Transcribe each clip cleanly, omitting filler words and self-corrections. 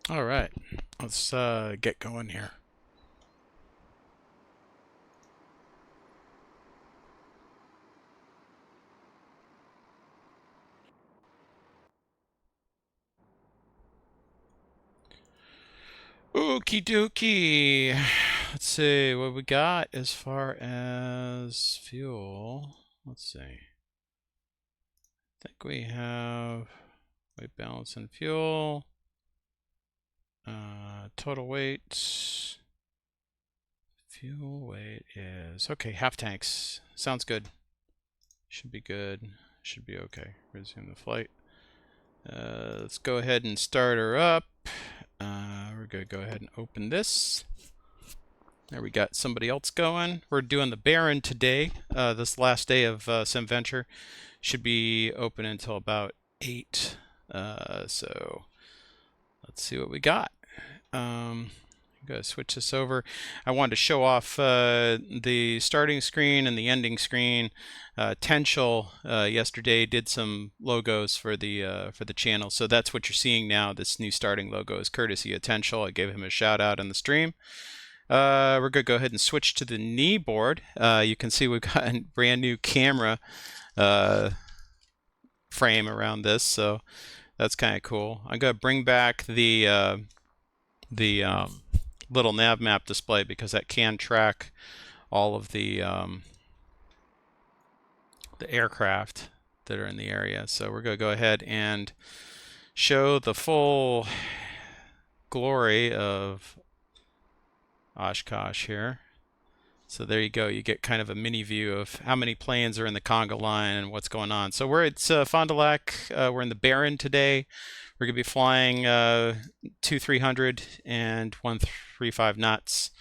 All right, let's get going here. Okie dokie. Let's see what we got as far as fuel. Let's see. I think we have weight balance and fuel. Total weight. Fuel weight is okay. Half tanks. Sounds good. Should be good. Should be okay. Resume the flight. Let's go ahead and start her up. We're going to go ahead and open this. There we got somebody else going. We're doing the Baron today. This last day of SimVenture should be open until about 8. So let's see what we got. I'm going to switch this over. I wanted to show off the starting screen and the ending screen. Tenshel yesterday did some logos for the channel, so that's what you're seeing now. This new starting logo is courtesy of Tenshel. I gave him a shout out in the stream. We're going to go ahead and switch to the knee board. You can see we've got a brand new camera frame around this, so that's kind of cool. I'm going to bring back the little nav map display because that can track all of the aircraft that are in the area. So we're going to go ahead and show the full glory of Oshkosh here. So there you go. You get kind of a mini view of how many planes are in the conga line and what's going on. So we're at Fond du Lac. We're in the Baron today. We're going to be flying 2-300 and 135 knots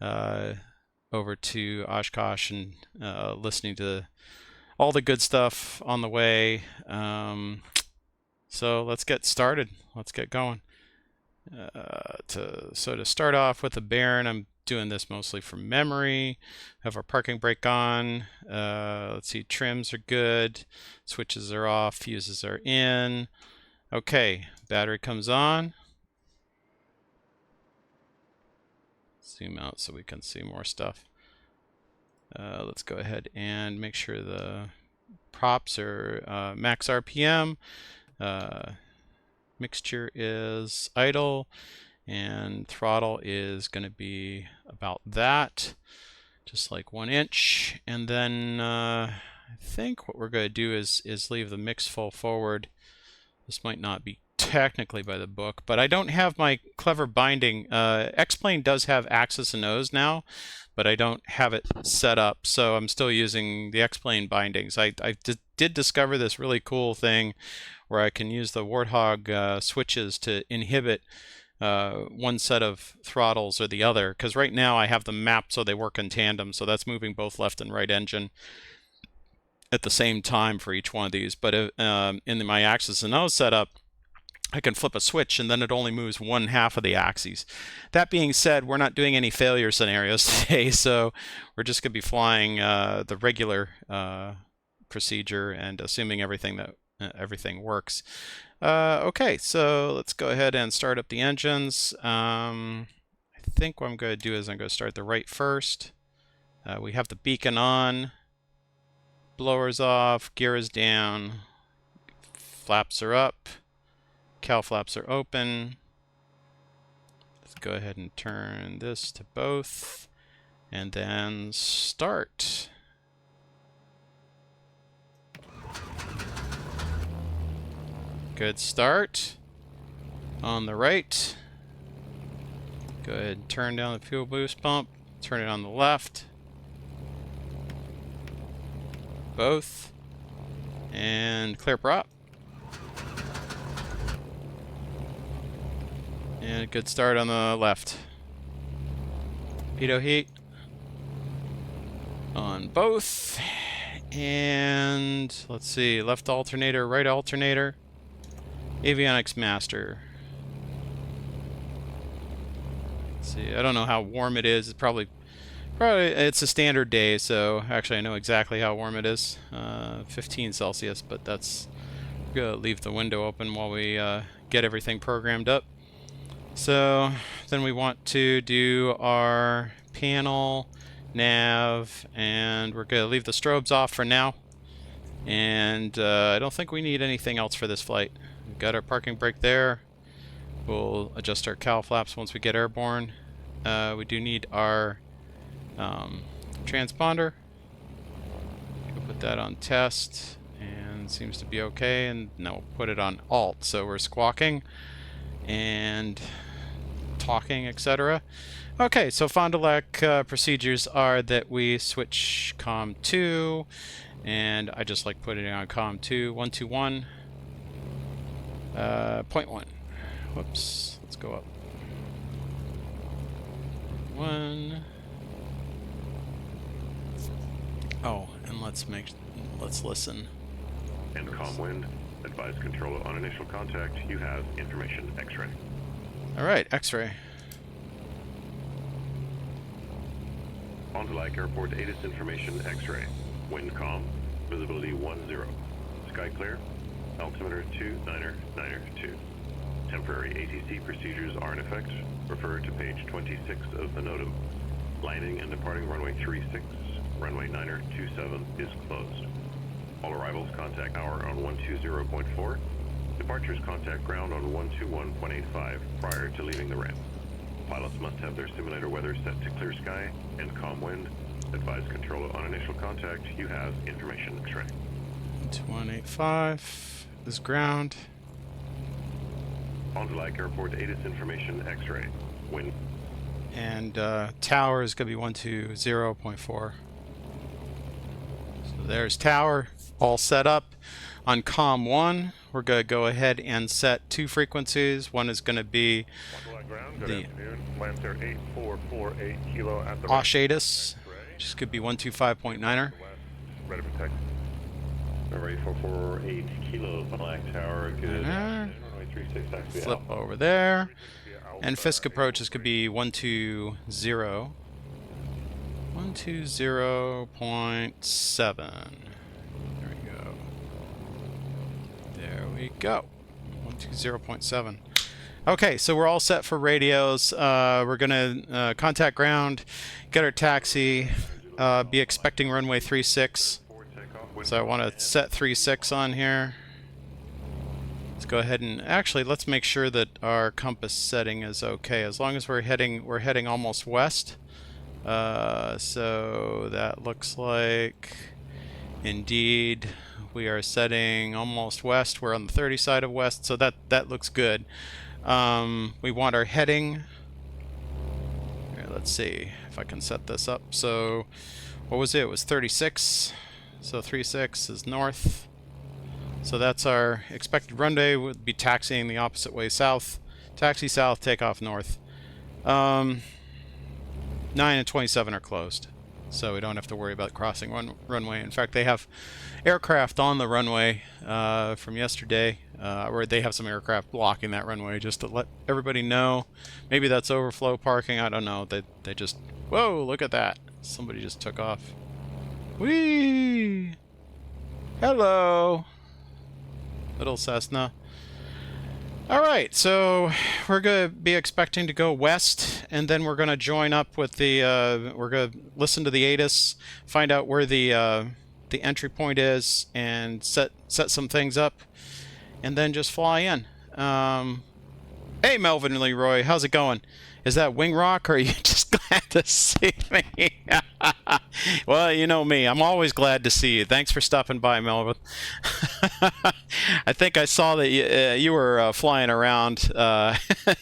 over to Oshkosh and listening to all the good stuff on the way. So let's get started. Let's get going. So to start off with the Baron, I'm doing this mostly from memory. Have our parking brake on. Let's see, trims are good. Switches are off. Fuses are in. Okay, battery comes on. Zoom out so we can see more stuff. Let's go ahead and make sure the props are max RPM. Mixture is idle, and throttle is going to be about that, just like 1 inch. And then I think what we're going to do is leave the mix full forward. This might not be technically by the book, but I don't have my clever binding. X-Plane does have axis and O's now, but I don't have it set up, so I'm still using the X-Plane bindings. I did discover this really cool thing where I can use the Warthog switches to inhibit one set of throttles or the other, because right now I have them mapped so they work in tandem, so that's moving both left and right engine at the same time for each one of these. But in my axis and O setup, I can flip a switch and then it only moves one half of the axes. That being said, we're not doing any failure scenarios today, so we're just going to be flying the regular procedure and assuming everything works. Okay, so let's go ahead and start up the engines. I think what I'm going to do is I'm going to start the right first. We have the beacon on. Blowers off, gear is down, flaps are up, cowl flaps are open. Let's go ahead and turn this to both, and then start. Good start. On the right, go ahead and turn down the fuel boost pump, turn it on the left. Both, and clear prop. And a good start on the left. Pitot heat on both. And let's see, left alternator, right alternator. Avionics master. Let's see, I don't know how warm it is. It's probably it's a standard day, so actually I know exactly how warm it is. 15 Celsius, but that's gonna leave the window open while we get everything programmed up. So then we want to do our panel, nav, and we're going to leave the strobes off for now. And I don't think we need anything else for this flight. We've got our parking brake there. We'll adjust our cowl flaps once we get airborne. We do need our transponder. We'll put that on test, and seems to be okay. And now we'll put it on alt, so we're squawking and talking, etc. Okay, so Fond du Lac procedures are that we switch COM 2, and I just like putting it on COM 2, 121, 0.1. Whoops, let's go up. 1. Oh, and let's listen. And COM wind, advise controller on initial contact. You have information X-ray. All right, X-ray. Fond du Lac Airport ATIS information X-ray. Wind calm, visibility 10. Sky clear, altimeter 2992. Temporary ATC procedures are in effect. Refer to page 26 of the NOTAM. Landing and departing runway 36, runway 927 is closed. All arrivals contact tower on 120.4. Departures contact ground on 121.85 prior to leaving the ramp. Pilots must have their simulator weather set to clear sky and calm wind. Advise controller on initial contact. You have information X-ray. 2185 is ground. Fond du Lac Airport ATIS information X-ray. Wind. And tower is going to be 120.4. So there's tower all set up. On COM 1, we're going to go ahead and set 2 frequencies. One is going to be the Osh ATIS, which could be 125.9er. Ready for taxi. Number 8448 Kilo, Black Tower, good. Flip over there. And Fisk approach is going to be 120. 120.7. There we go. There we go. 120.7. Okay, so we're all set for radios. We're going to contact ground, get our taxi, be expecting runway 36. So I want to set 36 on here. Let's go ahead and actually let's make sure that our compass setting is okay. As long as we're heading almost west. So that looks like indeed we are setting almost west. We're on the 30 side of west, so that looks good. We want our heading. Here, let's see if I can set this up. So what was it? It was 36. So 36 is north. So that's our expected runway. We'll be taxiing the opposite way south. Taxi south, take off north. 9 and 27 are closed, so we don't have to worry about crossing runway. In fact, they have aircraft on the runway from yesterday, or they have some aircraft blocking that runway just to let everybody know. Maybe that's overflow parking, I don't know. They just, whoa, look at that. Somebody just took off. Whee! Hello! Little Cessna. Alright, so we're going to be expecting to go west, and then we're going to join up with the, we're going to listen to the ATIS, find out where the entry point is, and set some things up, and then just fly in. Hey, Melvin and Leroy, how's it going? Is that Wing Rock, or are you just glad to see me? Well, you know me. I'm always glad to see you. Thanks for stopping by, Melvin. I think I saw that you were flying around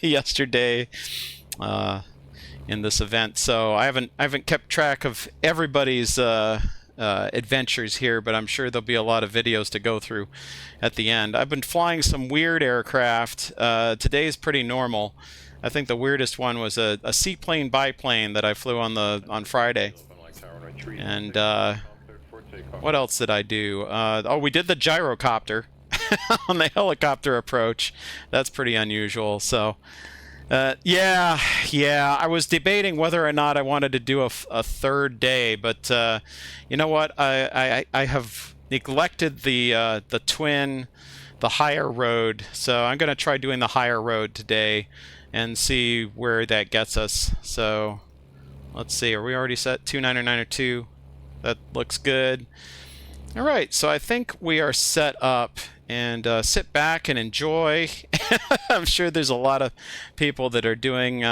yesterday in this event, so I haven't kept track of everybody's adventures here, but I'm sure there'll be a lot of videos to go through at the end. I've been flying some weird aircraft. Today's pretty normal. I think the weirdest one was a seaplane biplane that I flew on Friday. And what else did I do? Oh, we did the gyrocopter on the helicopter approach. That's pretty unusual. So yeah, I was debating whether or not I wanted to do a third day, but you know what? I have neglected the twin, the higher road, so I'm going to try doing the higher road today. and see where that gets us. So let's see, are we already set 29902? That looks good. All right, so I think we are set up, and sit back and enjoy. I'm sure there's a lot of people that are doing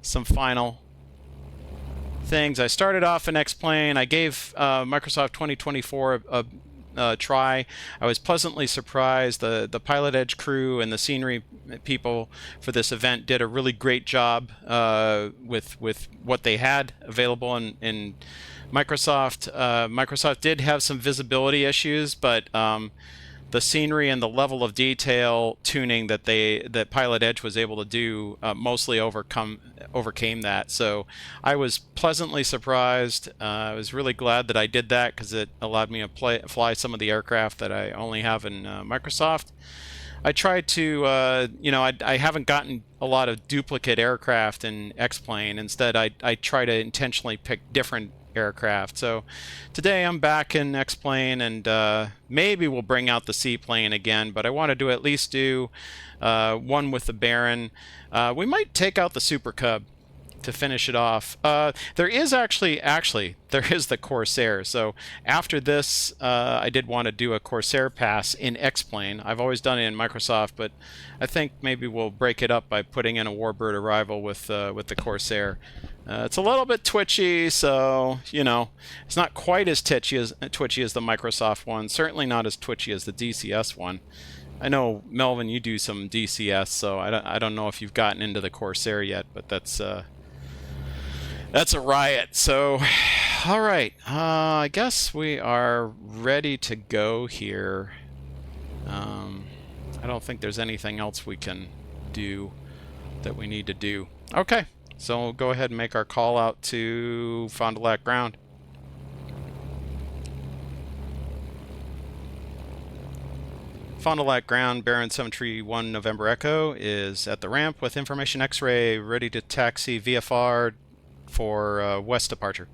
some final things. I started off in X-Plane. I gave Microsoft 2024 a try. I was pleasantly surprised. The Pilot Edge crew and the scenery people for this event did a really great job with what they had available in Microsoft. Microsoft did have some visibility issues, but the scenery and the level of detail tuning that Pilot Edge was able to do mostly overcame that. So I was pleasantly surprised. I was really glad that I did that because it allowed me to fly some of the aircraft that I only have in Microsoft. I tried to, I haven't gotten a lot of duplicate aircraft in X-Plane. Instead, I try to intentionally pick different aircraft. So today I'm back in X-Plane, and maybe we'll bring out the seaplane again, but I wanted to at least do one with the Baron. We might take out the Super Cub to finish it off. There is actually there is the Corsair. So after this, I did want to do a Corsair pass in X-Plane. I've always done it in Microsoft, but I think maybe we'll break it up by putting in a Warbird Arrival with the Corsair. It's a little bit twitchy, so it's not quite as twitchy as the Microsoft one. Certainly not as twitchy as the DCS one. I know, Melvin, you do some DCS, so I don't know if you've gotten into the Corsair yet, but that's a riot. So, all right, I guess we are ready to go here. I don't think there's anything else we can do that we need to do. Okay, so we'll go ahead and make our call out to Fond du Lac ground. Fond du Lac ground, Baron 731 November Echo is at the ramp with information X-ray, ready to taxi VFR for west departure.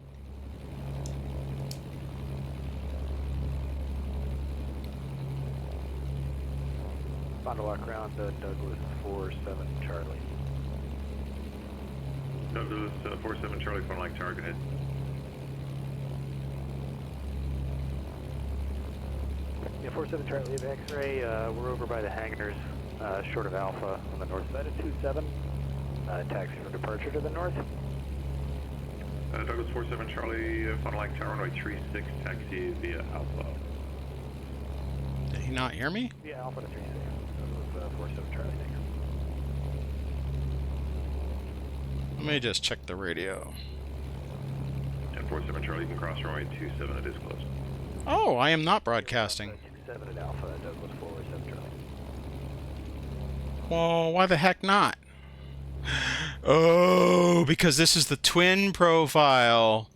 Fond du Lac ground, Douglas 47 Charlie. Douglas 47 Charlie, Fond du Lac tower, go ahead. Yeah, 47 Charlie, leave X-ray. We're over by the hangars, short of Alpha on the north side of 27. Taxi for departure to the north. Douglas 47 Charlie, Fond du Lac tower, runway 36, taxi via Alpha. Did he not hear me? Yeah, Alpha to 36. Douglas 47 Charlie, thanks. Let me just check the radio. And 47 Charlie, you can cross runway 27, it is closed. Oh, I am not broadcasting. 27 at Alpha, Douglas 47 Charlie. Well, why the heck not? Oh, because this is the twin profile.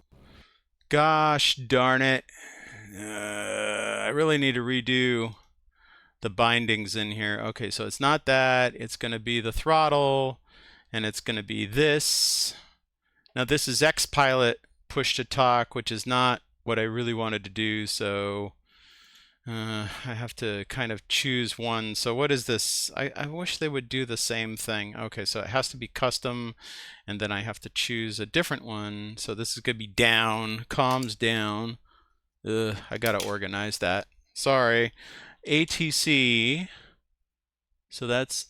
Gosh darn it. I really need to redo the bindings in here. Okay, so it's not that. It's going to be the throttle, and it's going to be this. Now, this is X-Pilot push to talk, which is not what I really wanted to do, so I have to kind of choose one. So what is this? I wish they would do the same thing. Okay, so it has to be custom, and then I have to choose a different one. So this is going to be down, comms down. I got to organize that. Sorry. ATC. So that's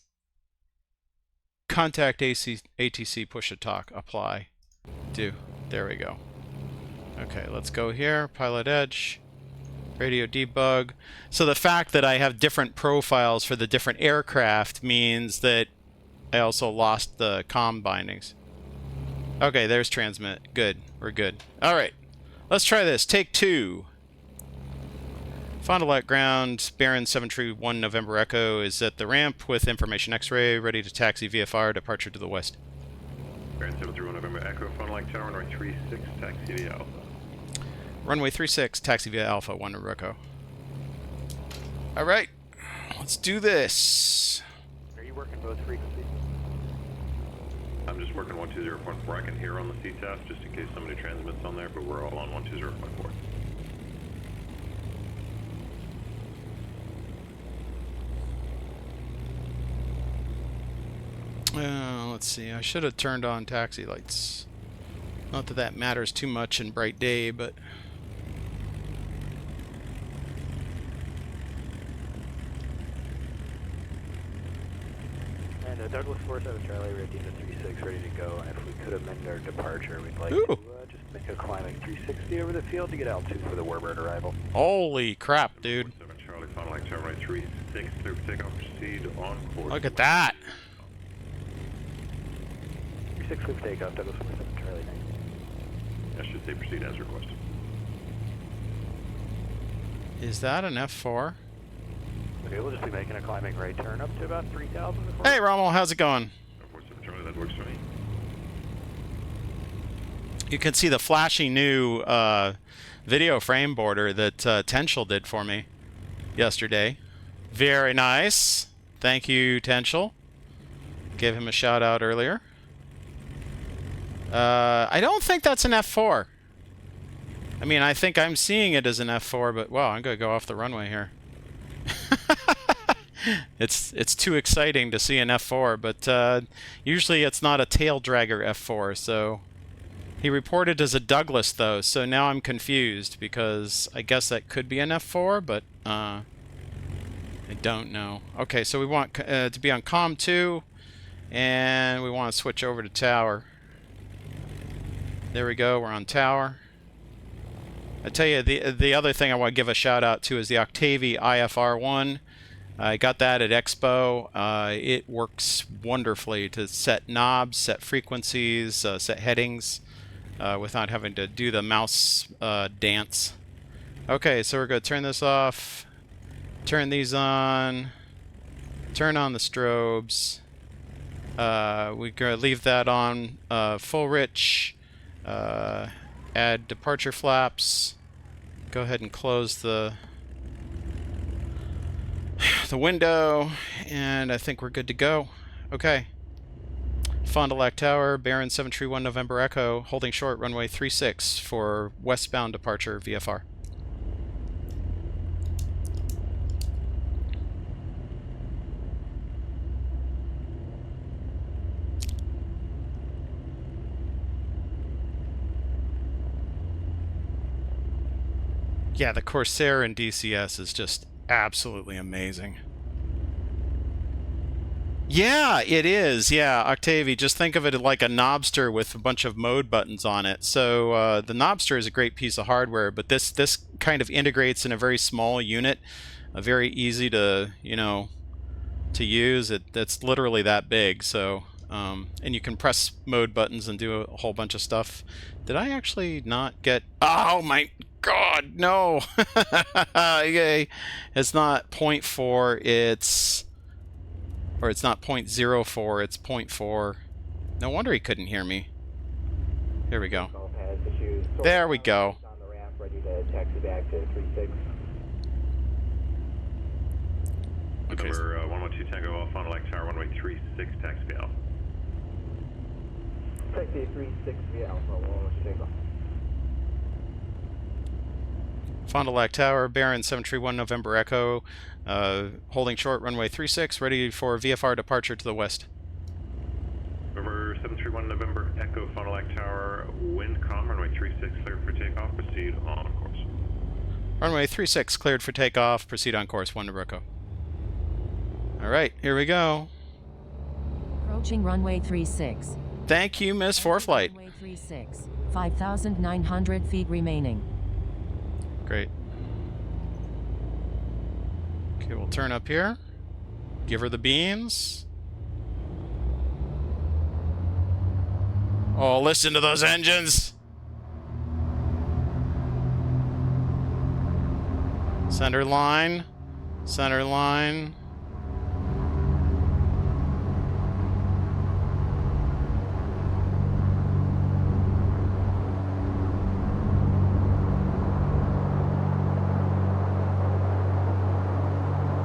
contact ATC push to talk. Apply. Do. There we go. Okay, let's go here. Pilot Edge. Radio debug. So the fact that I have different profiles for the different aircraft means that I also lost the comm bindings. Okay, there's transmit. Good. We're good. All right. Let's try this. Take 2. Fond du Lac ground, Baron 731 November Echo is at the ramp with information X-ray, ready to taxi VFR, departure to the west. Baron 731 November Echo, Fond du Lac tower, runway 36, taxi via Alpha. Runway 36, taxi via Alpha, 1 November Echo. All right, let's do this. Are you working both frequencies? I'm just working 120.4. I can hear on the CTAF just in case somebody transmits on there, but we're all on 120.4. let's see. I should have turned on taxi lights. Not that that matters too much in bright day, but... And Douglas 47 Charlie, we're at Demon 36, ready to go. And if we could amend our departure, we'd like Ooh. to just make a climbing 360 over the field to get altitude for the Warbird arrival. Holy crap, dude. 7 Charlie, final line, tower right 36, clear for takeoff, proceed on course. Look at that. 36 clear for takeoff, Douglas 47 Charlie. I should say proceed as requested. Is that an F4? Okay, we'll just be making a climbing right turn up to about 3,000. Hey, Rommel, how's it going? 47 Charlie, that works for me. You can see the flashy new video frame border that Tenshel did for me yesterday. Very nice. Thank you, Tenshel. Gave him a shout out earlier. I don't think that's an F4. I mean, I think I'm seeing it as an F4, but wow, I'm going to go off the runway here. It's too exciting to see an F4, but usually it's not a tail dragger F4, so... He reported as a Douglas, though, so now I'm confused, because I guess that could be an F4, but I don't know. Okay, so we want to be on COM 2, and we want to switch over to tower. There we go, we're on tower. I tell you, the other thing I want to give a shout out to is the Octavii IFR1. I got that at Expo. It works wonderfully to set knobs, set frequencies, set headings, without having to do the mouse dance. Okay, so we're going to turn this off, turn these on, turn on the strobes. We're going to leave that on full rich, add departure flaps, go ahead and close the window, and I think we're good to go. Okay. Fond du Lac Tower, Baron 731 November Echo, holding short runway 36 for westbound departure VFR. Yeah, the Corsair in DCS is just absolutely amazing. Yeah, it is. Yeah, Octavii. Just think of it like a Knobster with a bunch of mode buttons on it. So the Knobster is a great piece of hardware, but this kind of integrates in a very small unit, very easy to to use. It's literally that big. So and you can press mode buttons and do a whole bunch of stuff. Did I actually not get? Oh my God, no! Okay, it's not 0.4. Or it's not 0.04, it's 0.4. No wonder he couldn't hear me. Here we go. There we go. On the ramp, ready to taxi back to 36. Okay. Number 112 Tango off on Lake Tower, runway 36, taxi out. Taxi 36 via Alpha, 112 Tango. Fond du Lac Tower, Baron 731 November Echo, holding short runway 36, ready for VFR departure to the west. Number 731 November Echo, Fond du Lac Tower, wind calm, runway 36, cleared for takeoff, proceed on course. Runway 36, cleared for takeoff, proceed on course, 1 to Echo. Alright, here we go. Approaching runway 36. Thank you, Miss Foreflight. Runway 36. 5,900 feet remaining. Great. Okay, we'll turn up here. Give her the beans. Oh, listen to those engines! Center line. Center line.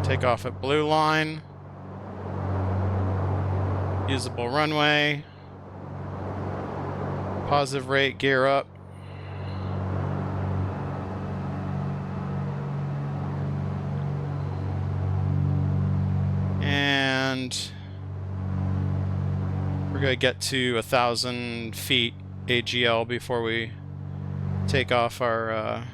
Take off at blue line. Usable runway. Positive rate, gear up. And we're going to get to 1,000 feet AGL before we take off our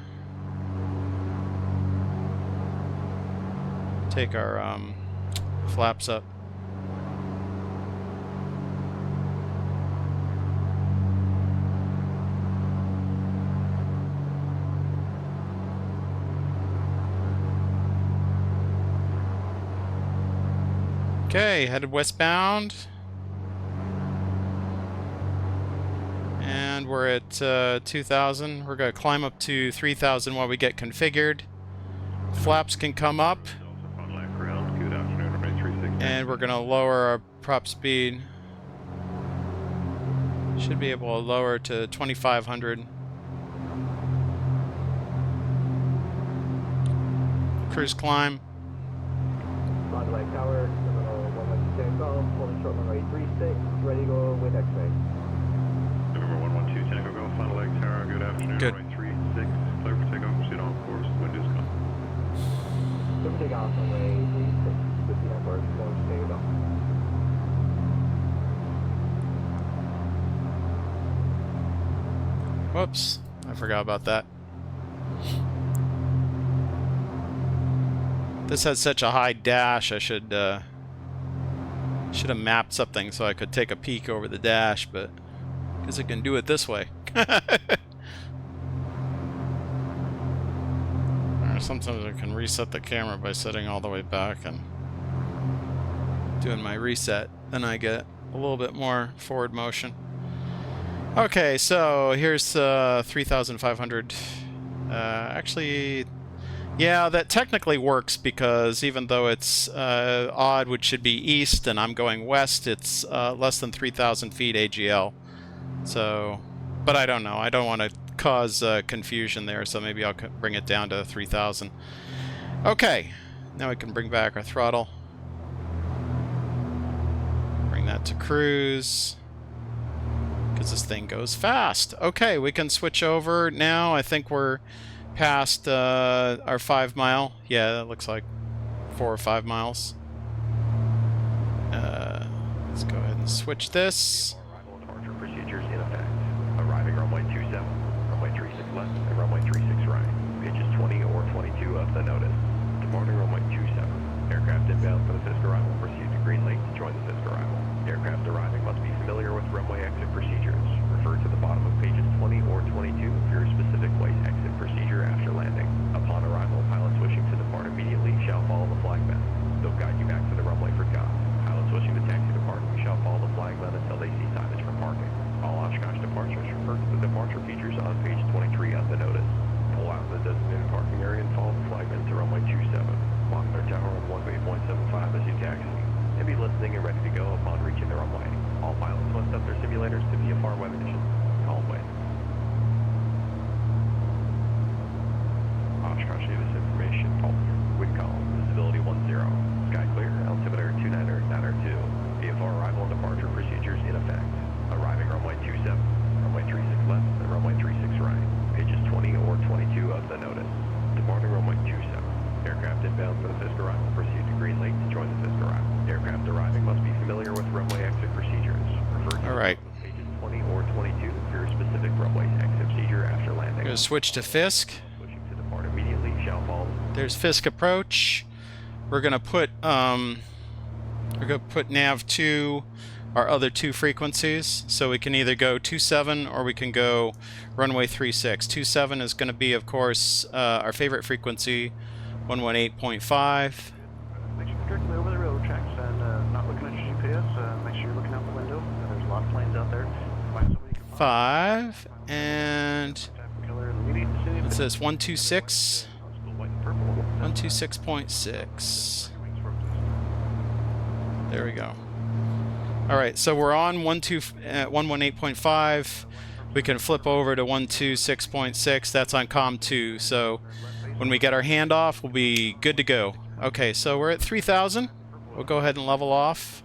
flaps up. Okay, headed westbound. And we're at 2,000. We're going to climb up to 3,000 while we get configured. Flaps can come up. And we're going to lower our prop speed. Should be able to lower to 2,500. Cruise climb. Fond du Lac Tower, terminal 112 Tango, holding short runway 36, ready to go with X-ray. November 112 Tango Golf, Fond du Lac Tower, good afternoon. Good. Runway 36, clear for takeoff, proceed on course, wind is calm. Clear for takeoff, runway 36, proceed on course, going to Tango. Whoops, I forgot about that. This has such a high dash, I should have mapped something so I could take a peek over the dash, but I guess I can do it this way. Or sometimes I can reset the camera by setting all the way back and doing my reset. Then I get a little bit more forward motion. Okay, so here's 3,500. Actually, yeah, that technically works because even though it's odd, which should be east, and I'm going west, it's less than 3,000 feet AGL. So, but I don't know. I don't want to cause confusion there, so maybe I'll bring it down to 3,000. Okay, now we can bring back our throttle. Bring that to cruise. Because this thing goes fast. Okay, we can switch over now. I think we're past our 5 mile. Yeah, that looks like 4 or 5 miles. Let's go ahead and switch this. Arrival and departure procedures in effect. Arriving runway 27, runway 36 left, and runway 36 right. Pitches 20 or 22 of the notice. Departing runway 27. Aircraft inbound for the Fisk arrival. Proceed to Green Lake to join the Fisk arrival. Aircraft arriving must be familiar with runway exit procedures. Refer to the bottom of pages 20 or 22 for your specific place exit procedure after landing. Upon arrival, pilots wishing to depart immediately shall follow the flag men. They'll guide you back to the runway for takeoff. Pilots wishing to taxi depart shall follow the flag men until they see signage for parking. All Oshkosh departures refer to the departure features on page 23 of the notice. Pull out of the designated parking area and follow the flag men to runway 27. Lock their tower on runway 175 as you taxi. And be listening and ready to go upon reaching the runway. All pilots must set their simulators to VFR web edition. Call away. Oshkosh gave us information. Wind calm. Visibility 10. Sky clear. Altimeter 29902. VFR arrival and departure procedures in effect. Arriving runway 27, runway 36 left, and runway 36 right. Pages 20 or 22 of the notice. Departing runway 27. Aircraft inbound for the Fisk arrival. Proceed to Green Lake to join the Fisk arrival. Aircraft arriving must be familiar with runway exit procedures. Refer to All right. pages 20 or 22 for your specific runway exit procedure after landing. I'm going to switch to Fisk. Switching to depart immediately shall follow. There's Fisk approach. We're going to put nav to our other 2 frequencies, so we can either go 27 or we can go runway 36. 27 is going to be, of course, our favorite frequency, 118.5. Make sure you're directly over the railroad tracks and not looking at your GPS. Make sure you're looking out the window. There's a lot of planes out there. Find somebody you can find. 5 and Color immediate vicinity. what's this? 126. White and purple. 126.6. There we go. All right, so we're on 118.5. We can flip over to 126.6. That's on COM 2. So when we get our handoff, we'll be good to go. Okay, so we're at 3,000. We'll go ahead and level off.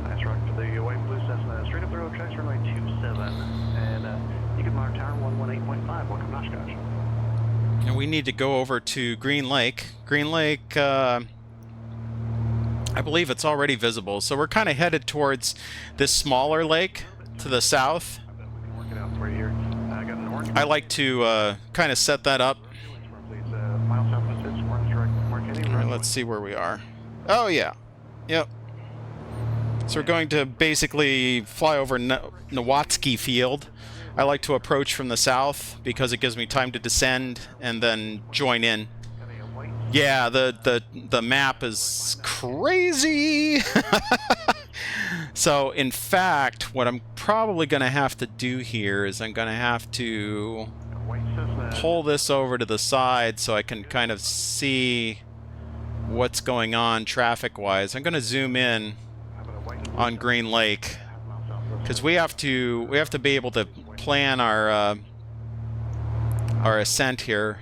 Nice rock to the white and blue Cessna. Straight up the road tracks, runway 27. And you can monitor tower 118.5. Welcome to Oshkosh. And we need to go over to Green Lake. Green Lake, I believe it's already visible. So we're kind of headed towards this smaller lake to the south. I like to kind of set that up. All right, let's see where we are. Oh, yeah. Yep. So we're going to basically fly over Nowatsky Field. I like to approach from the south because it gives me time to descend and then join in. Yeah, the map is crazy. So, in fact, what I'm probably going to have to do here is I'm going to have to pull this over to the side so I can kind of see what's going on traffic-wise. I'm going to zoom in on Green Lake because we have to be able to plan our ascent here.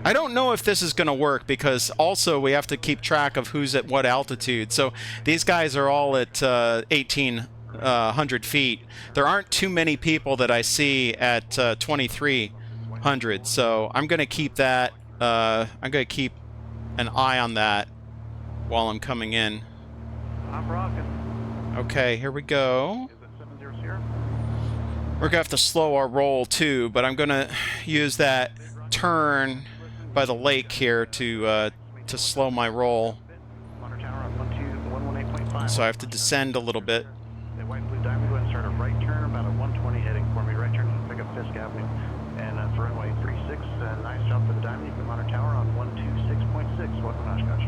I don't know if this is going to work because also we have to keep track of who's at what altitude. So these guys are all at 1,800 feet. There aren't too many people that I see at 2,300. So I'm going to keep that. I'm going to keep an eye on that while I'm coming in. I'm rocking. Okay, here we go. We're going to have to slow our roll too, but I'm going to use that turn by the lake here to slow my roll. So I have to descend a little bit. White Blue Diamond, go ahead and start a right turn about a 120 heading for me. Right turn, pick up Fisk Avenue. And for runway 36, nice job for the Diamond. You can monitor tower on 126.6. Welcome, Oshkosh.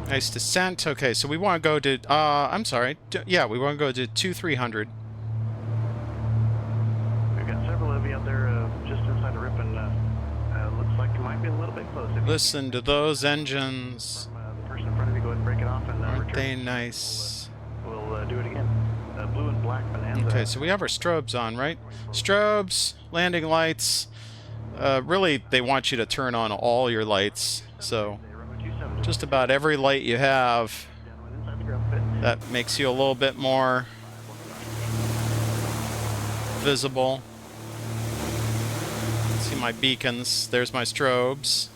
Nice descent. Okay, so we want to go to, I'm sorry. Yeah, we want to go to 2,300. We've got several of you out there just inside the rip, and looks like you might be a little bit close. Listen to those engines. The person in front of you, go ahead and break it off and Aren't they nice? We'll do it again. Blue and black bonanza. Okay, so we have our strobes on, right? Strobes, landing lights. Really, they want you to turn on all your lights. So just about every light you have, that makes you a little bit more visible. See my beacons. There's my strobes.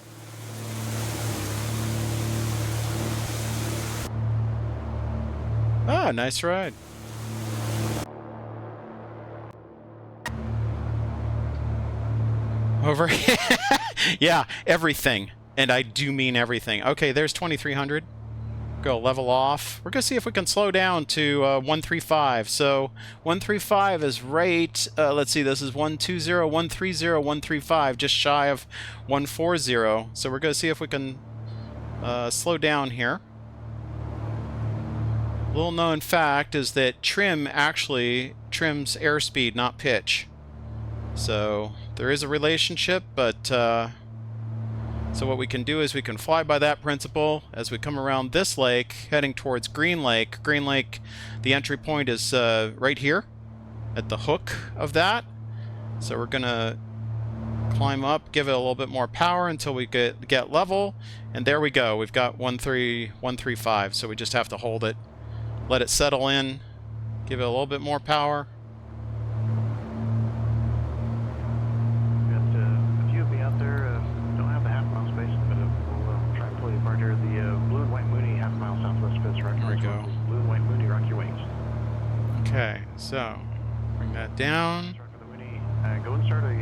Ah, nice ride. Over. Yeah, everything. And I do mean everything. Okay, there's 2,300. Go level off. We're going to see if we can slow down to 135. So 135 is right. Let's see, this is 120, 130, 135, just shy of 140. So we're going to see if we can slow down here. Little known fact is that trim actually trims airspeed, not pitch. So there is a relationship, but so what we can do is we can fly by that principle as we come around this lake, heading towards Green Lake. Green Lake, the entry point is right here at the hook of that. So we're gonna climb up, give it a little bit more power until we get level, and there we go. We've got 135. So we just have to hold it, let it settle in, give it a little bit more power. Okay, so bring that down. Go and start a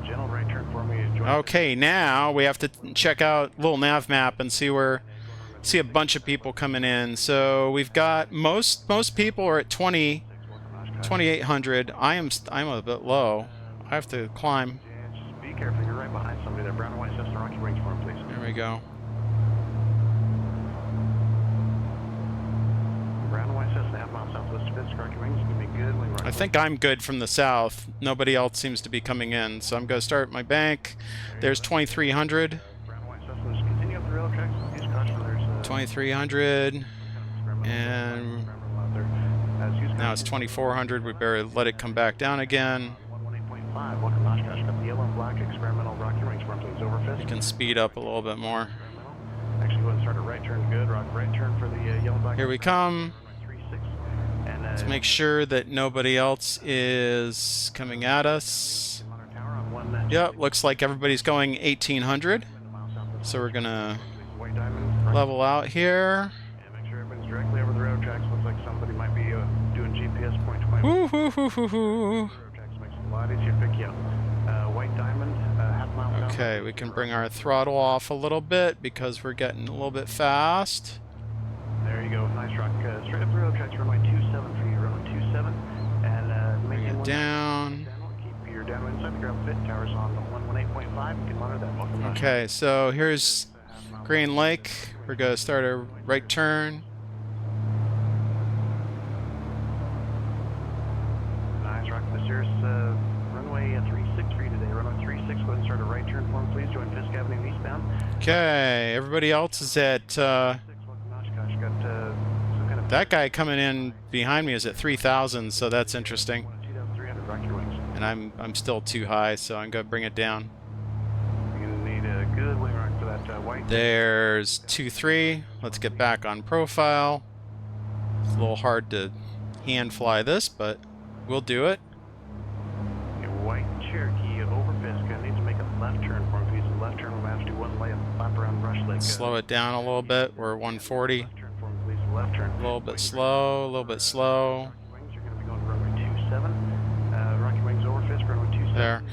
gentle right turn for me. Okay, now we have to check out little nav map and see a bunch of people coming in. So we've got most people are at 2,800. I'm a bit low. I have to climb. Just be careful. You're right behind somebody. That brown and white Cessna Rocky Wings for him, please. There we go. Brown and white Cessna, half-mile southwest of Fisk, Rocky Wings. Give me good wing right. I think I'm good from the south. Nobody else seems to be coming in, so I'm going to start my bank. There's 2,300. Brown and white Cessna, just continue up the rail tracks. Use caution. There's 2,300, and now it's 2,400. We better let it come back down again. 118.5. Welcome, Oshkosh. Got the yellow and black experimental Rocky Wings for him, please. Over Fisk. We can speed up a little bit more. Actually, go ahead and start a right turn. Good. Right turn for the yellow and black. Here we come. Let's make sure that nobody else is coming at us. Yep, looks like everybody's going 1,800. So we're gonna White Diamond, right. level out here. And make sure everybody's directly over the railroad tracks. Looks like somebody might be doing GPS point to point. Woo hoo hoo hoo hoo. Railroad tracks makes it a lot easier to pick you up. White Diamond, half mile down. Okay, we can bring our throttle off a little bit because we're getting a little bit fast. There you go. Nice rock. Straight up the railroad tracks, runway 27 for you. Runway 27. And Bring maintain it down. Keep your downwind inside the ground fit. Towers on 118.5. You can monitor that. Welcome. Okay, so here's Green Lake. We're gonna start a right turn. Nice rock. This here's runway 36 for you today. Runway 36. Go ahead and start a right turn for him, please. Join Fisk Avenue eastbound. Okay, everybody else is at. That guy coming in behind me is at 3,000, so that's interesting. 2,300. Rock your wings. And I'm still too high, so I'm gonna bring it down. You're gonna need a good wing rock for that white. There's 2-3. Let's get back on profile. It's a little hard to hand fly this, but we'll do it. Your white Cherokee over Fisk. I need to make a left turn for him. If he's a left turn, we'll have to do one lap around Rush Lake. Slow it down a little bit. We're at 140. Left turn for him, please. Left turn. A little bit slow, a little bit slow. Wings, you're gonna be going to runway 27. Rocky wings over Fisk, runway 27. There.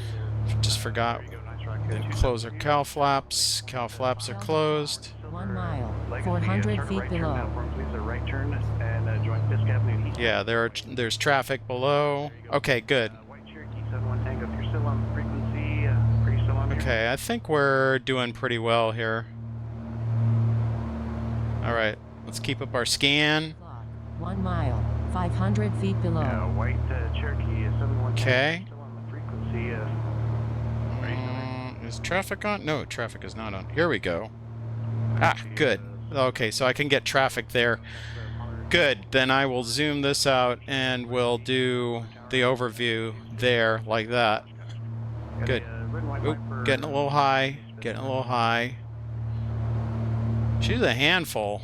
Just forgot. There you go. Nice rock. Then close our cow flaps. Cow flaps are closed. 1 mile, 400 feet below. Now for him, please. A right turn and join Fisk Avenue east. Yeah, there's traffic below. Okay, good. White Cherokee 71 Tango. If you're still on frequency, are you still on here? Okay, I think we're doing pretty well here. Alright, let's keep up our scan. 1 mile, 500 feet below. White Cherokee 71 Okay. Tango. Still on the frequency. Is traffic on? No, traffic is not on. Here we go. Ah, good. Okay, so I can get traffic there. Good. Then I will zoom this out and we'll do the overview there like that. Good. Oop, getting a little high. Getting a little high. She's a handful.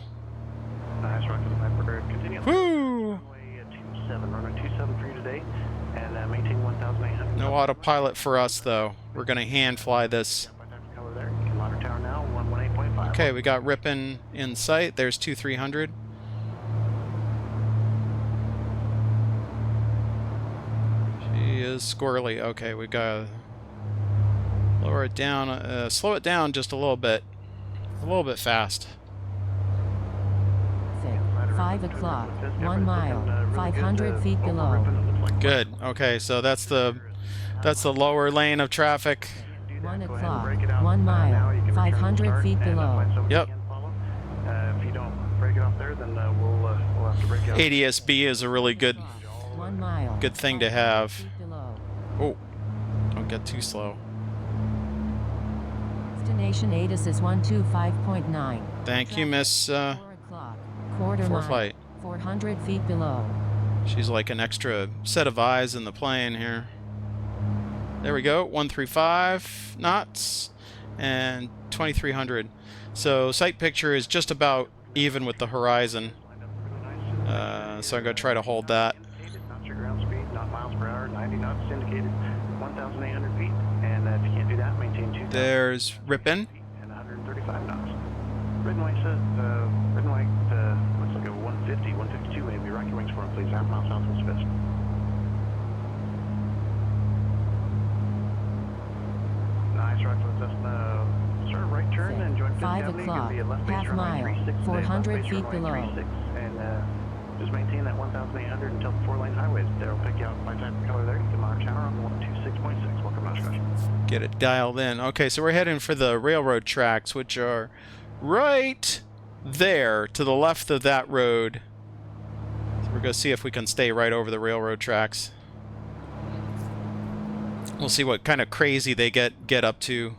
Nice rock to the Viper. Continue. Woo! Runway 27. Runway 27 for you today. And maintain 1,800. No autopilot for us, though. We're going to hand fly this. Color there. You can monitor tower now. 118.5. Okay, we got Ripon in sight. There's 2,300. She is squirrely. Okay, we got to lower it down, slow it down just a little bit. A little bit fast. 5 o'clock, 1 mile, 500 feet below. Good. Okay, so that's the lower lane of traffic. 1 o'clock, 1 mile, 500 feet below. Yep. If you don't break it off there, then we'll have to break it out. ADS-B is a really good 1 mile. good thing to have. feet below. Oh, don't get too slow. Destination ATIS is 125.9. Thank you, Miss 4 o'clock, quarter for mile, flight. 400 feet below. She's like an extra set of eyes in the plane here. There we go, 135 knots and 2,300. So sight picture is just about even with the horizon. So I'm going to try to hold that. Not your ground speed, not miles per hour, 90 knots indicated, 1,800 feet. And if you can't do that, maintain 2,000 There's Ripon. and 135 knots. Red and white says, red and white looks like a 150, 152 maybe. Rocky wings for him, please. Half mile southwest Fisk. Nice rock for us. Start a right turn and join Fisk 5 Avenue. o'clock, Give me a left base half runway mile, 36 today, 400 left base feet runway below. 36, and just maintain that 1,800 until the 4-lane highways. They'll pick you out by type of color there. You can monitor tower on 126.6. Welcome, Oshkosh. Get it dialed in. Okay, so we're heading for the railroad tracks, which are right there to the left of that road. So we're going to see if we can stay right over the railroad tracks. We'll see what kind of crazy they get up to.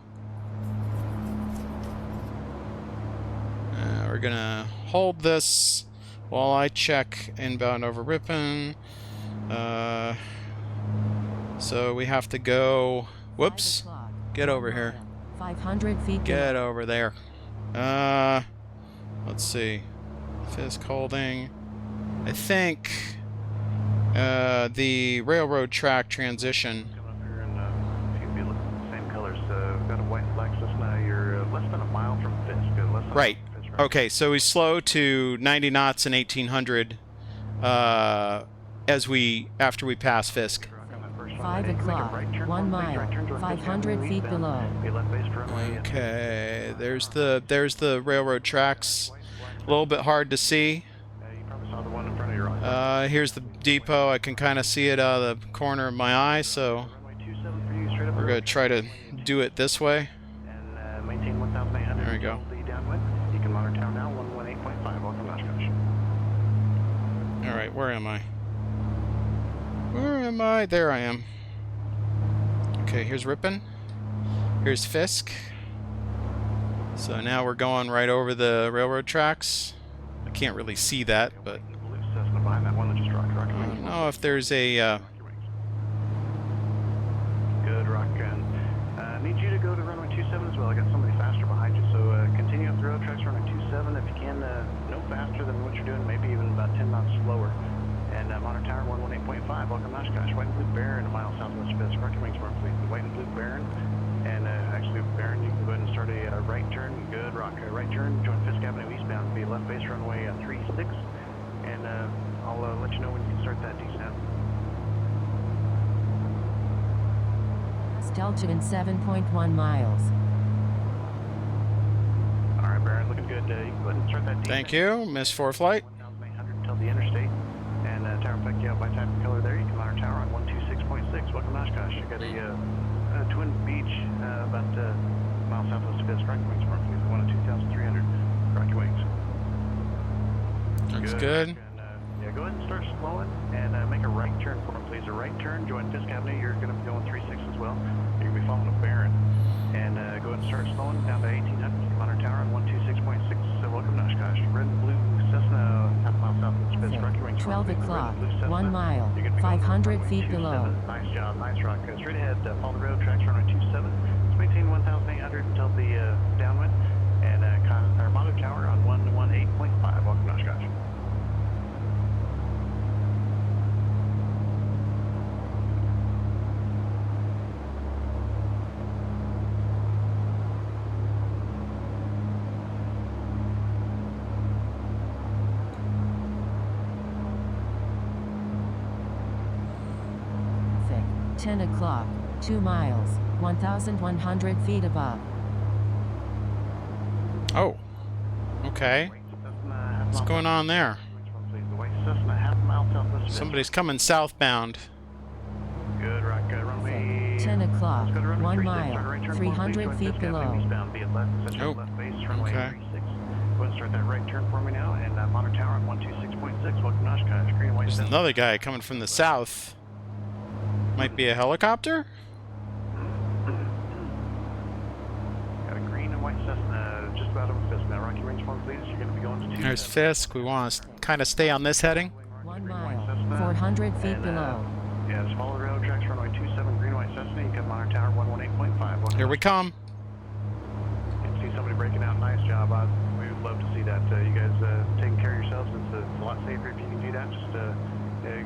We're going to hold this while I check inbound over Ripon. So we have to go... Whoops. 5 o'clock, Get 1 over here. mile, 500 feet Get below. over there. Let's see. Fisk holding. I think the railroad track transition. Coming up here and if you'd be looking at the same colors. We've got a white and black Cessna. You're less than a mile Right. Okay, so we slow to 90 knots and 1800 after we pass Fisk. 5 o'clock, 1 mile, 500 feet below. Okay, there's the railroad tracks. A little bit hard to see. Here's the depot. I can kind of see it out of the corner of my eye, so we're going to try to do it this way. There we go. You can monitor tower now, 118.5. Welcome, Oshkosh. All right, where am I? Where am I? There I am. Okay, here's Ripon. Here's Fisk. So now we're going right over the railroad tracks. I can't really see that, but Behind that one that just rocked. I don't know if there's a... Good, rock. And need you to go to runway 27 as well. I got somebody faster behind you, so continue up the rail tracks, runway 27. If you can, no faster than what you're doing, maybe even about 10 knots slower. And monitor tower 118.5. Welcome, Oshkosh. White and Blue Baron, a mile southwest of Fisk. Rocket wings, mark, please. The White and Blue Baron. And actually, Baron, you can go ahead and start a right turn. Good, rock. Right turn, join Fisk Avenue eastbound. Be left base runway 36. And I'll let you know when you can start that descent. Delta in 7.1 miles. All right, Baron, looking good. You can go ahead and start that descent. Thank you. Missed 4 flight. 1,800 until the interstate. And tower effect you out by type of color there. You can monitor tower on 126.6. Welcome, Oshkosh. You got a Twin Beach about a mile southwest of Fisk. Rocket wings, mark, please. 102,300. Rocket wings. Looks good. Yeah, go ahead and start slowing and make a right turn for him, please. A right turn, join Fisk Avenue. You're going to be going 36 as well. You're going to be following a Baron. And go ahead and start slowing down to 1800. Monitor tower on 126.6. Welcome to Oshkosh. Red and blue Cessna, half a mile southwest of Fisk. Rocket wings. 12 o'clock, 1 mile, 500 feet below. Nice job, nice rock. Straight ahead, follow the rail tracks, runway 27. Let's maintain 1,800 until the downwind. And our monitor tower on 118.5. Welcome to Oshkosh. Thick, 10 o'clock, 2 miles, 1,100 feet above. Oh. Okay. What's going on there? Somebody's coming southbound. Good, rock, runway. 10 o'clock, Let's go to runway 1 36, mile, start a right turn, 300 please, feet Fisk Avenue below. eastbound, be at left, set your Oh, left base, runway okay. 36. Go ahead and start that right turn for me now, and monitor tower on 126.6. Welcome to Oshkosh, green and white. There's Cessna. another guy coming from the south. Might be a helicopter? Got a green and white Cessna just about over Fisk. Now, rocky range for me, please. You're going to be going to 2. There's Fisk. We want to kind of stay on this heading. 1 mile, 400 feet And, below. Yeah, just follow the rail tracks, runway 27, green and white Cessna. You can monitor tower 118.5. Here we come. And see somebody breaking out. Nice job. We would love to see that. You guys taking care of yourselves. It's a lot safer if you can do that. Just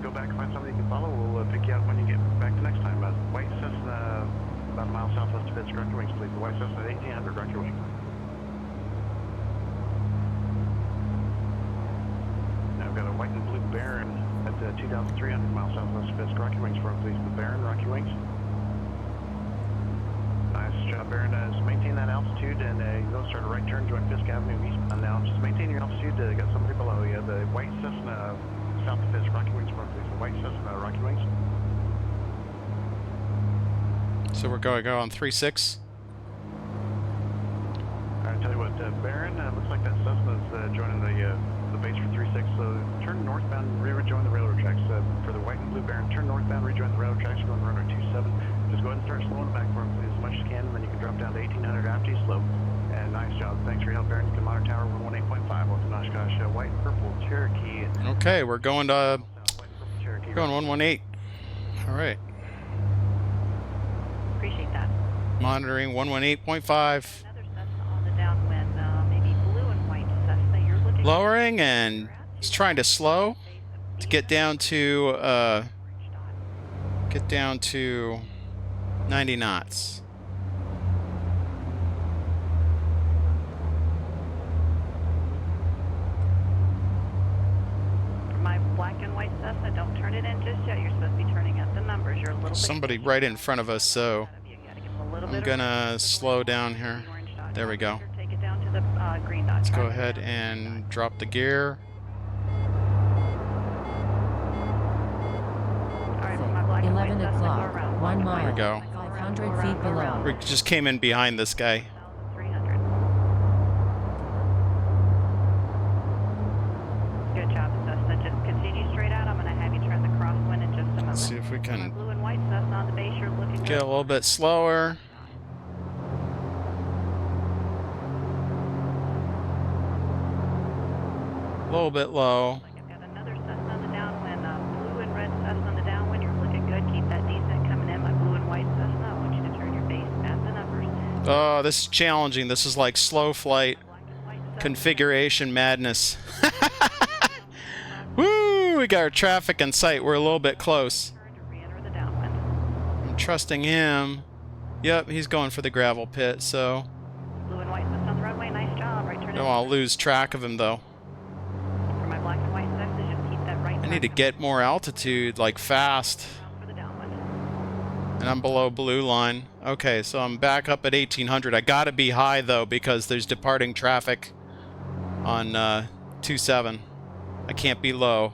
go back and find somebody you can follow. We'll pick you up when you get back the next time. White Cessna, about a mile southwest of Fisk. Rocket wings, please. The white Cessna at 1800. Rocket wings. Now we've got a white and blue Baron at 2,300 miles southwest of Fisk. Rocket wings for him, please. The Baron, Rocket wings. Nice job, Baron. Just maintain that altitude and you go start a right turn, join Fisk Avenue eastbound now. Just maintain your altitude. Got somebody below you. The white Cessna south of Fisk. Rocket wings for him, please. The white Cessna, Rocket wings. So we're going to go on 3-6. Alright, tell you what, Baron, looks like that Cessna's joining the base for 36. So turn northbound, rejoin the railroad tracks. For the white and blue Baron, turn northbound, rejoin the railroad tracks, going to runway 27. Just go ahead and start slowing back for him, please, as much as you can, and then you can drop down to 1800 after you slow. And nice job. Thanks for your help, Baron. You can monitor tower 118.5. Welcome to Oshkosh. White and purple Cherokee. Okay, we're going to White and purple Cherokee. going 118. All right. Appreciate that. Monitoring 118.5. Another Cessna on the downwind, maybe blue and white Cessna. You're looking Lowering and it's trying to slow to get down to 90 knots. black and white Cessna, don't turn it in just yet. You're supposed to be turning at the numbers. You're a little bit... Somebody right in front of us, so I'm gonna slow down here. There we go. Take it down to the green dot. Let's go ahead and drop the gear. All right, my black and white 11 Cessna, go o'clock, around. 1 There we mile, go. 500 feet below. We just came in behind this guy. 300. Good job, Cessna. Just continue straight out. I'm going to have you turn the crosswind in just a moment. Let's see if we can Blue and white Cessna on the base. You're looking get a little bit slower. A little bit low. I've got another Cessna on the downwind. Blue and red Cessna on the downwind. You're looking good. Keep that descent coming in. My blue and white Cessna. I want you to turn your base at the numbers. Oh, this is challenging. This is like slow flight Black and white Cessna. configuration madness. Woo! We got our traffic in sight. We're a little bit close. Turn to re-enter the downwind. I'm trusting him. Yep, he's going for the gravel pit, so Blue and white Cessna on the runway. Nice job. Right turn don't want to lose track of him though. for my black and white Cessna. Just keep that right I need to turn get more altitude, like fast. for the downwind. And I'm below blue line. Okay, so I'm back up at 1800. I gotta be high though because there's departing traffic on 27. I can't be low.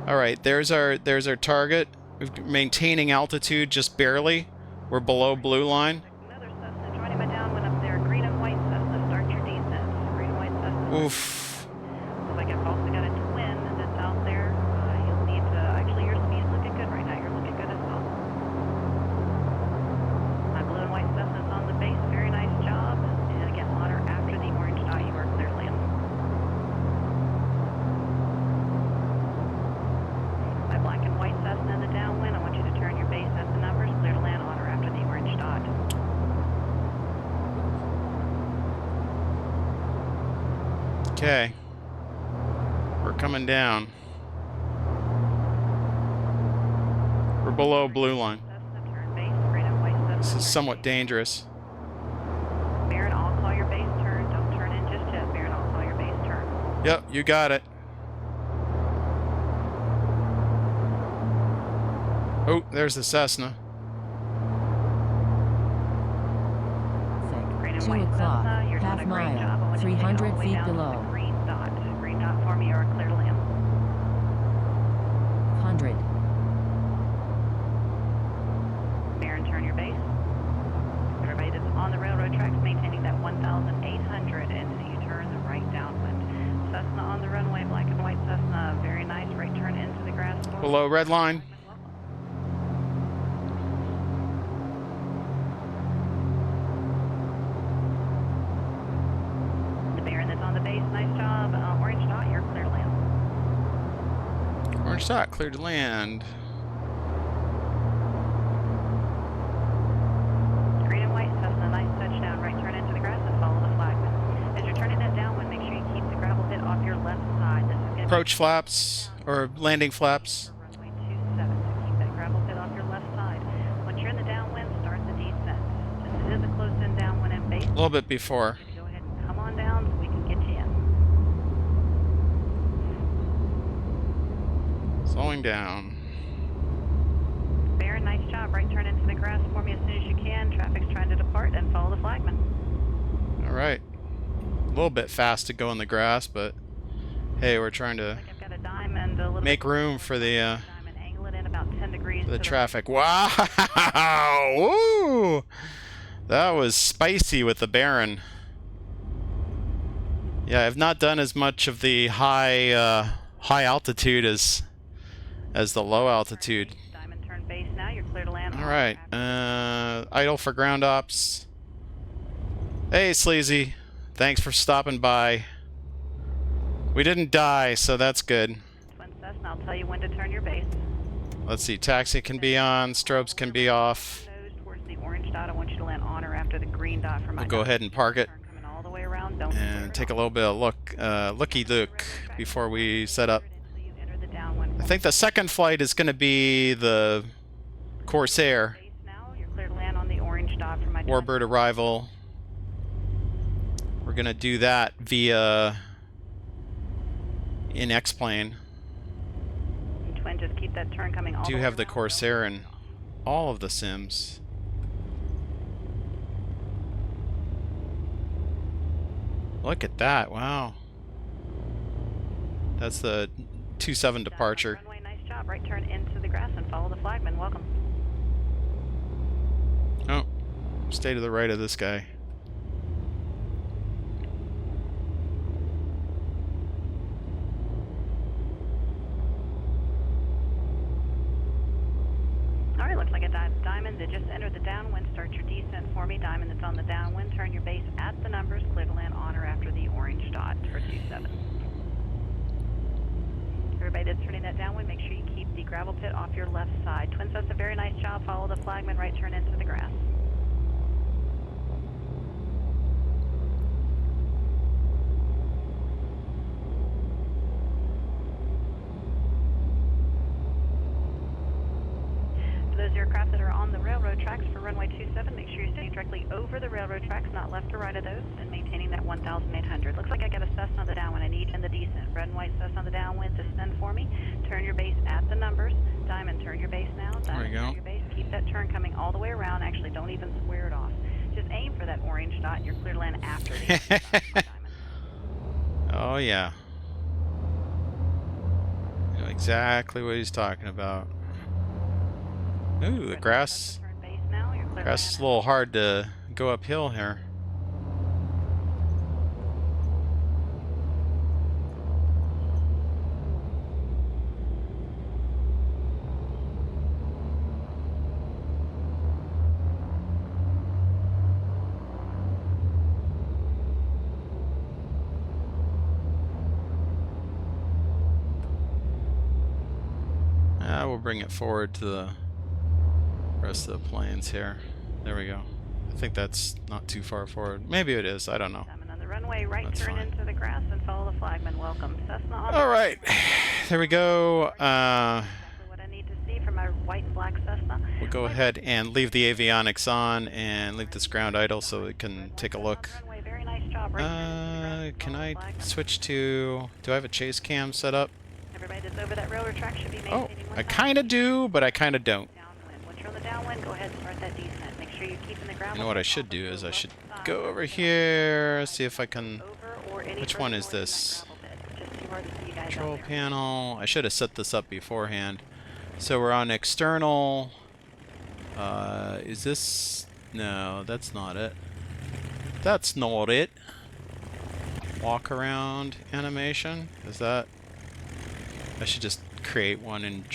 All right, there's our target. We're maintaining altitude just barely. We're below blue line. Another Cessna joining my downwind up there. Green and white Cessna. Start your descent. Green and white Cessna. Oof. Looks like I've also got a twin that's out there. You'll need to... Actually, your speed's looking good right now. You're looking good as well. My blue and white Cessna's on the base. Very nice job. And again, honor after the orange dot. You are clear to land. My black and white Cessna in the downwind. I want you to turn your base at the numbers. Clear to land. Honor after the orange dot. Okay. We're coming down. We're below blue line. Cessna, turn base. Green and white Cessna. This is somewhat dangerous. Baron, I'll call your base turn. Don't turn in just yet. Baron, I'll call your base turn. Yep, you got it. Oh, there's the Cessna. Green and 2 white o'clock, Cessna, you're doing half a great job. I mile, want you to take it all 300 the way feet down to below. the green dot. Green dot for me, you are clear to land. 100, Baron, turn your base. Everybody that's on the railroad tracks maintaining that 1,800 until you turn the right downwind. Cessna on the runway, black and white Cessna. Very nice. Right turn into the grass. Below red line. The Baron that's on the base, nice job. Orange dot, you're clear to land. Orange dot, clear to land. Green and white Cessna, nice touchdown. Right turn into the grass and follow the flag. As you're turning that downwind, make sure you keep the gravel pit off your left side. This is going to Approach flaps, or landing flaps. runway 27, so keep that gravel pit off your left side. Once you're in the downwind, start the descent. Since it is a close-in downwind and base, A little bit before. go ahead and come on down so we can get you in. Slowing down. Baron, nice job. Right turn into the grass for me as soon as you can. Traffic's trying to depart and follow the flagman. All right. A little bit fast to go in the grass, but hey, we're trying to I've got a diamond, a little make bit room for the diamond, angle it in about 10 degrees. to traffic. Wow! Woo! That was spicy with the Baron. Yeah, I've not done as much of the high altitude as the low altitude. Diamond turn base now. You're clear to land. All right. Idle for ground ops. Hey, Sleazy. Thanks for stopping by. We didn't die, so that's good. Twin Cessna, I'll tell you when to turn your base. Let's see. Taxi can be on. Strobes can be off. Nose towards the orange dot. I want you to land on or after the green dot for my We'll go ahead and park it turn coming all the way around. Don't and take a little bit of looky look before we set up. until you enter the downwind. I think the second flight is going to be the Corsair. Base now. You're clear to land on the orange dot for my Warbird arrival. We're going to do that via in X-plane. downwind. Just keep that turn coming all Do the way have the around. Corsair in all of the sims. Look at that. Wow. That's the 27 departure. Runway, nice job. Right turn into the grass and follow the flagman. Welcome. Oh, stay to the right of this guy. All right, looks like a diamond that just entered the downwind. Start your descent for me. Diamond that's on the downwind. Turn your base at the numbers. Clear to land on or after the orange dot for 27. Everybody that's turning that downwind, make sure you keep the gravel pit off your left side. Twin Sets, a very nice job. Follow the flagman. Right turn into the grass. For those aircraft that are on the railroad tracks for runway 27, make sure you're staying directly over the railroad tracks, not left or right of those, and maintaining that 1,800. Looks like I got a Cessna on the downwind. I need in the descent. Red and white Cessna on the downwind. Descend for me. Turn your base at the numbers. Diamond, turn your base now. Diamond, There we go. turn your base. Keep that turn coming all the way around. Actually, don't even square it off. Just aim for that orange dot, and you're clear to land after the orange dot. Diamond. Oh, yeah. You know exactly what he's talking about. Ooh, the grass. Turn base now. You're clear to Grass is land. a little hard to go uphill here. We'll bring it forward to the rest of the planes here. There we go. I think that's not too far forward. Maybe it is. I don't know. Diamond on the runway. Right That's turn fine. into the grass and follow the flagman. Welcome. Cessna on the All right. There we go. Exactly what I need to see from my white and black Cessna. We'll go ahead and leave the avionics on and leave this ground idle so we can take a look. Runway, very nice job. Right turn into the grass and Can follow the I flagman. switch to... Do I have a chase cam set up? Everybody that's over that railroad track should be Oh, maintaining I kind of do, but I kind of don't. downwind. Once you're on the downwind, go ahead and start that descent. Make sure you're keeping the gravel. You know what I should do is I should go over here, see if I can... Over or any Which further one is north in that this? gravel pit. Just too hard to see you guys out Control there. panel. I should have set this up beforehand. So we're on external. Is this... No, that's not it. That's not it. Walk around animation. Is that... I should just create one in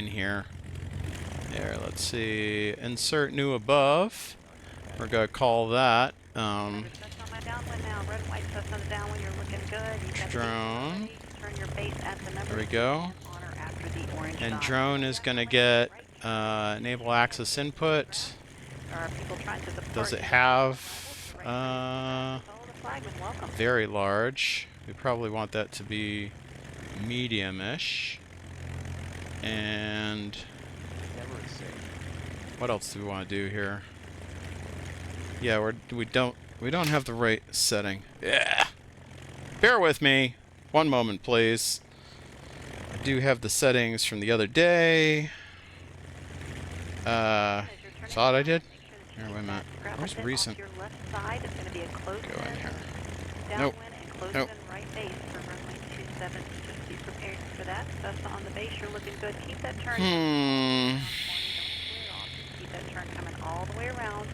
here. There, let's see. Insert new above. We're going to call that That's on my downwind now. Red and white stuff on the downwind. You're looking good. You got the drone. turn your base at the number. There we go. On or after the orange And dot. drone is going to get enable access input. There are people trying to depart. Does it have Follow the flagman. Welcome. very large? We probably want that to be medium-ish. And what else do we want to do here? Yeah, we don't have the right setting. Yeah. Bear with me. One moment, please. I do have the settings from the other day. Thought I did? Here, wait a minute. Where's recent? Your left side is going to be a close Go in here. downwind Nope. and close Nope. in right base for runway 27. Just be prepared for that. Cessna on the base. You're looking good. Keep that turn. Keep that turn coming all the way around.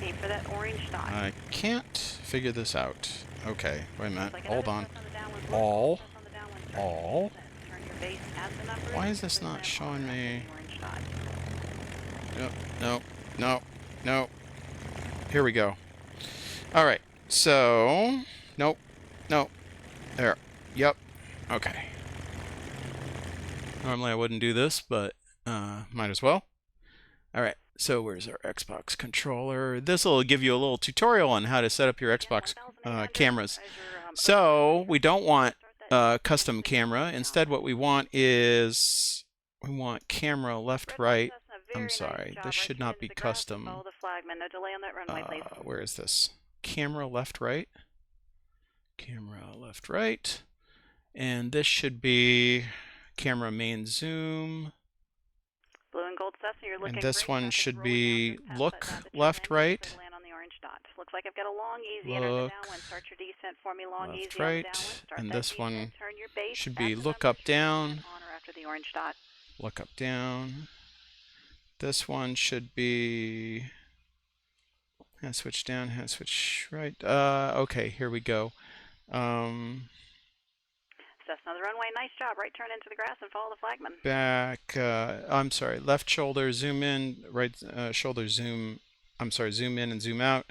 Aim for that orange dot. I can't figure this out. Okay, wait a minute. Like Hold another on. Cessna on the downwind. All. Cessna on the downwind. Turn All. Turn your base at the numbers. Why is this Clear not land showing on me? the orange dot. No. Here we go. All right. So, nope. There. Yep. Okay. Normally I wouldn't do this, but might as well. All right. So where's our Xbox controller? This will give you a little tutorial on how to set up your Xbox cameras. So we don't want custom camera. Instead, what we want is we want camera left, right. I'm sorry, this should not be custom. Follow the flagman. No delay on that runway, please. Where is this? Camera left, right. Camera left, right. And this should be camera main zoom. Blue and gold Cessna, you're looking And this great. one Traffic's should rolling be down this look path, the trim left, in, you're right. clear to land on the orange dot. Looks like I've got a long easy enter the Look downwind. Start your descent for me, long left, easy on the right. downwind. Start And that this descent, one turn your base. should Fast be enough look that up, you're gonna down. land on or after the orange dot. Look up, down. This one should be hand switch down, hand switch right. Okay, here we go. Cessna on the runway, nice job. Right turn into the grass and follow the flagman. Back, I'm sorry, left shoulder, zoom in, right shoulder, zoom, I'm sorry, zoom in and zoom out.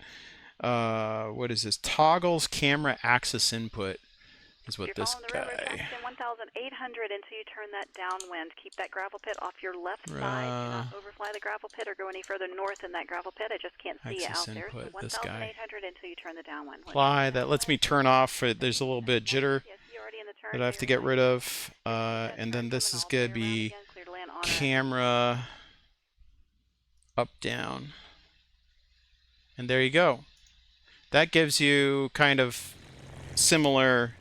What is this? Toggles camera axis input is what this You're following the railroad guy. tracks in 1,800 until you turn that downwind. Keep that gravel pit off your left side. Do not overfly the gravel pit or go any further north in that gravel pit. I just can't see you Axis out there. So input, this guy. 1,800 until you turn the downwind. Apply, that lets me turn off, there's a little bit of jitter Yes, you're already in the turn. that I have to get rid of. And then this is going to be camera up, down. And there you go. That gives you kind of similar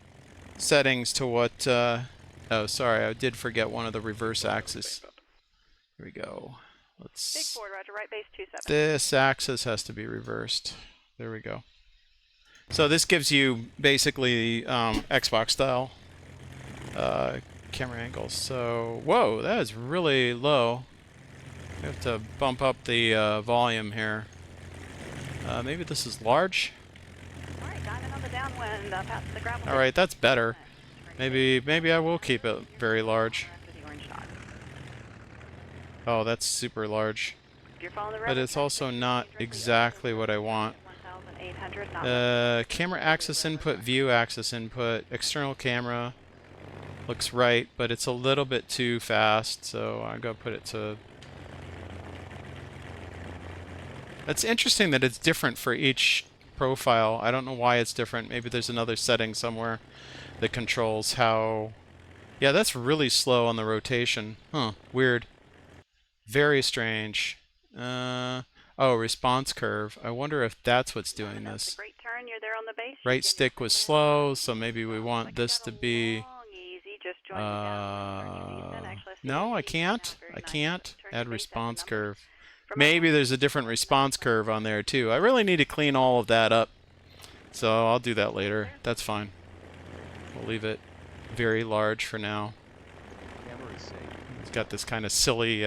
settings to what, oh, sorry, I did forget one of the reverse axis. Here we go. Big Let's, forward, roger, right base 27. this axis has to be reversed. There we go. So this gives you basically Xbox style camera angles. So, whoa, that is really low. I have to bump up the volume here. Maybe this is large. All right, diamond on the downwind, past the gravel. All right, that's better. Maybe I will keep it very large. After the orange dot. Oh, that's super large. If you're following the But railroad it's tracks, also not exactly what I want. 1,800, not Camera axis input, view axis input, external camera. Looks right, but it's a little bit too fast, so I'm going to put it to... It's interesting that it's different for each profile. I don't know why it's different. Maybe there's another setting somewhere that controls how... Yeah, that's really slow on the rotation. Huh, weird. Very strange. Oh, response curve. I wonder if that's what's doing this. Great turn, you're there on the base. Right stick was slow, so maybe we want this to be... No, I can't. I can't add response curve. Maybe there's a different response curve on there too. I really need to clean all of that up. So I'll do that later. That's fine. We'll leave it very large for now. It's got this kind of silly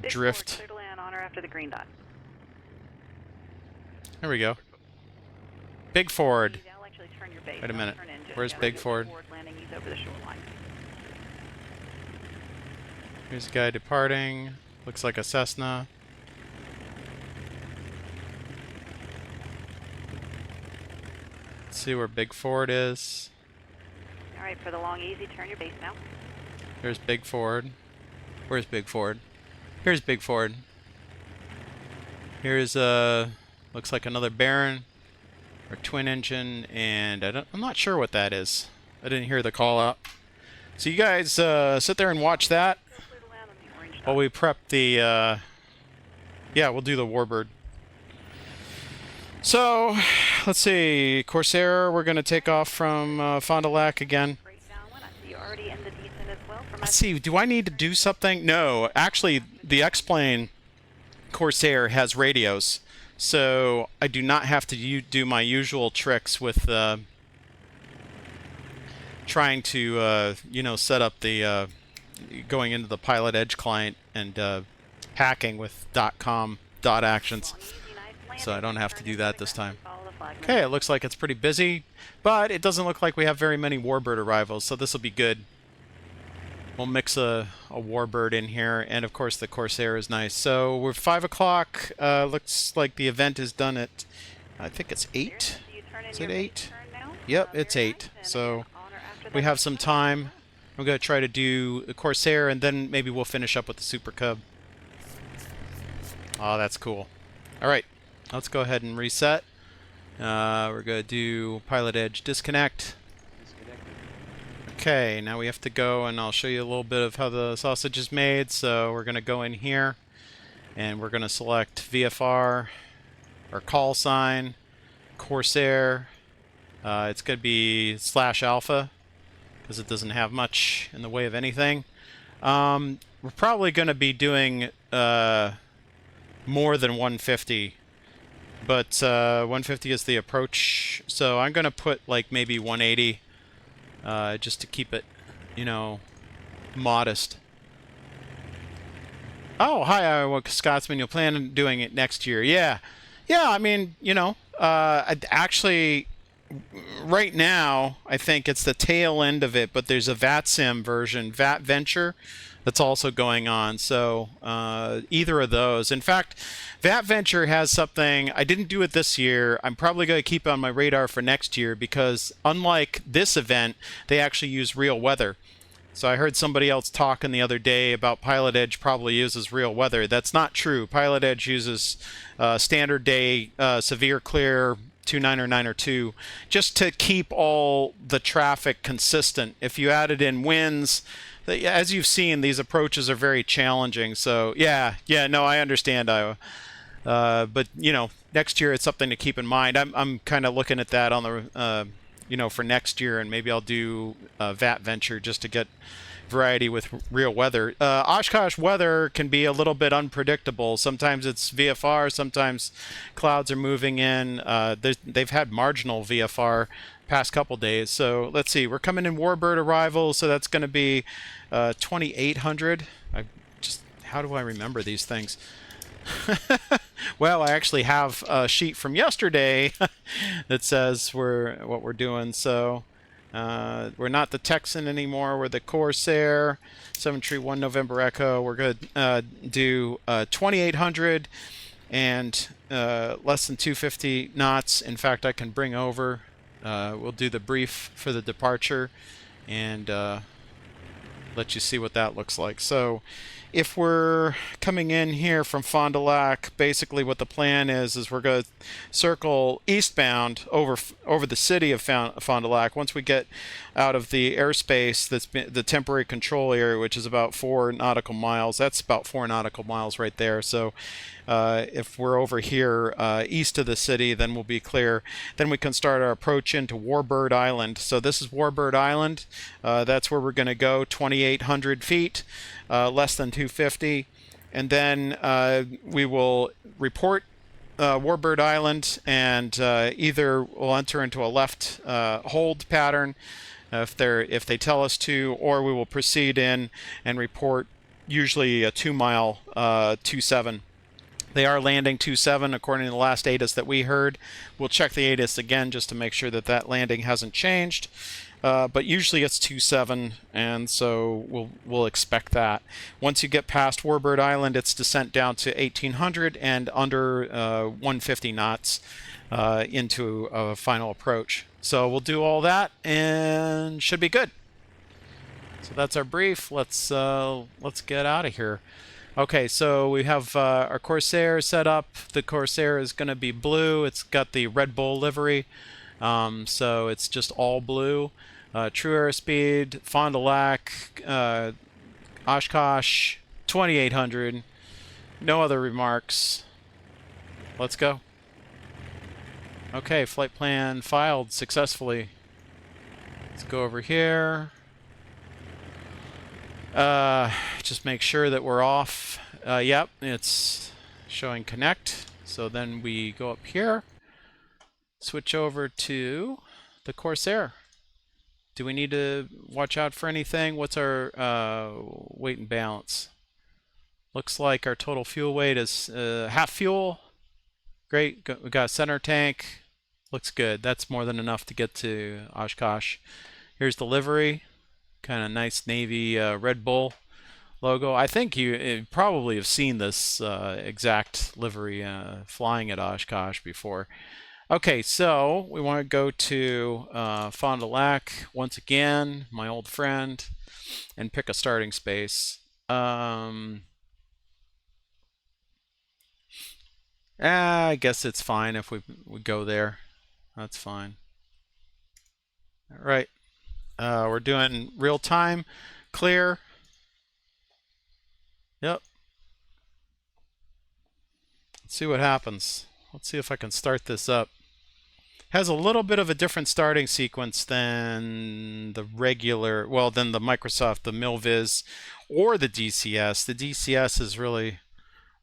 drift. Clear to land on or after the green dot. There we go. Big Ford. I'll actually turn your base. Wait a minute. Turn engine. Where's Yeah, Big right, Ford? Landing, he's over the shoreline. Here's a guy departing. Looks like a Cessna. Let's see where Big Ford is. All right, for the long easy, turn your base now. There's Big Ford. Where's Big Ford? Here's Big Ford. Here's looks like another Baron or twin engine, and I'm not sure what that is. I didn't hear the call out. So you guys sit there and watch that while we prep the. Yeah, we'll do the Warbird. So let's see, Corsair. We're gonna take off from Fond du Lac again. Let's see, do I need to do something? No, actually, the X-Plane Corsair has radios, so I do not have to do my usual tricks with trying to, you know, set up the going into the Pilot Edge client and hacking with .com .actions. So I don't have to do that this time. Okay, it looks like it's pretty busy, but it doesn't look like we have very many Warbird arrivals, so this will be good. We'll mix a Warbird in here, and of course the Corsair is nice. So we're 5 o'clock. Looks like the event is done at, I think it's 8. Is it 8? Yep, it's 8. So we have some time. I'm going to try to do the Corsair, and then maybe we'll finish up with the Super Cub. Oh, that's cool. All right, let's go ahead and reset. We're going to do Pilot Edge disconnect. Okay, now we have to go, and I'll show you a little bit of how the sausage is made. So we're going to go in here, and we're going to select VFR, or call sign, Corsair. It's going to be /alpha, because it doesn't have much in the way of anything. We're probably going to be doing more than 150, but 150 is the approach, so I'm going to put like maybe 180 just to keep it, you know, modest. Oh, hi, Iowa Scotsman. You'll plan on doing it next year. Yeah. Yeah, I mean, you know, actually, right now, I think it's the tail end of it, but there's a VATSIM version, SimVenture, that's also going on. So either of those. In fact, SimVenture has something, I didn't do it this year. I'm probably going to keep it on my radar for next year because unlike this event, they actually use real weather. So I heard somebody else talking the other day about Pilot Edge probably uses real weather. That's not true. Pilot Edge uses standard day, severe clear, 29 or 9 or 2, just to keep all the traffic consistent. If you added in winds, as you've seen, these approaches are very challenging. So yeah, no, I understand, Iowa. But you know, next year it's something to keep in mind. I'm kind of looking at that on the you know, for next year, and maybe I'll do SimVenture just to get variety with real weather. Oshkosh weather can be a little bit unpredictable. Sometimes it's VFR, sometimes clouds are moving in. They've had marginal VFR past couple days. So let's see, we're coming in warbird arrival, so that's going to be 2800. How do I remember these things? Well, I actually have a sheet from yesterday that says what we're doing. So we're not the Texan anymore. We're the Corsair. 731 November Echo. We're going to do 2800 and less than 250 knots. In fact, I can bring over. We'll do the brief for the departure and let you see what that looks like. So if we're coming in here from Fond du Lac, basically what the plan is we're going to circle eastbound over the city of Fond du Lac. Once we get out of the airspace that's been the temporary control area, which is about 4 nautical miles. That's about 4 nautical miles right there. So if we're over here east of the city, then we'll be clear. Then we can start our approach into Warbird Island. So this is Warbird Island. That's where we're going to go, 2,800 feet, less than 250. And then we will report Warbird Island, and either we'll enter into a left hold pattern if they tell us to, or we will proceed in and report usually a 2-mile 27. They are landing 27 according to the last ATIS that we heard. We'll check the ATIS again just to make sure that that landing hasn't changed. But usually it's 27, and so we'll expect that. Once you get past Warbird Island, it's descent down to 1800 and under 150 knots into a final approach. So we'll do all that and should be good. So that's our brief. Let's get out of here. Okay, so we have our Corsair set up. The Corsair is going to be blue. It's got the Red Bull livery, so it's just all blue. True airspeed, Fond du Lac, Oshkosh, 2800. No other remarks. Let's go. Okay, flight plan filed successfully. Let's go over here. Just make sure that we're off. Yep, it's showing connect. So then we go up here, switch over to the Corsair. Do we need to watch out for anything? What's our weight and balance? Looks like our total fuel weight is half fuel. Great. We got a center tank. Looks good. That's more than enough to get to Oshkosh. Here's the livery. Kind of nice navy Red Bull logo. I think you probably have seen this exact livery flying at Oshkosh before. Okay, so we want to go to Fond du Lac once again, my old friend, and pick a starting space. I guess it's fine if we go there. That's fine. All right. We're doing real time, clear. Yep. Let's see what happens. Let's see if I can start this up. has a little bit of a different starting sequence than the regular, well, than the Microsoft, the MilVis, or the DCS. The DCS is really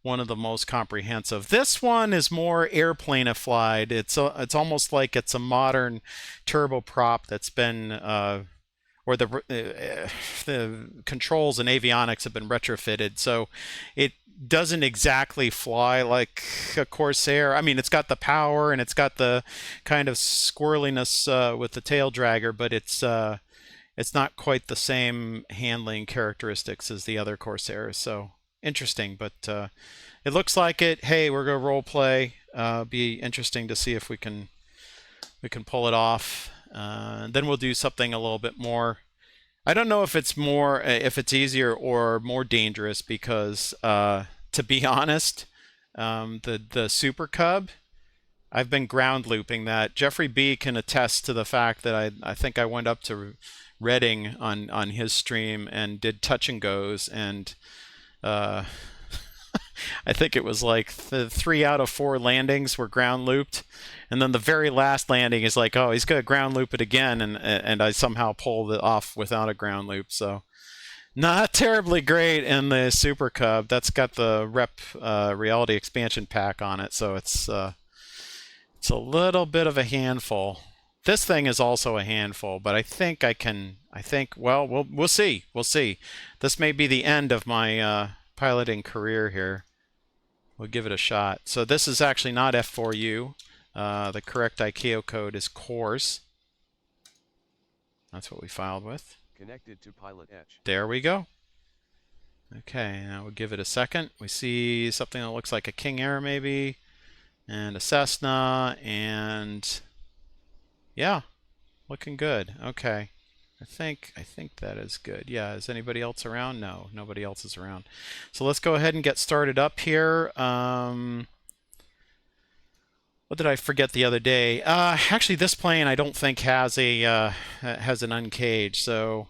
one of the most comprehensive. This one is more airplaneified. It's almost like it's a modern turboprop that's been or the controls and avionics have been retrofitted, so it doesn't exactly fly like a Corsair. I mean, it's got the power and it's got the kind of squirreliness with the tail dragger, but it's not quite the same handling characteristics as the other Corsairs. So interesting, but it looks like it. Hey, we're gonna role play. Be interesting to see if we can pull it off. Then we'll do something a little bit more. I don't know if it's easier or more dangerous because, to be honest, the Super Cub, I've been ground looping that. Jeffrey B can attest to the fact that I think I went up to Reading on his stream and did touch and goes, and I think it was like 3 out of 4 landings were ground looped, and then the very last landing is like, oh, he's gonna ground loop it again, and I somehow pulled it off without a ground loop. So not terribly great in the Super Cub. That's got the Rep Reality Expansion Pack on it, so it's a little bit of a handful. This thing is also a handful, but I think well, we'll see. We'll see. This may be the end of my piloting career here. We'll give it a shot. So this is actually not F4U. The correct ICAO code is CORS. That's what we filed with. Connected to Pilot Edge. There we go. Okay, now we'll give it a second. We see something that looks like a King Air maybe, and a Cessna, and yeah, looking good. Okay. I think that is good. Yeah, is anybody else around? No, nobody else is around. So let's go ahead and get started up here. What did I forget the other day? Actually, this plane I don't think has an uncaged, so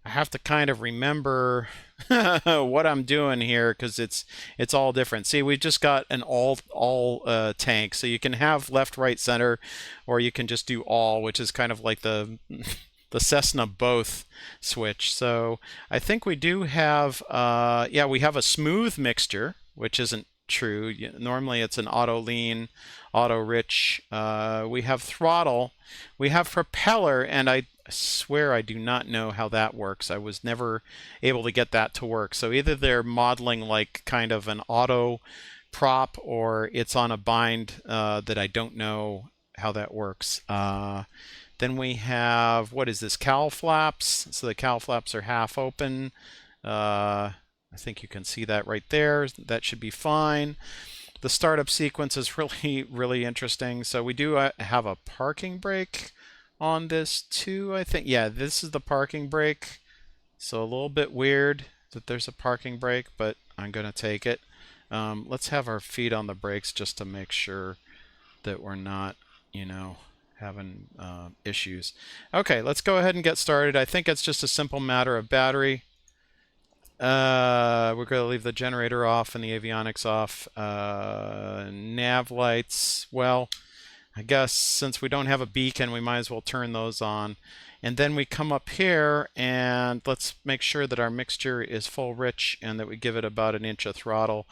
I have to kind of remember what I'm doing here because it's all different. See, we've just got an all tank, so you can have left, right, center, or you can just do all, which is kind of like the Cessna both switch. So I think we do have, we have a smooth mixture, which isn't true. Normally it's an auto lean, auto rich. We have throttle, we have propeller, and I swear I do not know how that works. I was never able to get that to work. So either they're modeling like kind of an auto prop or it's on a bind that I don't know how that works. Then we have, what is this, cowl flaps. So the cowl flaps are half open. I think you can see that right there. That should be fine. The startup sequence is really, really interesting. So we do have a parking brake on this too, I think. Yeah, this is the parking brake. So a little bit weird that there's a parking brake, but I'm going to take it. Let's have our feet on the brakes just to make sure that we're not, having issues. Okay, let's go ahead and get started. I think it's just a simple matter of battery. We're going to leave the generator off and the avionics off. Nav lights, well, I guess since we don't have a beacon, we might as well turn those on. And then we come up here and let's make sure that our mixture is full rich and that we give it about 1 inch of throttle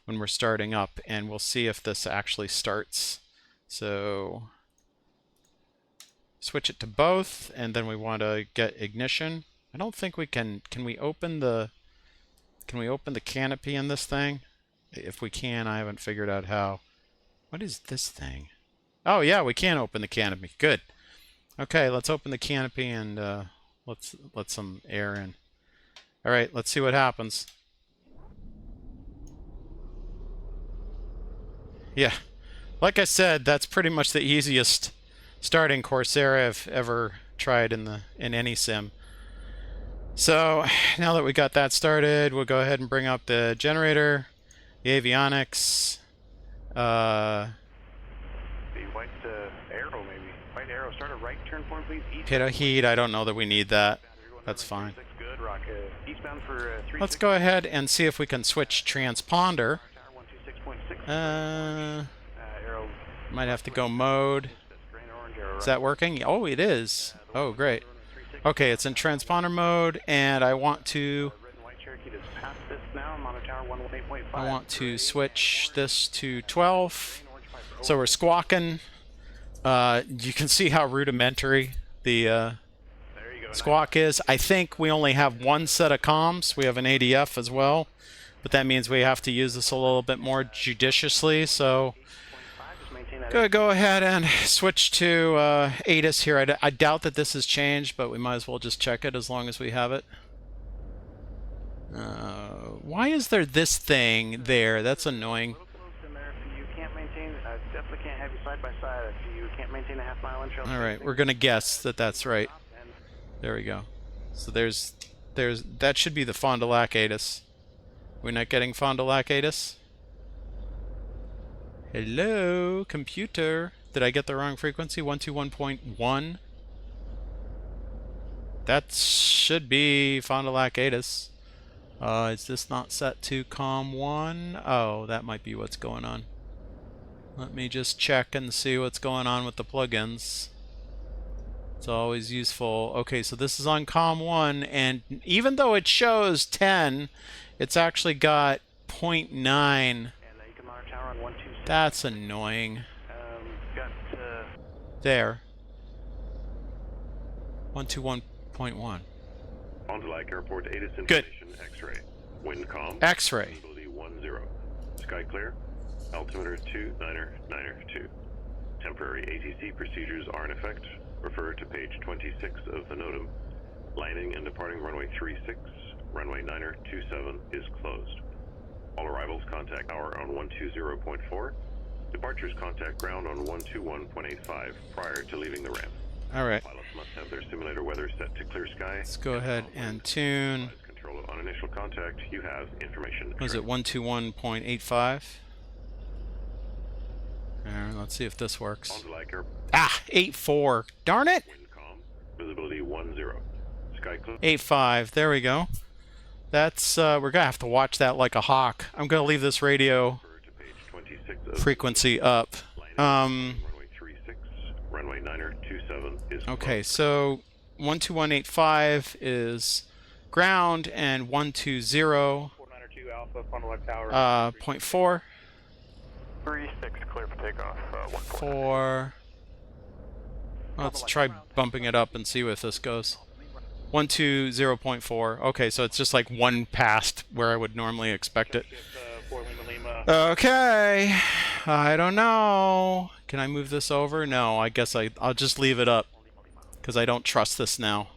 when we're starting up, and we'll see if this actually starts. So switch it to both, and then we want to get ignition. I don't think we can we open the canopy in this thing? If we can, I haven't figured out how. What is this thing? Oh yeah, we can open the canopy. Good. Okay, let's open the canopy and let's let some air in. All right, let's see what happens. Yeah, like I said, that's pretty much the easiest starting Corsair I've ever tried in any sim. So now that we got that started, we'll go ahead and bring up the generator, the avionics, The white arrow, maybe. White arrow. Start a right turn point, please. pita heat. I don't know that we need that. That's fine. Good, rock. Eastbound for Let's go ahead and see if we can switch transponder. Arrow. Might have to go mode. Is that working? Oh, it is. Oh, great. Okay, it's in transponder mode, and I want to switch this to 12. So we're squawking. You can see how rudimentary the squawk is. I think we only have one set of comms. We have an ADF as well, but that means we have to use this a little bit more judiciously. So go ahead and switch to ATIS here. I doubt that this has changed, but we might as well just check it as long as we have it. Why is there this thing there? That's annoying. Definitely can't have you side by side if you can't maintain a half-mile intro. All right, we're gonna guess that that's right. There we go. So there's that should be the Fond du Lac ATIS. We're not getting Fond du Lac ATIS. Hello, computer. Did I get the wrong frequency? 121.1. That should be Fond du Lac ATIS. Is this not set to COM 1? Oh, that might be what's going on. Let me just check and see what's going on with the plugins. It's always useful. Okay, so this is on COM 1, and even though it shows 10, it's actually got 0.9. That's annoying. There. 121.1. Fond du Lac Airport ATIS Good. information X-ray. Wind calm. X-ray. Visibility 10. Sky clear. Altimeter 29er2. Temporary ATC procedures are in effect. Refer to page 26 of the NOTAM. Landing and departing runway 36, runway 9er27 is closed. All arrivals contact tower on 120.4. Departures contact ground on 121.85 prior to leaving the ramp. All right. Pilots must have their simulator weather set to clear sky. Let's go ahead and tune. Control on initial contact. You have information. Was it 121.85? Let's see if this works. Ah, 8.4. Darn it! Wind calm. Visibility 10. Sky clear. 8.5. There we go. That's we're gonna have to watch that like a hawk. I'm gonna leave this radio frequency up. Runway 36, runway 9er27 is Okay, so 121.85 is ground, and 120 0.4. 36 clear for takeoff. 4. Let's try bumping it up and see if this goes. 120.4. Okay, so it's just like one past where I would normally expect it. Okay, I don't know. Can I move this over? No, I guess I'll just leave it up because I don't trust this now.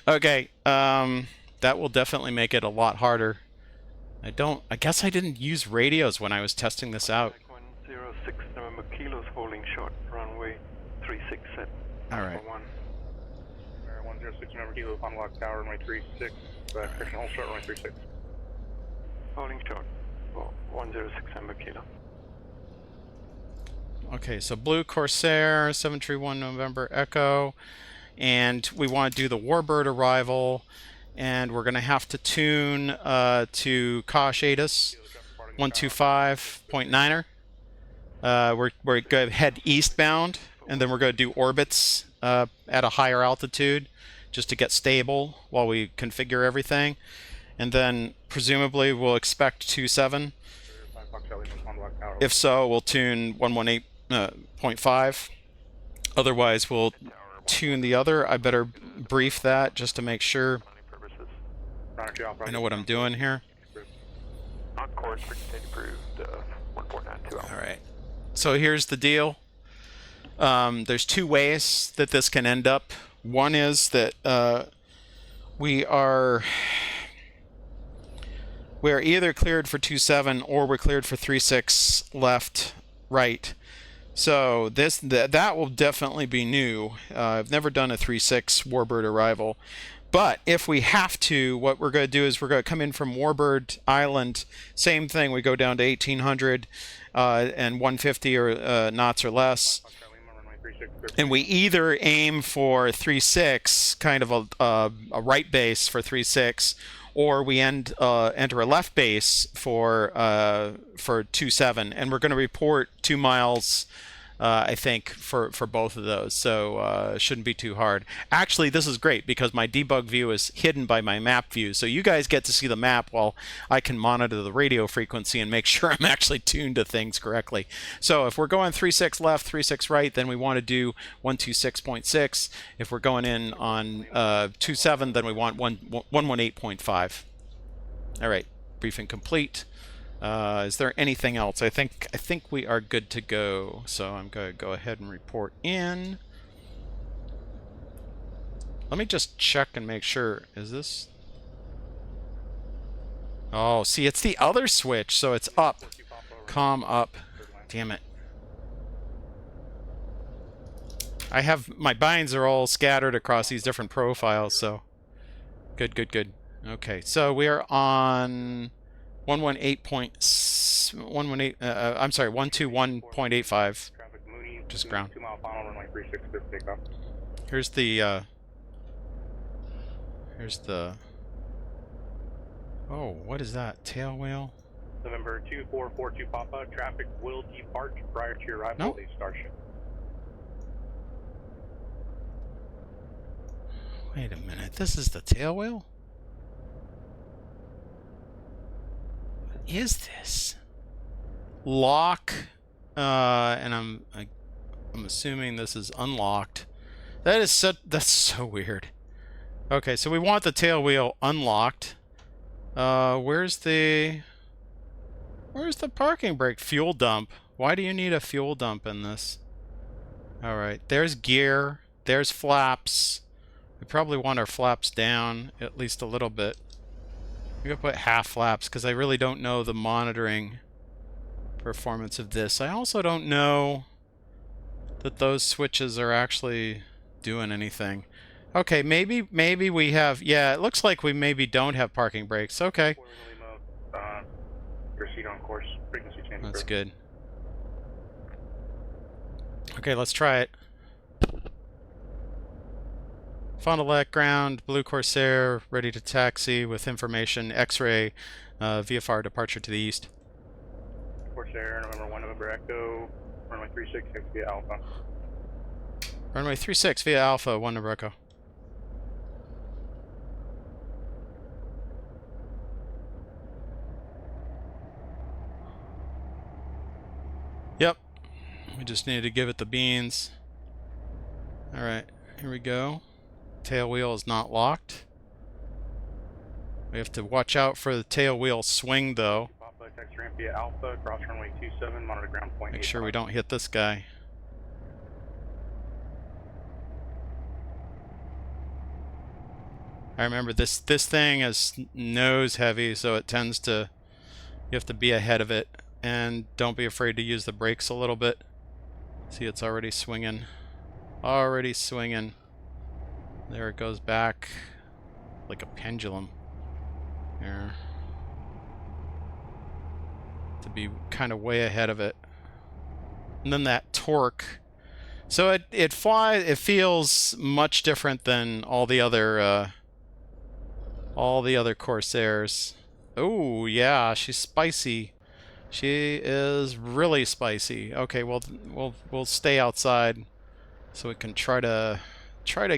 Okay, that will definitely make it a lot harder. I guess I didn't use radios when I was testing this out. 106 November kilos holding short runway 36 set. All right. 106 November kilo Fond du Lac tower runway 36. Christian hold short runway 36. Holding short. 106 November kilo. Okay, so Blue Corsair 731 November Echo, and we want to do the Warbird arrival. And we're going to have to tune to Kosh ATIS 125.9er. We're going to head eastbound, and then we're going to do orbits at a higher altitude just to get stable while we configure everything. And then presumably we'll expect 27. If so, we'll tune 118.5. Otherwise, we'll tune the other. I better brief that just to make sure I know what I'm doing here. On course for approved 1492. All right. So here's the deal. There's two ways that this can end up. One is that we are either cleared for 27 or we're cleared for 36 left, right. So that will definitely be new. I've never done a 36 Warbird arrival. But if we have to, what we're going to do is we're going to come in from Warbird Island. Same thing. We go down to 1800 and 150 or knots or less. And we either aim for 36, kind of a right base for 36, or we enter a left base for 27. And we're going to report 2 miles I think, for both of those. So it shouldn't be too hard. Actually, this is great because my debug view is hidden by my map view. So you guys get to see the map while I can monitor the radio frequency and make sure I'm actually tuned to things correctly. So if we're going 36 left, 36 right, then we want to do 126.6. If we're going in on 27, then we want 118.5. All right, briefing complete. Is there anything else? I think we are good to go. So I'm going to go ahead and report in. Let me just check and make sure. Is this? Oh, see, it's the other switch, so it's up. Comm up. Damn it. I have my binds are all scattered across these different profiles, so good, good, good. Okay, so we are on 118. I'm sorry, 121.85. Just ground. Here's the. Oh, what is that? Tail wheel? November 2442 Papa, traffic will depart prior to your arrival at Starship. Wait a minute. This is the tail wheel? What is this? Lock. And I'm assuming this is unlocked. That's so weird. Okay, so we want the tail wheel unlocked. Where's the parking brake? Fuel dump. Why do you need a fuel dump in this? Alright, there's gear. There's flaps. We probably want our flaps down at least a little bit. I'm gonna put half flaps because I really don't know the monitoring performance of this. I also don't know that those switches are actually doing anything. Okay, maybe we have. Yeah, it looks like we maybe don't have parking brakes. Okay. Proceed on course. Frequency change. That's good. Okay, let's try it. Fond du Lac ground, Blue Corsair, ready to taxi with information. X-ray, VFR departure to the east. Corsair, November 1, November Echo, runway 36 via Alpha. Runway 36 via Alpha, 1 November Echo. Yep. We just need to give it the beans. Alright, here we go. Tail wheel is not locked. We have to watch out for the tail wheel swing though. Make sure we don't hit this guy. I remember this thing is nose heavy, so it tends to, you have to be ahead of it. And don't be afraid to use the brakes a little bit. See, it's already swinging. Already swinging. There it goes back like a pendulum. There. To be kind of way ahead of it. And then that torque. So it feels much different than all the other Corsairs. Oh yeah, she's spicy. She is really spicy. Okay, well we'll stay outside so we can try to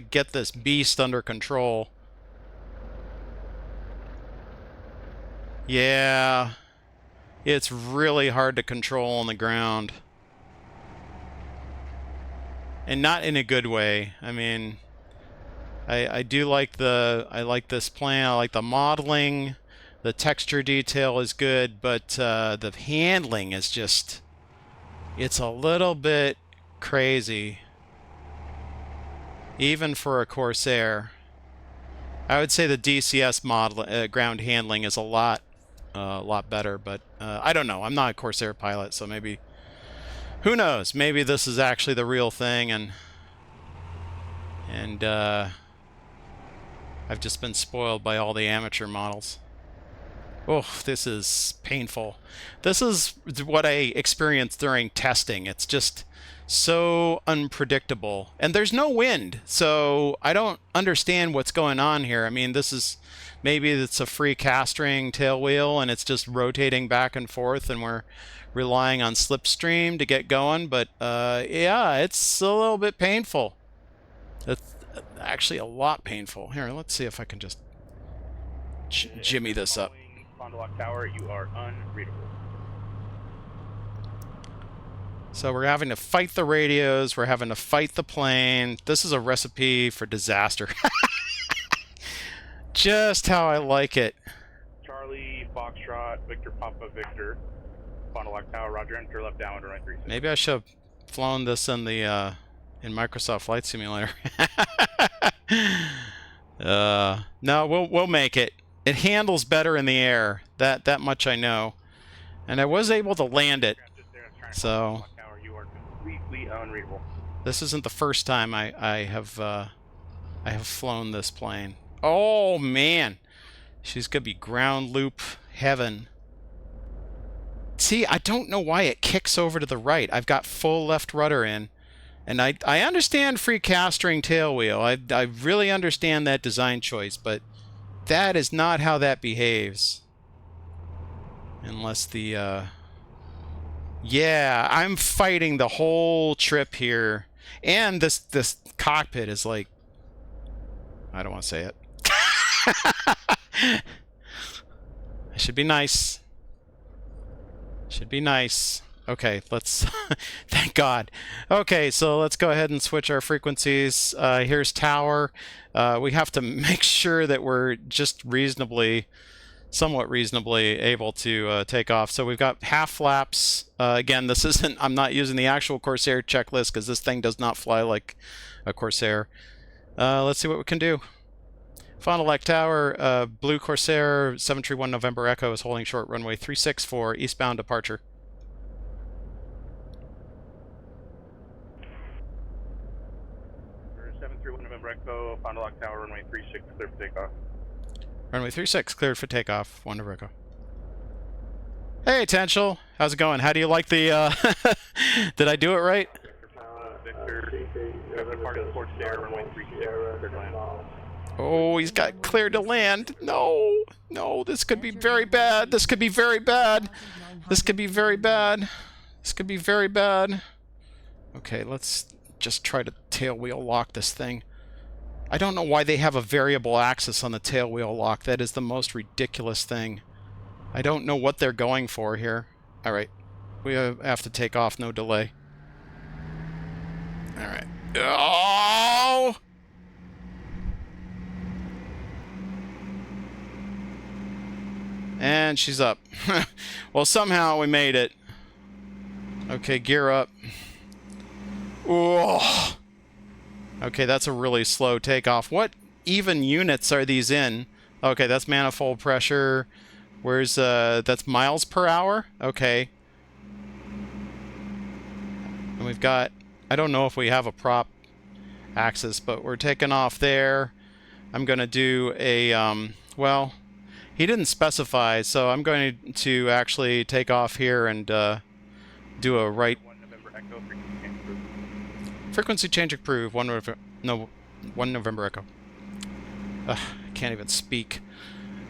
get this beast under control. Yeah. It's really hard to control on the ground. And not in a good way. I mean, I do like I like this plan. I like the modeling. The texture detail is good, but the handling is just, it's a little bit crazy. Even for a Corsair. I would say the DCS model ground handling is a lot better, but I don't know. I'm not a Corsair pilot, so maybe, who knows? Maybe this is actually the real thing, and I've just been spoiled by all the amateur models. Oh, this is painful. This is what I experienced during testing. It's just so unpredictable. And there's no wind, so I don't understand what's going on here. I mean, this is maybe it's a free castring tail wheel and it's just rotating back and forth and we're relying on slipstream to get going. But yeah, it's a little bit painful. It's actually a lot painful. Here, let's see if I can just jimmy this up. Fond du Lac Tower, you are unreadable. So we're having to fight the radios, we're having to fight the plane. This is a recipe for disaster. Just how I like it. Charlie, Foxtrot, Victor, Papa, Victor. Fond du Lac Tower, Roger, enter left down, runway 36. Maybe I should have flown this in the in Microsoft Flight Simulator. No, we'll make it. It handles better in the air. That much I know. And I was able to land it. So You are completely unreadable. this isn't the first time I have flown this plane. Oh man. She's gonna be ground loop heaven. See, I don't know why it kicks over to the right. I've got full left rudder in. And I understand free castring tail wheel. I really understand that design choice, but that is not how that behaves. Unless the yeah, I'm fighting the whole trip here. And this cockpit is like, I don't want to say it. I should be nice. Should be nice. Okay, let's thank God. Okay, so let's go ahead and switch our frequencies. Here's tower. We have to make sure that we're just somewhat reasonably able to take off. So we've got half flaps. Again, this isn't, I'm not using the actual Corsair checklist because this thing does not fly like a Corsair. Let's see what we can do. Fond du Lac Tower, Blue Corsair, 731 November Echo is holding short runway 36 for eastbound departure. 731 November Echo, Fond du Lac Tower, runway 36, clear for takeoff. Runway 36, cleared for takeoff. 1 November Echo. Hey, Tenshel. How's it going? How do you like the, did I do it right? Victor, departing Corsair, runway 36, clear to land. Oh, he's got cleared to land. No, no, this could be very bad. This could be very bad. This could be very bad. This could be very bad. Okay, let's just try to tail wheel lock this thing. I don't know why they have a variable axis on the tail wheel lock. That is the most ridiculous thing. I don't know what they're going for here. All right, we have to take off, no delay. All right. Oh! And she's up. Well, somehow we made it. Okay, gear up. Oh. Okay, that's a really slow takeoff. What even units are these in? Okay, that's manifold pressure. Where's that's miles per hour? Okay. And we've got, I don't know if we have a prop axis, but we're taking off there. I'm going to do a well, he didn't specify, so I'm going to actually take off here and do a right. 1 November Echo, Frequency change approved. 1 November Echo. I can't even speak.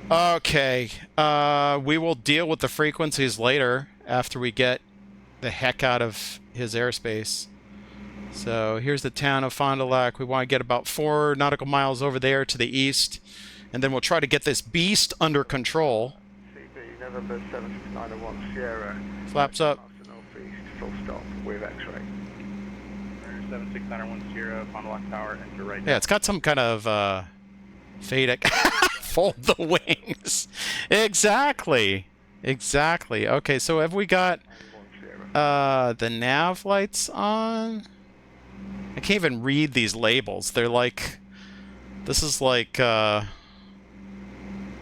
Okay. We will deal with the frequencies later after we get the heck out of his airspace. So here's the town of Fond du Lac. We want to get about 4 nautical miles over there to the east. And then we'll try to get this beast under control. CB, November 7691 Sierra. Flaps up. Northeast, full stop with X-ray. 76901 Sierra, Fond du Lac Tower, enter right. Yeah, it's got some kind of fade. Fold the wings. Exactly. Exactly. Okay, so have we got the nav lights on? I can't even read these labels. They're like, this is like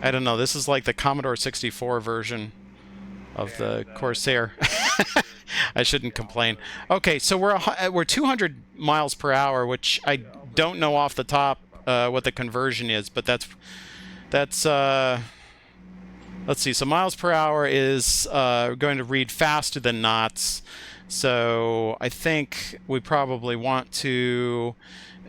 I don't know, this is like the Commodore 64 version of the Corsair. I shouldn't complain. Okay, so we're 200 miles per hour, which I don't know off the top what the conversion is, but that's let's see. So miles per hour is going to read faster than knots. So I think we probably want to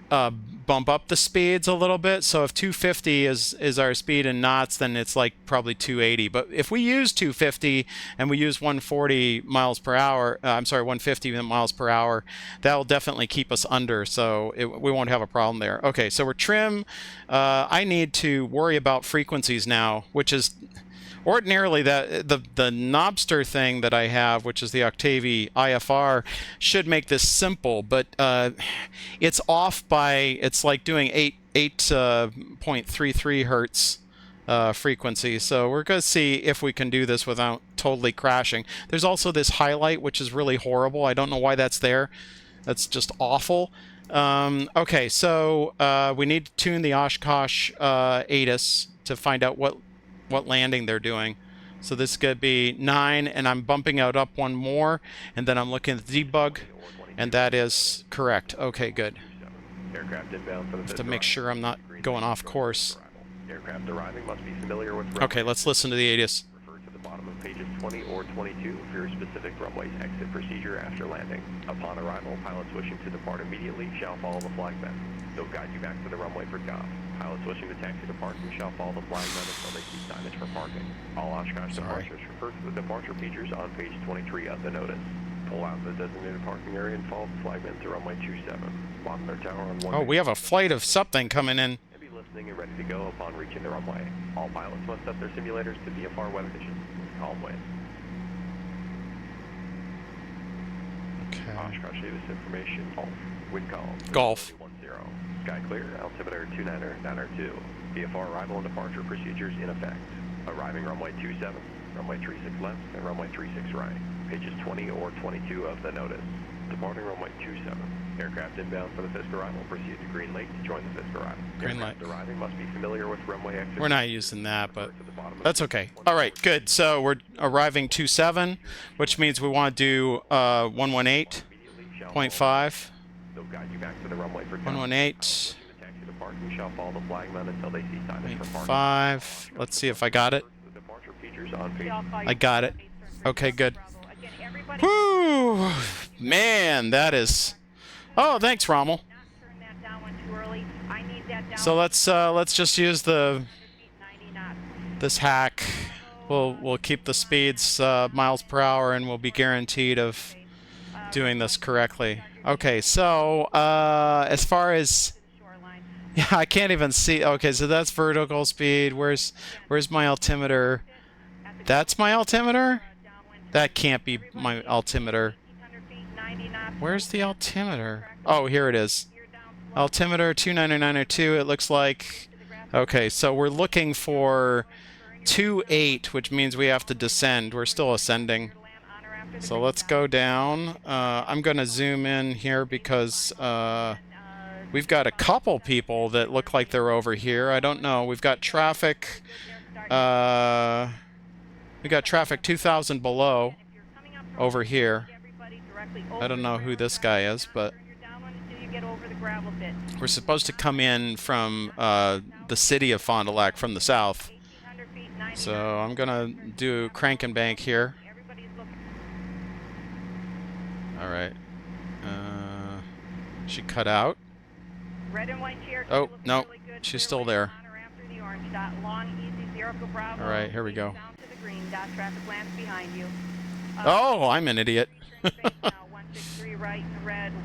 bump up the speeds a little bit. So if 250 is our speed in knots, then it's like probably 280. But if we use 250 and we use 140 miles per hour, I'm sorry, 150 miles per hour, that will definitely keep us under. So we won't have a problem there. Okay, so we're trim. I need to worry about frequencies now, which is ordinarily that the knobster thing that I have, which is the Octavie IFR, should make this simple, but it's off by, it's like doing 8.33 hertz frequency. So we're going to see if we can do this without totally crashing. There's also this highlight, which is really horrible. I don't know why that's there. That's just awful. Okay, so we need to tune the Oshkosh ATIS to find out what landing they're doing. So this is going to be 9, and I'm bumping out up one more, and then I'm looking at the debug, and that is correct. Okay, good. Aircraft inbound for the Just to make sure I'm not going off course. Aircraft arriving must be familiar with Okay, let's listen to the ATIS. Refer to the bottom of pages 20 or 22 for your specific runway's exit procedure after landing. Upon arrival, pilots wishing to depart immediately shall follow the flag men. They'll guide you back to the runway for COP. Pilots wishing to taxi to parking shall follow the flag men until they see signage for parking. All Oshkosh departures refer to the departure features on page 23 of the notice. Pull out the designated parking area and follow the flag men to runway 27. Monitor tower on 1. Oh, we have a flight of something coming in. And be listening and ready to go upon reaching the runway. All pilots must set their simulators to VFR weather conditions. Calm winds. Okay. Oshkosh ATIS information. Golf. Wind calm. Golf. 10. Sky clear. Altimeter 29902. VFR arrival and departure procedures in effect. Arriving runway 27, runway 36 left, and runway 36 right. Pages 20 or 22 of the notice. Departing runway 27. Aircraft inbound for the Fisk arrival. Proceed to Green Lake to join the Fisk arrival. Green Lake. Aircraft arriving must be familiar with runway exit. We're not using that, but that's okay. All right, good. So we're arriving 27, which means we want to do 118.5. They'll guide you back to the runway for 118. taxi to parking shall follow the flagman until they see signage for parking. 5. Let's see if I got it. The departure features on page. I got it. Okay, good. Whoo! Man, that is... Oh, thanks, Rommel. So let's just use this hack. We'll keep the speeds miles per hour, and we'll be guaranteed of doing this correctly. Okay, so as far as, yeah, I can't even see. Okay, so that's vertical speed. Where's my altimeter? That's my altimeter? That can't be my altimeter. Where's the altimeter? Oh, here it is. Altimeter 29902, it looks like. Okay, so we're looking for 28, which means we have to descend. We're still ascending. So let's go down. I'm going to zoom in here because we've got a couple people that look like they're over here. I don't know. We've got traffic. We got traffic 2,000 below over here. I don't know who this guy is, but we're supposed to come in from the city of Fond du Lac from the south. So I'm going to do crank and bank here. All right. She cut out. Oh, no. She's still there. All right, here we go. Oh, I'm an idiot.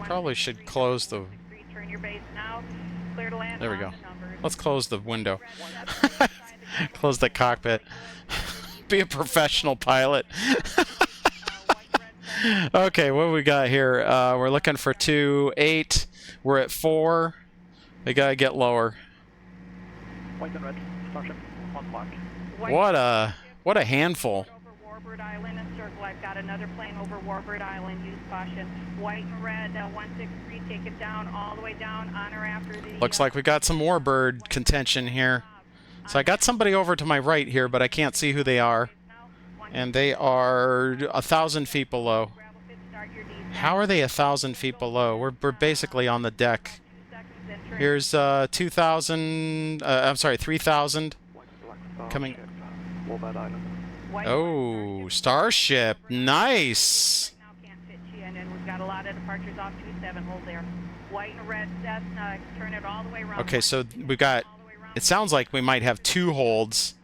Probably should close the... There we go. Let's close the window. Close the cockpit. Be a professional pilot. Okay, what we got here? We're looking for 2.8. We're at 4. We gotta get lower. White and red, Starship, 1 block. What a handful. Over Warbird Island and circle. I've got another plane over Warbird Island. Use caution. White and red, 163. Take it down all the way down on or after the. Looks like we got some Warbird contention here. So I got somebody over to my right here, but I can't see who they are. And they are 1,000 feet below. How are they 1,000 feet below? We're basically on the deck. Here's 2,000. I'm sorry, 3,000 coming. Warbird Island. Oh, Starship. Nice. Now can't fit you, and then we've got a lot of departures off 27. Hold there. White and red Cessna. Turn it all the way around. Okay, so we got. It sounds like we might have 2 holds.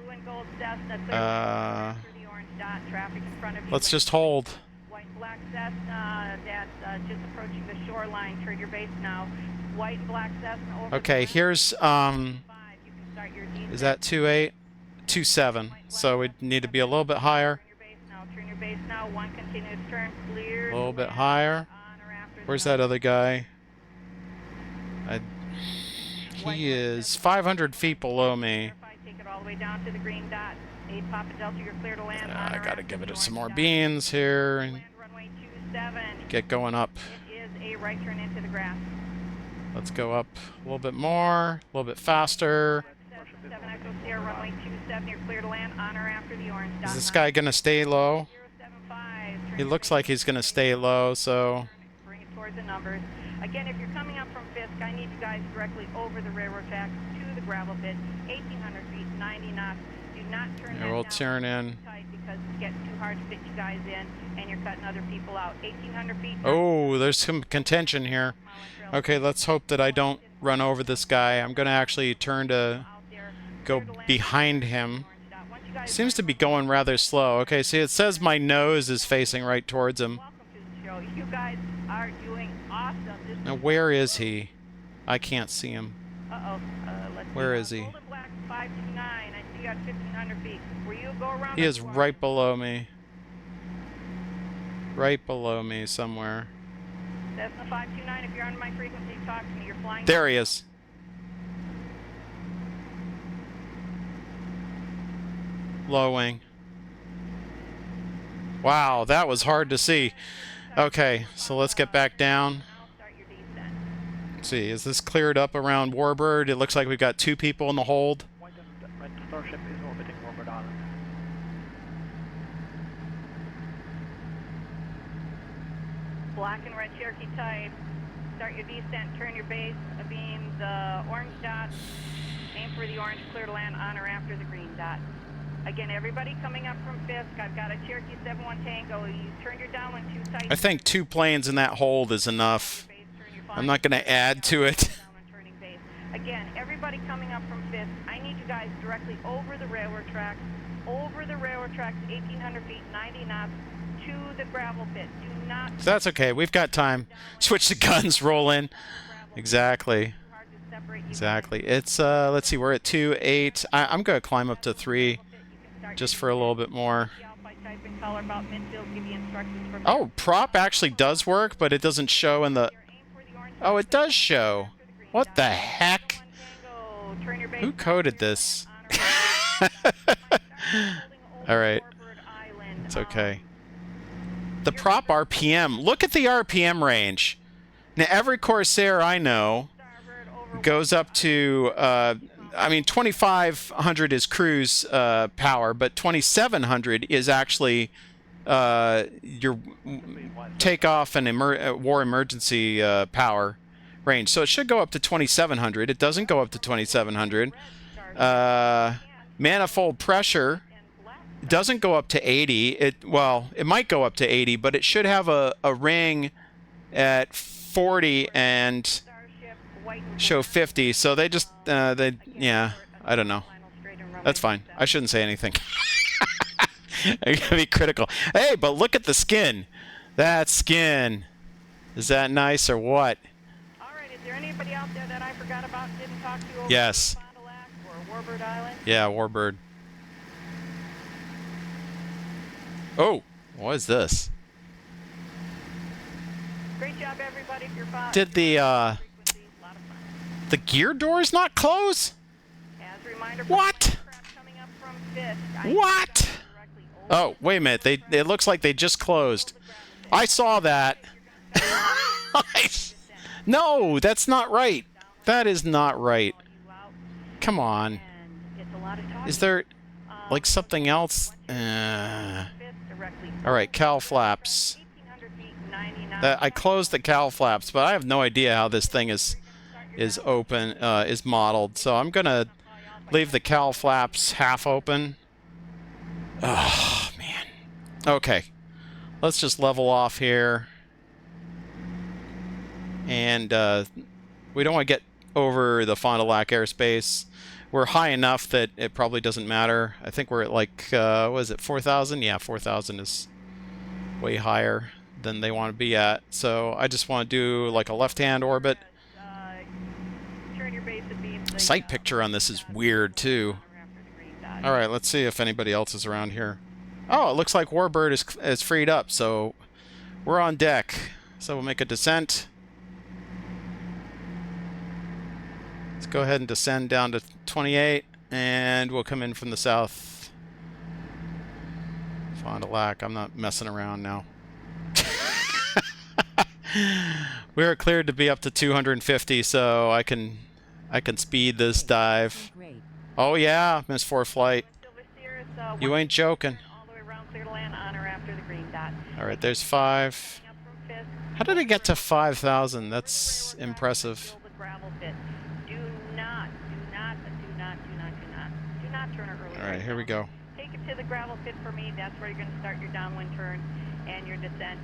Blue and gold Cessna. Clear the orange dot. Traffic in front of you. Let's just hold. White and black Cessna. That's just approaching the shoreline. Turn your base now. White and black Cessna. Over Okay, here's is that 2.8? 2.7. So we need to be a little bit higher. Turn your base now. One continuous turn. Clear. A little bit higher. Where's that other guy? He is 500 feet below me. Take it all the way down to the green dot. 8 Papa Delta, you're clear to land. I gotta give it some more beans here and Runway 27. get going up. It is a right turn into the grass. Let's go up a little bit more, a little bit faster. 7 Echo Sierra, runway 27, you're clear to land on or after the orange dot. Is this guy gonna stay low? 075. He looks like he's gonna stay low, so Bring it towards the numbers. Again, if you're coming up from Fisk, I need you guys directly over the railroad tracks to the gravel pit, 1,800 feet, 90 knots. Do not turn yeah, that we'll down turn in. tight because it's getting too hard to fit you guys in, and you're cutting other people out. 1,800 feet. Oh, there's some contention here. Okay, let's hope that I don't run over this guy. I'm gonna actually turn to go behind him. Seems to be going rather slow. Okay, see, it says my nose is facing right towards him. Welcome to the show. You guys are doing awesome. This Now, where is he? I can't see him. let's Where see. is he? Golden Black 529. I see you at 1,500 feet. Where you go around He the is corner. right below me. Right below me somewhere. Cessna 529, if you're on my frequency, talk to me. You're flying. There he is. Low wing. Wow, that was hard to see. Okay, so let's get back down. Now start your descent. Let's see, is this cleared up around Warbird? It looks like we've got 2 people in the hold. White and red Starship is orbiting Warbird Island. Black and red Cherokee type. Start your descent. Turn your base. Beam the orange dot. Aim for the orange. Clear to land on or after the green dot. Again, everybody coming up from Fisk. I've got a Cherokee 71 Tango. You turn your downwind too tight. I think 2 planes in that hold is enough. I'm not going to add to it. Again, everybody coming up from Fisk, I need you guys directly over the railroad tracks. Over the railroad tracks, 1,800 feet, 90 knots, to the gravel pit. Do not... So that's okay. We've got time. Switch the guns, roll in. Exactly. Exactly. It's, let's see, we're at 2.8. I'm going to climb up to 3 just for a little bit more. Oh, prop actually does work, but it doesn't show in the... Oh, it does show. What the heck? Who coded this? Alright. It's okay. The prop RPM. Look at the RPM range. Now, every Corsair I know goes up to... I mean, 2,500 is cruise power, but 2,700 is actually your takeoff and war emergency power range. So it should go up to 2,700. It doesn't go up to 2,700. Manifold pressure doesn't go up to 80. Well, it might go up to 80, but it should have a ring at 40 and show 50. So they just yeah, I don't know. That's fine. I shouldn't say anything. I gotta be critical. Hey, but look at the skin. That skin. Is that nice or what? All right. Is there anybody out there that I forgot about, didn't talk to you over Yes. Fond du Lac or Warbird Island? Yeah, Warbird. Oh, what is this? Great job, everybody. If you're fine. Did the gear doors not close? As a reminder, What? coming up from Fisk, What? Oh, wait a minute. It looks like they just closed. I saw that. No, that's not right. That is not right. Come on. Is there like something else? All right, cowl flaps. I closed the cowl flaps, but I have no idea how this thing is open, is modeled. So I'm gonna leave the cowl flaps half open. Oh, man. Okay. Let's just level off here. And we don't want to get over the Fond du Lac airspace. We're high enough that it probably doesn't matter. I think we're at like, what is it, 4,000? Yeah, 4,000 is way higher than they want to be at. So I just want to do like a left-hand orbit. Turn your base and beam the, Sight picture on this is weird too. All right, let's see if anybody else is around here. Oh, it looks like Warbird is freed up, so we're on deck. So we'll make a descent. Let's go ahead and descend down to 28, and we'll come in from the south. Fond du Lac, I'm not messing around now. We are cleared to be up to 250, so I can speed this dive. Oh yeah, missed 4 flight. You ain't joking. All right, there's 5. How did I get to 5,000? That's impressive. All right, here we go. Take it to the gravel pit for me. That's where you're going to start your downwind turn and your descent.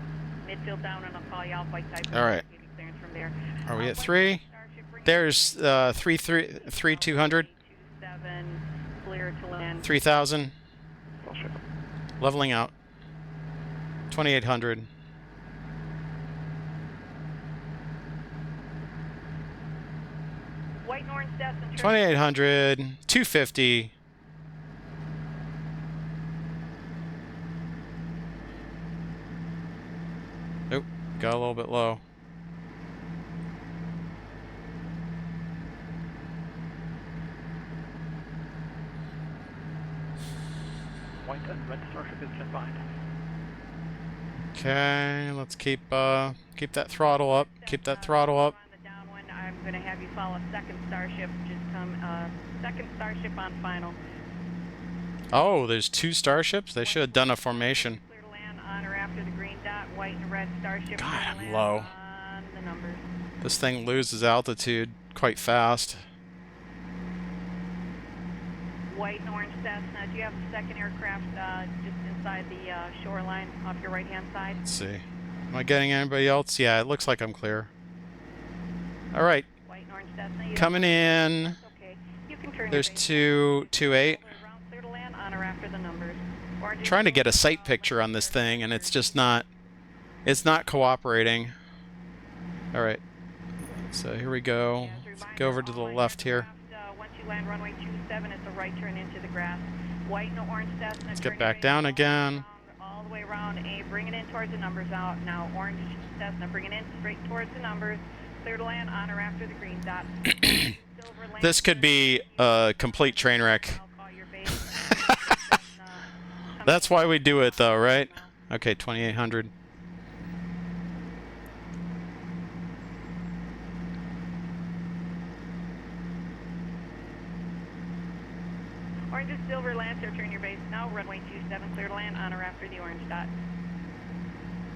Midfield down, and I'll call you out white type. All right. From there. Are we at 3? There's 3,200. clear to land. 3,000. Leveling out. 2,800. White and orange deaths and 2,800. 250. Nope. Got a little bit low. White and red starship is just behind. Okay, let's keep that throttle up. Keep that throttle up. On the downwind, I'm going to have you follow second starship. Just come second starship on final. Oh, there's 2 starships? They should have done a formation. Clear to land on or after the green dot. White and red starship. God, clear to I'm land low. On the numbers. This thing loses altitude quite fast. White and orange Cessna. Do you have a second aircraft just inside the shoreline off your right-hand side? Let's see. Am I getting anybody else? Yeah, it looks like I'm clear. All right. White and orange Cessna. Coming in. That's okay. You can turn There's your 228. clear to land on or after the numbers. Trying to get a sight picture on this thing, and it's just not. It's not cooperating. All right. So here we go. Let's go over to the left here. Once you land runway 27, it's a right turn into the grass. White and orange Cessna. Let's get back down again. All the way around. Bring it in towards the numbers out. Now orange Cessna, bring it in straight towards the numbers. Clear to land on or after the green dot. This could be a complete train wreck. I'll call your base. That's why we do it, though, right? Okay, 2,800. Orange and silver Lancer, turn your base now. Runway 27, clear to land on or after the orange dot.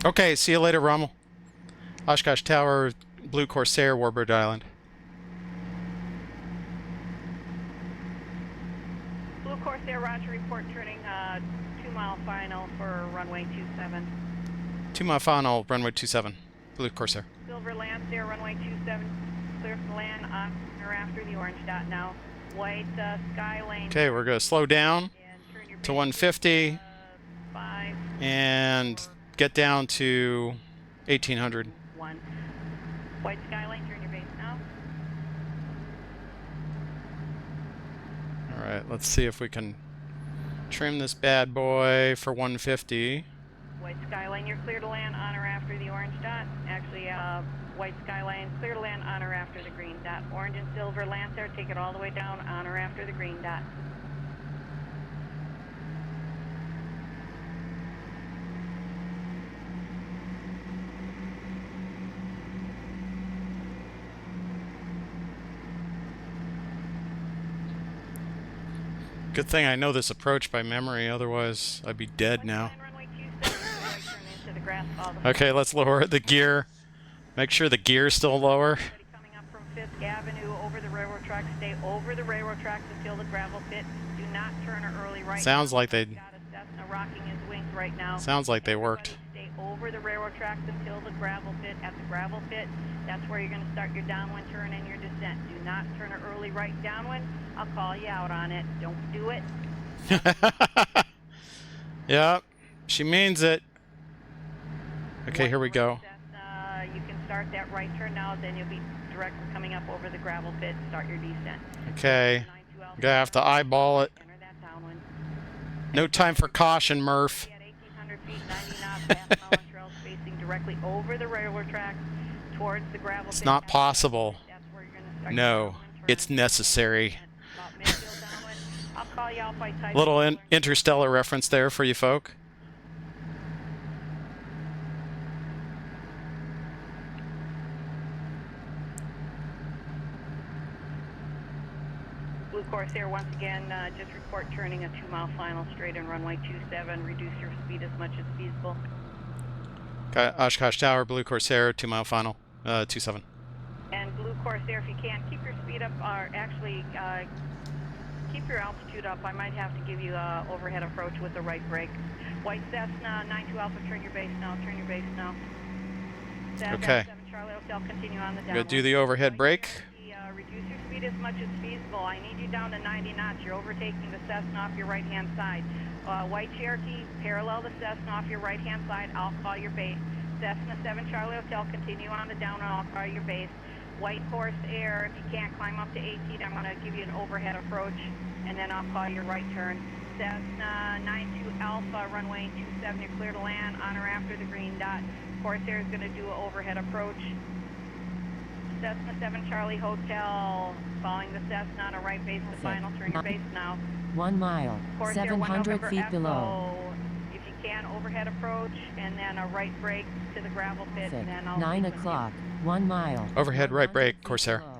Okay, see you later, Rommel. Oshkosh Tower, Blue Corsair, Warbird Island. Blue Corsair, roger, report turning 2-mile final for runway 27. 2-mile final, runway 27, Blue Corsair. Silver Lancer, runway 27, clear to land on or after the orange dot now. White sky lane. Okay, we're going to slow down And turn your to base 150 5, and get down to 1,800. 1. White sky lane, turn your base now. All right, let's see if we can trim this bad boy for 150. White skyline, you're clear to land on or after the orange dot. Actually, white skyline, clear to land on or after the green dot. Orange and silver Lancer, take it all the way down on or after the green dot. Good thing I know this approach by memory, otherwise I'd be dead now. Okay, let's lower the gear. Make sure the gear's still lower. Coming up from 5th Avenue over the railroad tracks. Stay over the railroad tracks until the gravel pit. Do not turn or early right. Sounds like they rocking his wings right now. Sounds like they worked. Stay over the railroad tracks until the gravel pit. At the gravel pit, that's where you're going to start your downwind turn and your descent. Do not turn it early right downwind. I'll call you out on it. Don't do it. Yep, she means it. Okay, here we go. You can start that right turn now, then you'll be directly coming up over the gravel pit. Start your descent. Okay, I'm gonna have to eyeball it. Enter that downwind. No time for caution, Murph. At 1,800 feet, 90 knots, half-mile trails facing directly over the railroad tracks towards the gravel pit. It's not possible. That's where you're going to start. No, it's necessary. About midfield downwind. I'll call you out by type. Little interstellar reference there for you folk. Blue Corsair, once again, just report turning a 2-mile final straight in runway 27. Reduce your speed as much as feasible. Oshkosh Tower, Blue Corsair, 2-mile final, 27. And Blue Corsair, if you can, keep your speed up, or actually keep your altitude up. I might have to give you an overhead approach with the right brake. White Cessna 92 Alpha, turn your base now, turn your base now. Okay. 7 Charlie Hotel, continue on the Gonna downwind. do the overhead brake. Reduce your speed as much as feasible. I need you down to 90 knots. You're overtaking the Cessna off your right-hand side. White Cherokee, parallel the Cessna off your right-hand side. I'll call your base. Cessna 7 Charlie Hotel, continue on the down and I'll call your base. White Horse Air, if you can't climb up to 18, I'm going to give you an overhead approach, and then I'll call your right turn. Cessna 92 Alpha, runway 27, you're clear to land on or after the green dot. Corsair is going to do an overhead approach. Cessna 7 Charlie Hotel, following the Cessna on a right base to final, turn your base now. 1 mile, Corsair, 700 feet FO, below. If you can, overhead approach, and then a right brake to the gravel pit, and then I'll 9 o'clock, 1 mile. Overhead right brake, 100 feet Corsair. below.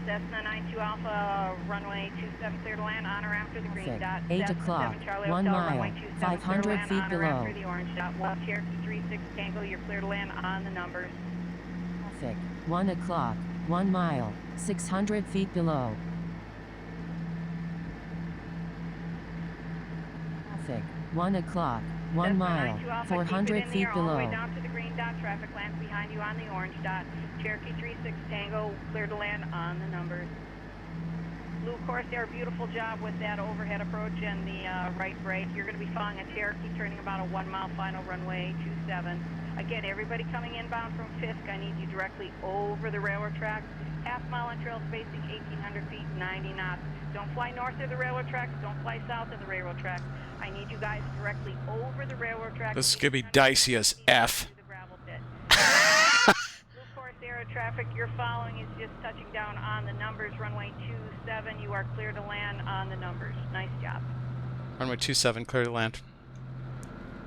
Cessna 92 Alpha, runway 27, clear to land on or after the green dot. 8 Cessna o'clock, 7 Charlie 1 Hotel, mile, runway 27, 500 clear to feet land on or below. after the orange dot. West Cherokee 36 Tango, you're clear to land on the numbers. Traffic, 1 o'clock, 1 mile, 600 feet below. Traffic, 1 o'clock, 1 Cessna mile, 92 Alpha, keep it 400 in the feet air all the way below. down to the green dot. Traffic lands behind you on the orange dot. Cherokee 36 Tango, clear to land on the numbers. Blue Corsair, beautiful job with that overhead approach and the right brake. You're going to be following a Cherokee turning about a 1 mile final runway 27. Again, everybody coming inbound from Fisk, I need you directly over the railroad tracks. Half-mile on trail spacing, 1,800 feet, 90 knots. Don't fly north of the railroad tracks. Don't fly south of the railroad tracks. I need you guys directly over the railroad tracks. This is gonna be dicey as F. To the gravel pit. Blue Corsair traffic you're following is just touching down on the numbers. Runway 27, you are clear to land on the numbers. Nice job. Runway 27, clear to land.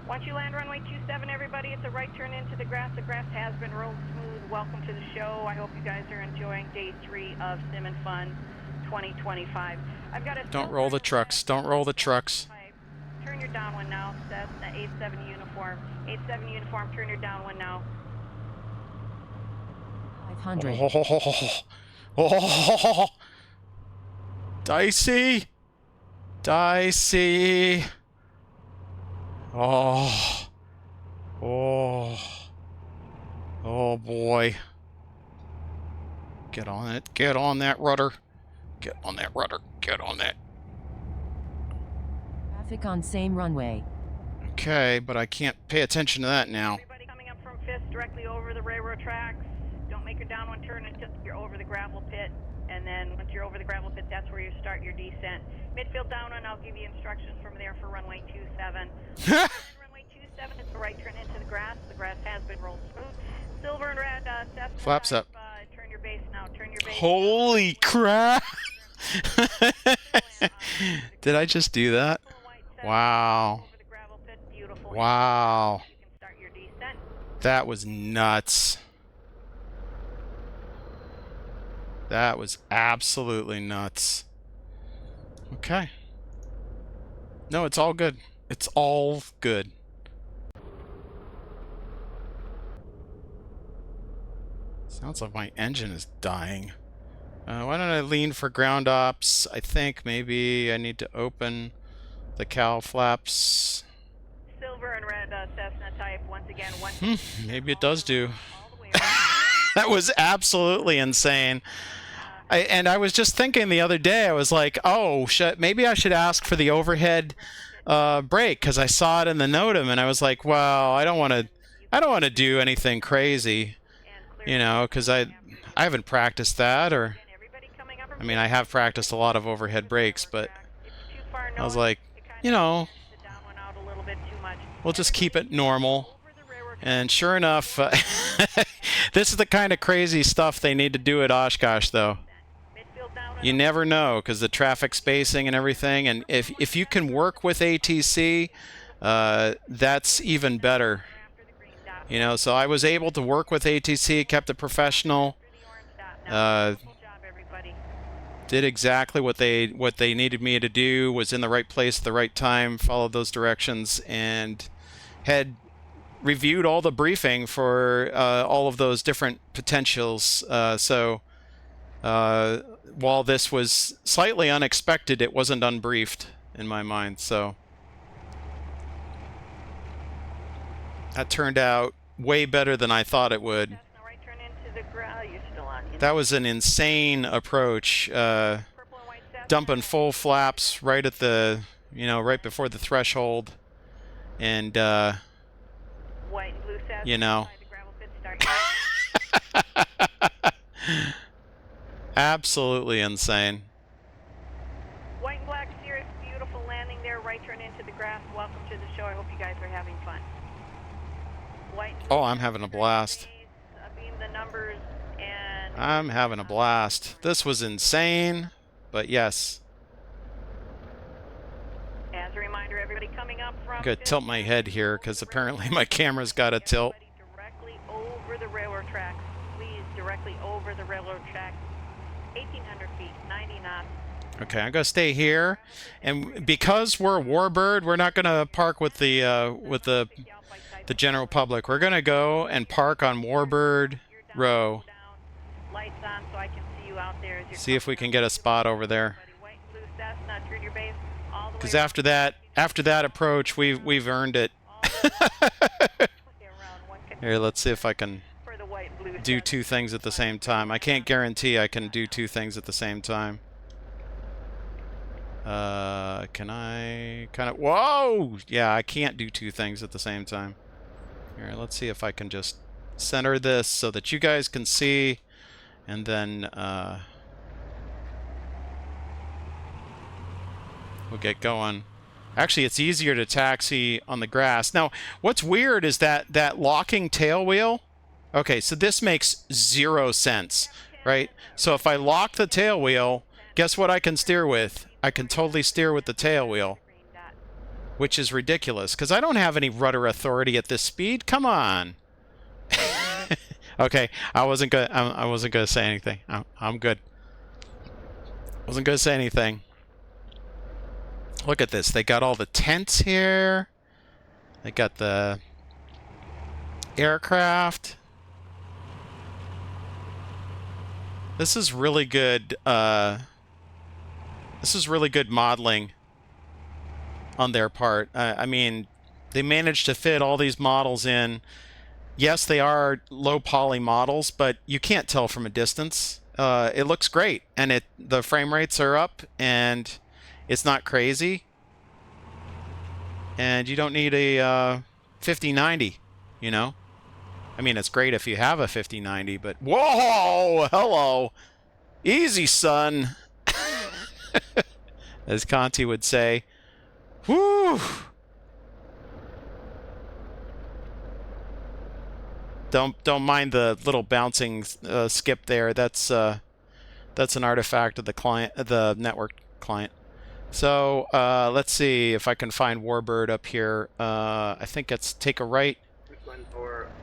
Once you land runway 27, everybody, it's a right turn into the grass. The grass has been rolled smooth. Welcome to the show. I hope you guys are enjoying day 3 of Sim and Fun 2025. I've got a Don't roll the trucks. Don't roll the trucks. Turn your downwind now. That's the 87 uniform. 87 uniform, turn your downwind now. 500. Oh, dicey. Dicey. Oh. Oh. Oh boy. Get on it. Get on that rudder. Get on that rudder. Get on that. Traffic on same runway. Okay, but I can't pay attention to that now. Everybody coming up from Fisk directly over the railroad tracks. Don't make a downwind turn until you're over the gravel pit. And then once you're over the gravel pit, that's where you start your descent. Midfield downwind, I'll give you instructions from there for runway 27. Runway 27, it's a right turn into the grass. The grass has been rolled smooth. Silver and red, Cessna Flaps up. Turn your base now. Turn your base. Holy crap! Did I just do that? Wow. Over the gravel pit, beautiful. Wow. You can start your descent. That was nuts. That was absolutely nuts. Okay. No, it's all good. It's all good. Sounds like my engine is dying. Why don't I lean for ground ops? I think maybe I need to open the cowl flaps. silver and red Cessna type. Once again, Maybe it does do. That was absolutely insane. I was just thinking the other day, I was like, oh, maybe I should ask for the overhead brake, because I saw it in the NOTAM, and I was like, well, I don't want to do anything crazy, you know, because I haven't practiced that, or I mean, I have practiced a lot of overhead brakes, but I was like, you know, we'll just keep it normal. And sure enough, this is the kind of crazy stuff they need to do at Oshkosh, though. You never know, because the traffic spacing and everything, and if you can work with ATC, that's even better. You know, so I was able to work with ATC, kept it professional, did exactly what they needed me to do, was in the right place at the right time, followed those directions, and had reviewed all the briefing for all of those different potentials. So while this was slightly unexpected, it wasn't unbriefed in my mind. So that turned out way better than I thought it would. That was an insane approach. Dumping full flaps right at the, right before the threshold. And, you know, absolutely insane. White and black Cirrus, beautiful landing there, right turn into the grass. Welcome to the show. I hope you guys are having fun. Oh, I'm having a blast. I'm having a blast. This was insane, but yes. As a reminder, everybody coming up from I'm going to tilt my head here because apparently my camera's got a tilt. Directly over the railroad tracks. Please, directly over the railroad tracks. 1,800 feet, 90 knots. Okay, I'm going to stay here. And because we're Warbird, we're not going to park with the general public. We're going to go and park on Warbird Row. Lights on so I can see you out there. See if we can get a spot over there. Because after that approach, we've earned it. Here, let's see if I can do two things at the same time. I can't guarantee I can do two things at the same time. Can I kind of... Whoa! Yeah, I can't do two things at the same time. Here, let's see if I can just center this so that you guys can see, and then we'll get going. Actually, it's easier to taxi on the grass. Now, what's weird is that locking tail wheel. Okay, so this makes 0 sense, right? So if I lock the tail wheel, guess what I can steer with? I can totally steer with the tail wheel, which is ridiculous because I don't have any rudder authority at this speed. Come on. Okay, I wasn't gonna say anything. I'm good. Wasn't gonna say anything. Look at this. They got all the tents here. They got the aircraft. This is really good. This is really good modeling on their part. I mean, they managed to fit all these models in. Yes, they are low poly models, but you can't tell from a distance. It looks great, and the frame rates are up, and it's not crazy. And you don't need a 5090, you know? I mean, it's great if you have a 5090, but whoa, hello, easy, son, as Conti would say. Woo! Don't mind the little bouncing skip there. That's an artifact of the client, the network client. So let's see if I can find Warbird up here. I think it's take a right,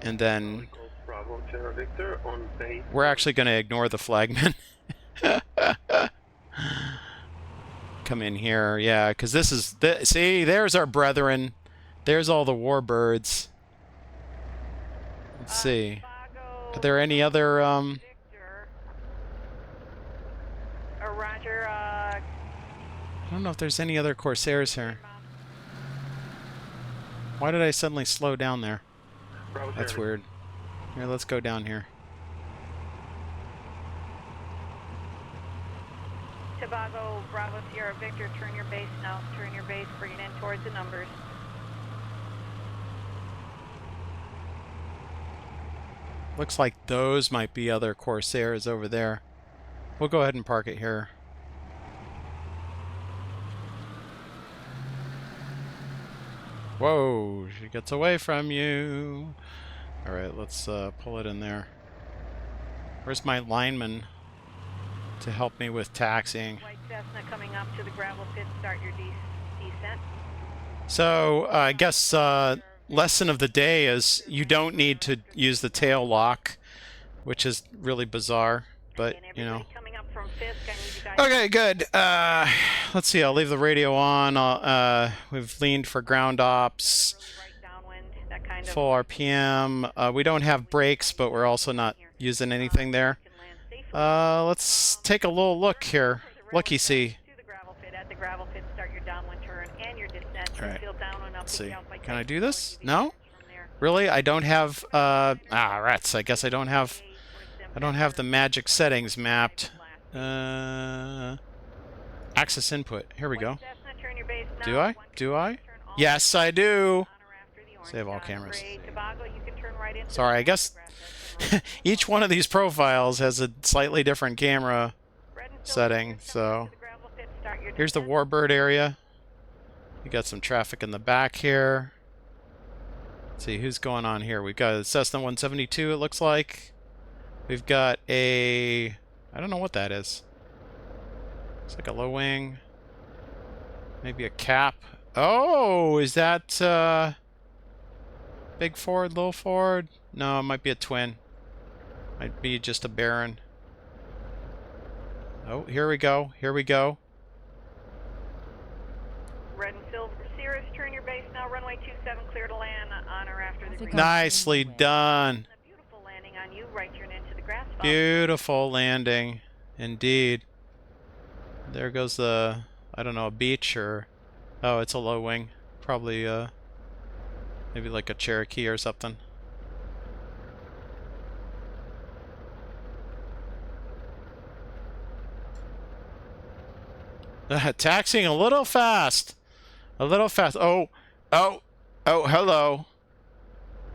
and then we're actually going to ignore the flagman. Come in here, yeah, because this is see, there's our brethren. There's all the Warbirds. Let's see. Are there any other Roger, I don't know if there's any other Corsairs here. Why did I suddenly slow down there? Bravo That's Sierra. weird. Here, let's go down here. Tobago, Bravo, Sierra, Victor, turn your base now. Turn your base, bring it in towards the numbers. Looks like those might be other Corsairs over there. We'll go ahead and park it here. Whoa, she gets away from you. All right, let's pull it in there. Where's my lineman to help me with taxiing? White Cessna coming up to the gravel pit. Start your descent. So I guess lesson of the day is you don't need to use the tail lock, which is really bizarre, but you know. Coming up from Fisk, I need you guys. Okay, good. Let's see. I'll leave the radio on. We've leaned for ground ops. Right downwind, that kind of Full RPM. We don't have brakes, but we're also not using anything there. Let's take a little look here. Lucky see. To the gravel pit. At the gravel pit, start your downwind turn and your descent. All right. Feel down and up. Let's see. Out by Can I do taking this? from No? there. Really? I don't have. Rats. I guess I don't have. I don't have the magic settings mapped. Access input. Here we go. Cessna, turn your base now. Do I? Do I? Turn all Yes, I do. honor after the orange Save all dot. cameras. Great. Tobago, you can turn right into Sorry, I guess each one of these profiles has a slightly different camera setting. So here's the Warbird area. We got some traffic in the back here. Let's see who's going on here. We've got a Cessna 172, it looks like. We've got a... I don't know what that is. It's like a low wing. Maybe a cap. Oh, is that big Ford, little Ford? No, it might be a twin. Might be just a Baron. Oh, here we go. Here we go. Red and silver Cirrus, turn your base now. Runway 27, clear to land. Honor after the green. Nicely done. A beautiful landing on you. Right turn into the grass. Beautiful landing. Indeed. There goes the, I don't know, a beach or... Oh, it's a low wing. Probably, maybe like a Cherokee or something. Taxiing a little fast. A little fast. Oh, hello.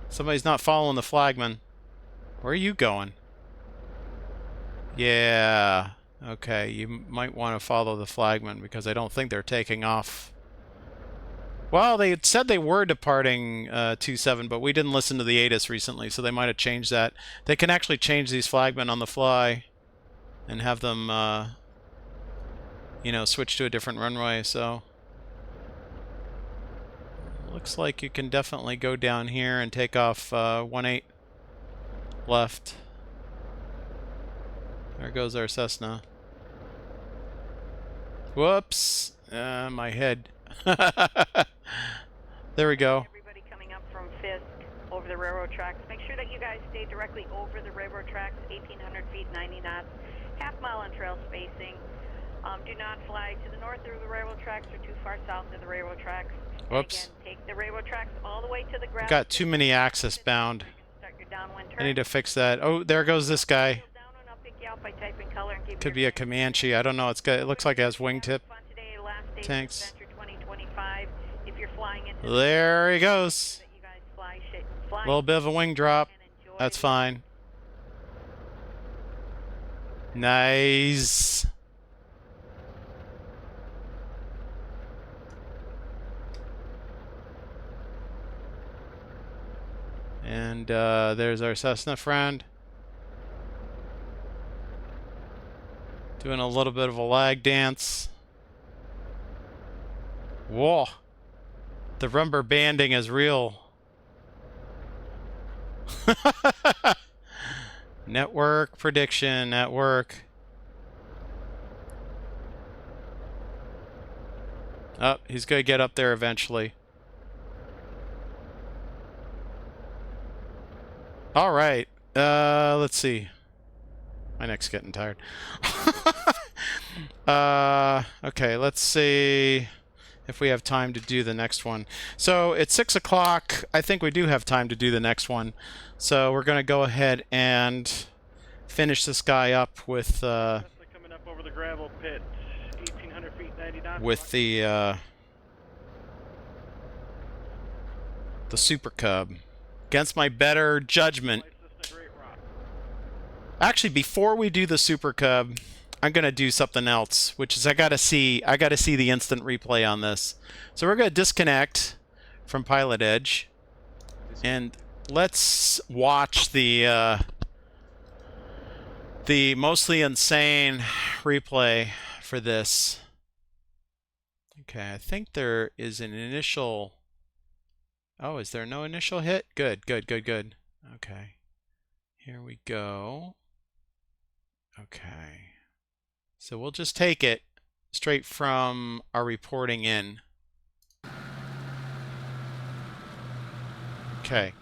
Somebody's not following the flagman. Where are you going? Yeah. Okay, you might want to follow the flagman because I don't think they're taking off. Well, they said they were departing 27, but we didn't listen to the ATIS recently, so they might have changed that. They can actually change these flagmen on the fly and have them, you know, switch to a different runway, so... Looks like you can definitely go down here and take off 18 left. There goes our Cessna. Whoops! My head. There we go. Everybody coming up from Fisk over the railroad tracks. Make sure that you guys stay directly over the railroad tracks, 1,800 feet, 90 knots, half-mile on trail spacing. Do not fly to the north of the railroad tracks or too far south of the railroad tracks. Whoops. Again, take the railroad tracks all the way to the ground. Got too many axis bound. Start your downwind turn. I need to fix that. Oh, there goes this guy. Down and I'll pick you out by typing color and give Could you be a Comanche. I don't know. It's got. It looks like it has wingtip. fun today, last day of Thanks. SimVenture 2025. If you're flying into There he goes. that you guys fly A little bit of a wing drop. and enjoy That's the- fine. Nice. And there's our Cessna friend. Doing a little bit of a lag dance. Whoa. The rubber banding is real. Network prediction at work. Oh, he's going to get up there eventually. All right. Let's see. My neck's getting tired. Okay, let's see. if we have time to do the next one. So it's 6 o'clock. I think we do have time to do the next one. So we're going to go ahead and finish this guy up with coming up over the gravel pit, 1,800 feet, 90 knots. with the Super Cub against my better judgment. Actually, before we do the Super Cub, I'm gonna do something else, which is I gotta see the instant replay on this. So we're gonna disconnect from Pilot Edge, and let's watch the mostly insane replay for this. Okay, I think there is an initial. Oh, is there no initial hit? Good, good, good, good. Okay, here we go. Okay. So we'll just take it straight from our reporting in. Okay.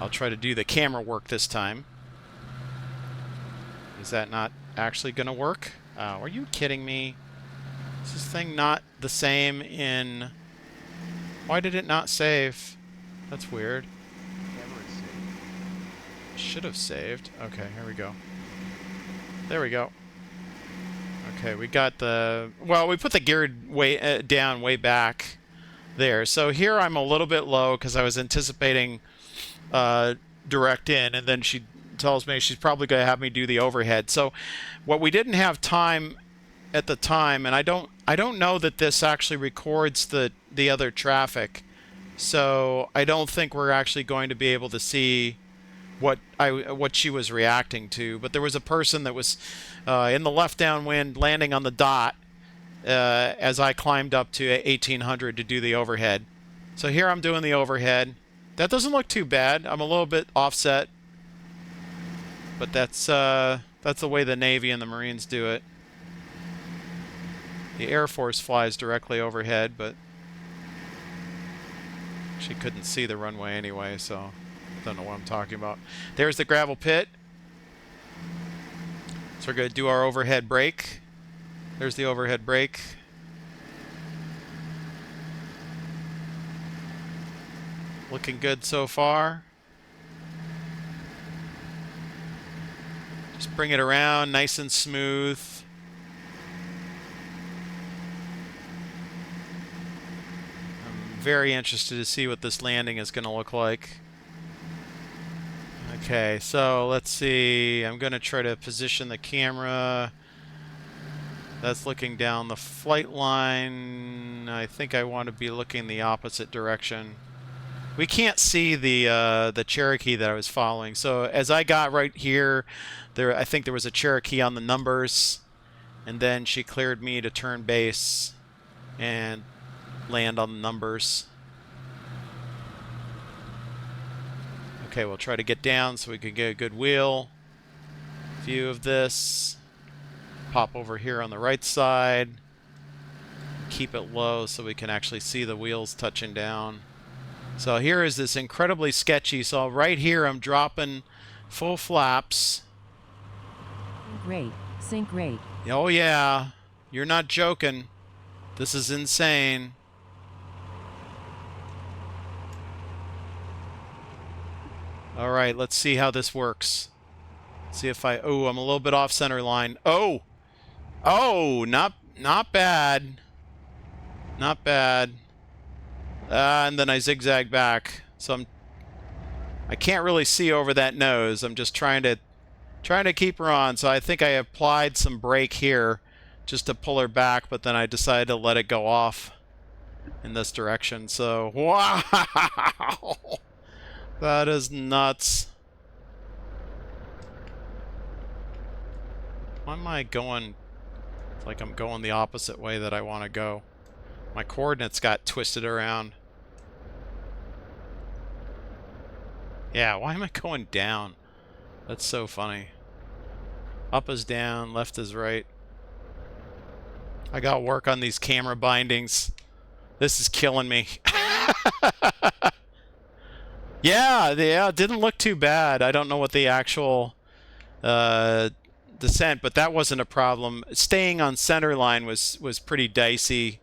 I'll try to do the camera work this time. Is that not actually going to work? Are you kidding me? Is this thing not the same in... Why did it not save? That's weird. Camera is saved. Should have saved. Okay, here we go. There we go. Okay, we got the... Well, we put the gear way down way back there. So here I'm a little bit low because I was anticipating direct in, and then she tells me she's probably going to have me do the overhead. So what we didn't have time at the time, and I don't know that this actually records the other traffic. So I don't think we're actually going to be able to see what she was reacting to, but there was a person that was in the left downwind landing on the dot as I climbed up to 1800 to do the overhead. So here I'm doing the overhead. That doesn't look too bad. I'm a little bit offset, but that's the way the Navy and the Marines do it. The Air Force flies directly overhead, but she couldn't see the runway anyway, so don't know what I'm talking about. There's the gravel pit. So we're going to do our overhead brake. There's the overhead brake. Looking good so far. Just bring it around nice and smooth. I'm very interested to see what this landing is going to look like. Okay, so let's see. I'm going to try to position the camera. That's looking down the flight line. I think I want to be looking the opposite direction. We can't see the Cherokee that I was following. So as I got right here, I think there was a Cherokee on the numbers, and then she cleared me to turn base and land on the numbers. Okay, we'll try to get down so we can get a good wheel view of this. Pop over here on the right side. Keep it low so we can actually see the wheels touching down. So here is this incredibly sketchy. So right here I'm dropping full flaps. Great. Sync rate. Oh yeah. You're not joking. This is insane. All right, let's see how this works. See if oh, I'm a little bit off center line. Oh, not bad. Not bad. And then I zigzag back. So I can't really see over that nose. I'm just trying to keep her on. So I think I applied some brake here just to pull her back, but then I decided to let it go off in this direction. So wow. That is nuts. Why am I going like I'm going the opposite way that I want to go? My coordinates got twisted around. Yeah, why am I going down? That's so funny. Up is down, left is right. I got work on these camera bindings. This is killing me. Yeah, it didn't look too bad. I don't know what the actual descent, but that wasn't a problem. Staying on center line was pretty dicey.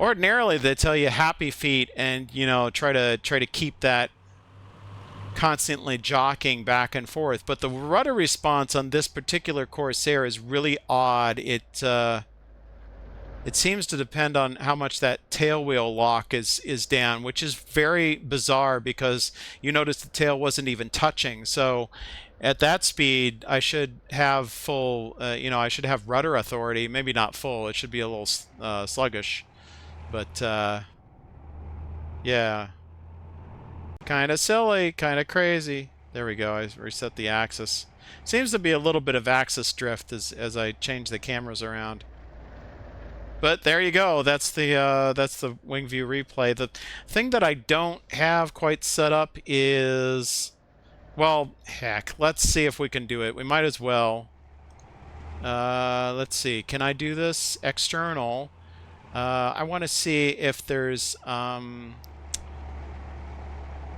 Ordinarily, they tell you happy feet, and you know try to keep that constantly jockeying back and forth. But the rudder response on this particular Corsair is really odd. It seems to depend on how much that tail wheel lock is down, which is very bizarre because you notice the tail wasn't even touching. So at that speed, I should have full, I should have rudder authority. Maybe not full. It should be a little sluggish. But yeah, kind of silly, kind of crazy. There we go. I reset the axis. Seems to be a little bit of axis drift as I change the cameras around. But there you go. That's the wing view replay. The thing that I don't have quite set up is, well, heck. Let's see if we can do it. We might as well. Let's see. Can I do this external? I want to see if there's how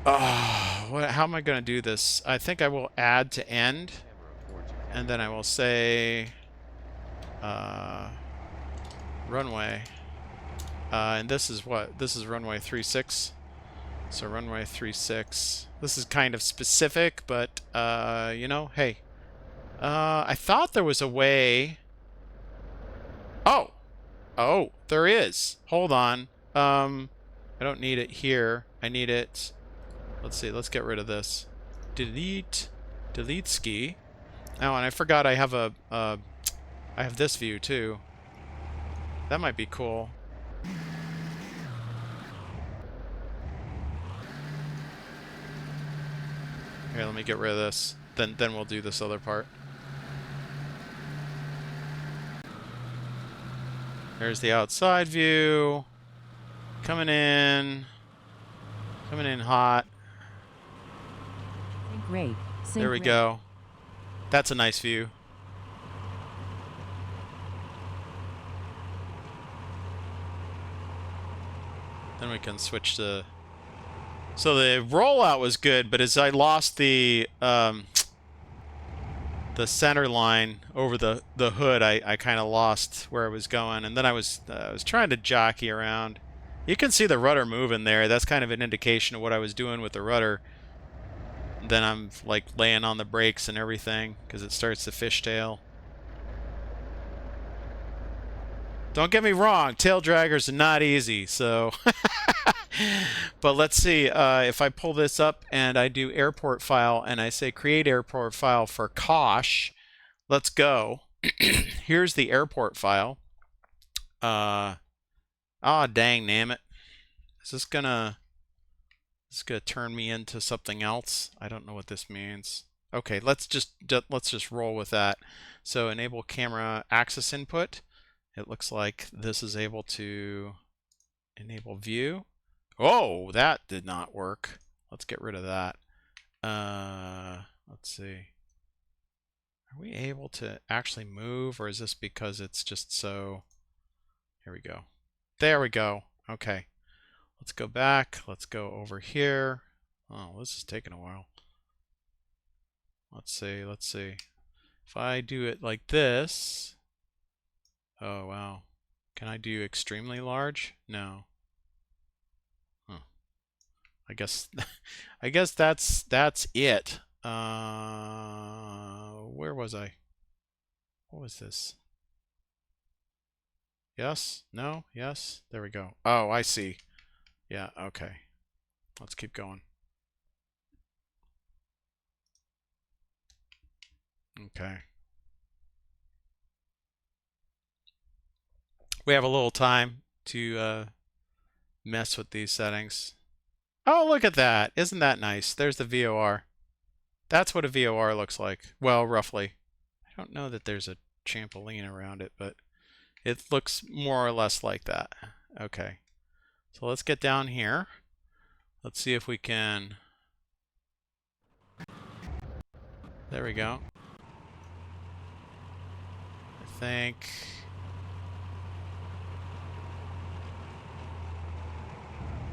am I going to do this? I think I will add to end, and then I will say runway. And this is what? This is runway 36. So runway 36. This is kind of specific, but hey. I thought there was a way. Oh. Oh, there is. Hold on. I don't need it here. I need it. Let's see. Let's get rid of this. Delete ski. Oh, and I forgot I have I have this view too. That might be cool. Here, let me get rid of this. Then we'll do this other part. There's the outside view. Coming in hot. Great. There we go. That's a nice view. Then we can switch to... So the rollout was good, but as I lost the center line over the hood, I kind of lost where I was going, and then I was trying to jockey around. You can see the rudder moving there. That's kind of an indication of what I was doing with the rudder. Then I'm like laying on the brakes and everything because it starts to fishtail. Don't get me wrong, tail draggers are not easy, so... But let's see, if I pull this up and I do airport file and I say create airport file for Kosh, let's go. Here's the airport file. Dang, name it. Is this gonna turn me into something else? I don't know what this means. Okay, let's just roll with that. So enable camera access input. It looks like this is able to enable view. Oh, that did not work. Let's get rid of that. Let's see. Are we able to actually move, or is this because it's just so... Here we go. There we go. Okay. Let's go back. Let's go over here. Oh, this is taking a while. Let's see. If I do it like this... Oh, wow. Can I do extremely large? No. Huh. I guess that's it. Where was I? What was this? Yes? No? Yes? There we go. Oh, I see. Yeah, okay. Let's keep going. Okay. We have a little time to mess with these settings. Oh, look at that. Isn't that nice? There's the VOR. That's what a VOR looks like. Well, roughly. I don't know that there's a trampoline around it, but it looks more or less like that. Okay. So let's get down here. Let's see if we can... There we go. I think...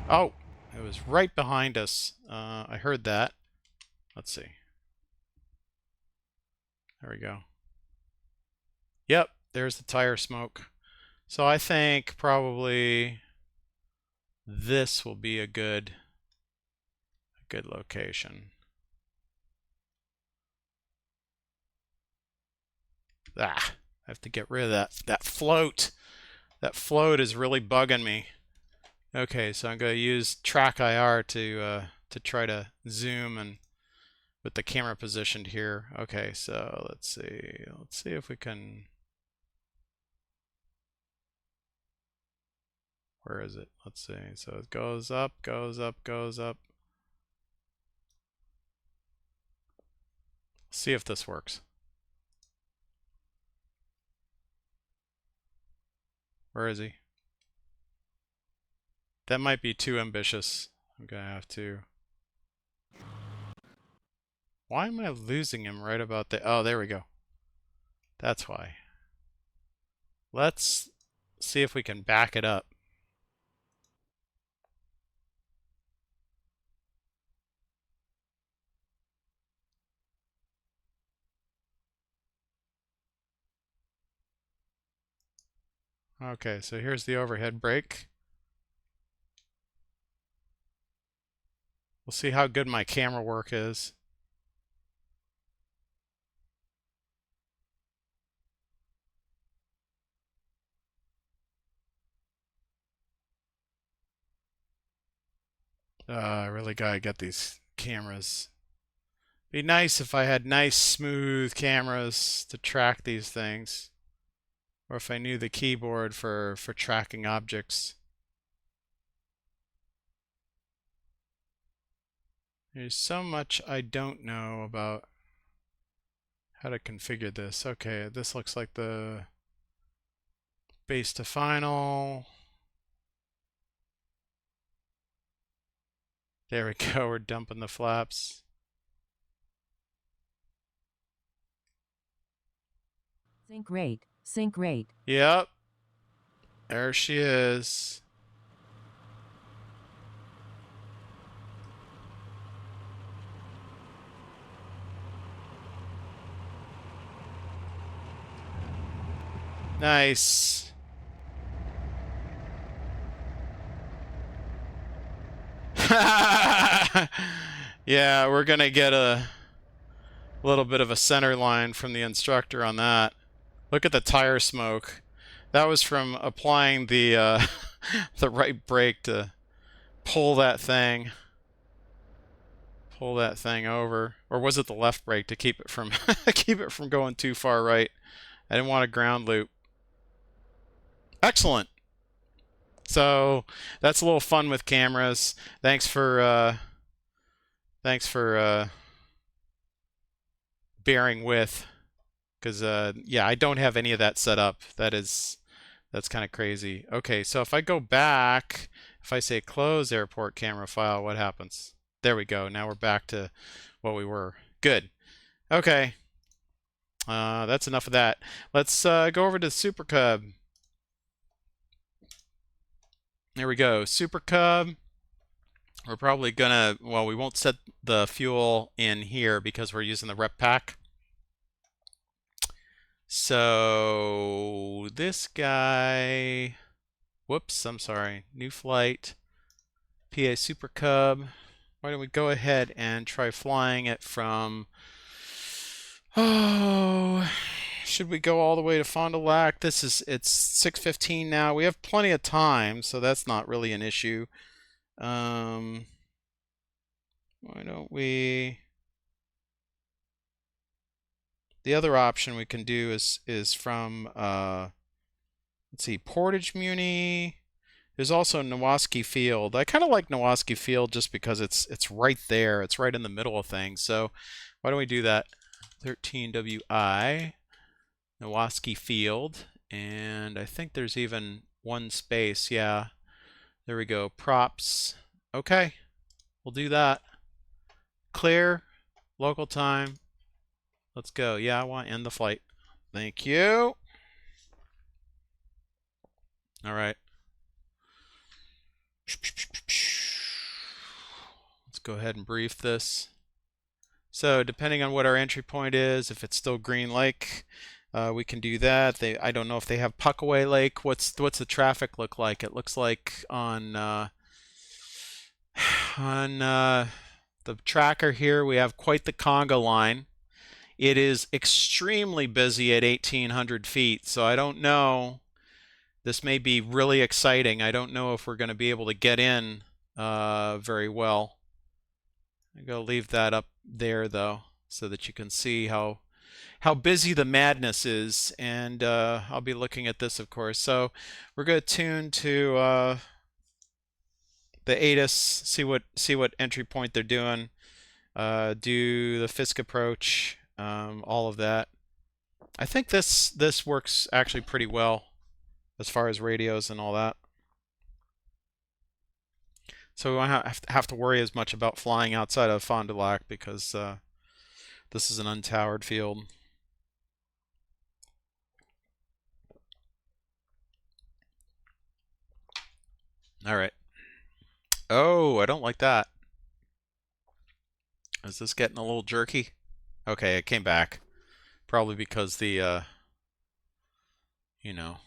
Oh! It was right behind us. I heard that. Let's see. There we go. Yep, there's the tire smoke. So I think probably this will be a good location. I have to get rid of that float. That float is really bugging me. Okay, so I'm going to use track IR to try to zoom and with the camera positioned here. Okay, so let's see. Let's see if we can. Where is it? Let's see. So it goes up, goes up, goes up. See if this works. Where is he? That might be too ambitious. I'm gonna have to. Why am I losing him right about there? Oh, there we go. That's why. Let's see if we can back it up. Okay, so here's the overhead brake. We'll see how good my camera work is. I really gotta get these cameras. Be nice if I had nice, smooth cameras to track these things. Or if I knew the keyboard for tracking objects. There's so much I don't know about how to configure this. Okay, this looks like the base to final. There we go, we're dumping the flaps. Sync rate, sync rate. Yep. There she is. Nice. Yeah, we're gonna get a little bit of a center line from the instructor on that. Look at the tire smoke. That was from applying the the right brake to pull that thing over, or was it the left brake to keep it from keep it from going too far right? I didn't want a ground loop. Excellent. So that's a little fun with cameras. Thanks for bearing with, because yeah, I don't have any of that set up. That's kind of crazy. Okay, so if I go back, if I say close airport camera file, what happens? There we go. Now we're back to what we were. Good. Okay. That's enough of that. Let's go over to the Super Cub. There we go. Super Cub. We're probably gonna, well, we won't set the fuel in here because we're using the rep pack. So this guy, whoops, I'm sorry, new flight, PA Super Cub. Why don't we go ahead and try flying it from, oh, should we go all the way to Fond du Lac? It's 6:15 now. We have plenty of time, so that's not really an issue. Why don't we? The other option we can do is from let's see, Portage Muni. There's also Nowaski Field. I kind of like Nowaski Field just because it's right there. It's right in the middle of things. So why don't we do that? 13WI Nowaski Field, and I think there's even one space. Yeah, there we go. Props. Okay, we'll do that. Clear. Local time. Let's go. Yeah, I want to end the flight. Thank you. All right. Let's go ahead and brief this. So depending on what our entry point is, if it's still Green Lake, We can do that. I don't know if they have Puckaway Lake. What's the traffic look like? It looks like on the tracker here we have quite the conga line. It is extremely busy at 1,800 feet, so I don't know. This may be really exciting. I don't know if we're going to be able to get in very well. I'm going to leave that up there though, so that you can see how busy the madness is. And I'll be looking at this, of course. So we're going to tune to the ATIS, see what entry point they're doing. Do the Fisk approach, all of that. I think this works actually pretty well as far as radios and all that. So we won't have to worry as much about flying outside of Fond du Lac because this is an untowered field. All right. Oh, I don't like that. Is this getting a little jerky? Okay, it came back. Probably because the, you know,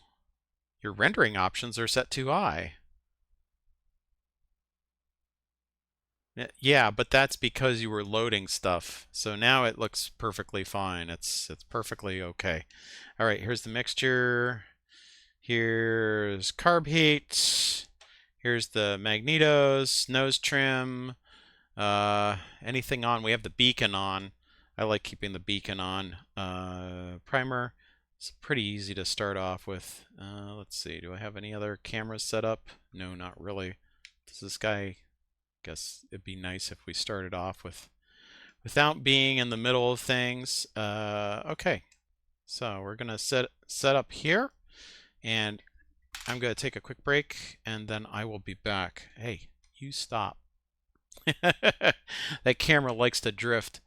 your rendering options are set too high. Yeah, but that's because you were loading stuff. So now it looks perfectly fine. It's perfectly okay. All right, here's the mixture. Here's carb heat. Here's the magnetos, nose trim. Anything on? We have the beacon on. I like keeping the beacon on. Primer. It's pretty easy to start off with. Let's see. Do I have any other cameras set up? No, not really. Does this guy? Guess it'd be nice if we started off without being in the middle of things. Okay. So we're gonna set up here, and I'm gonna take a quick break, and then I will be back. Hey, you stop. That camera likes to drift.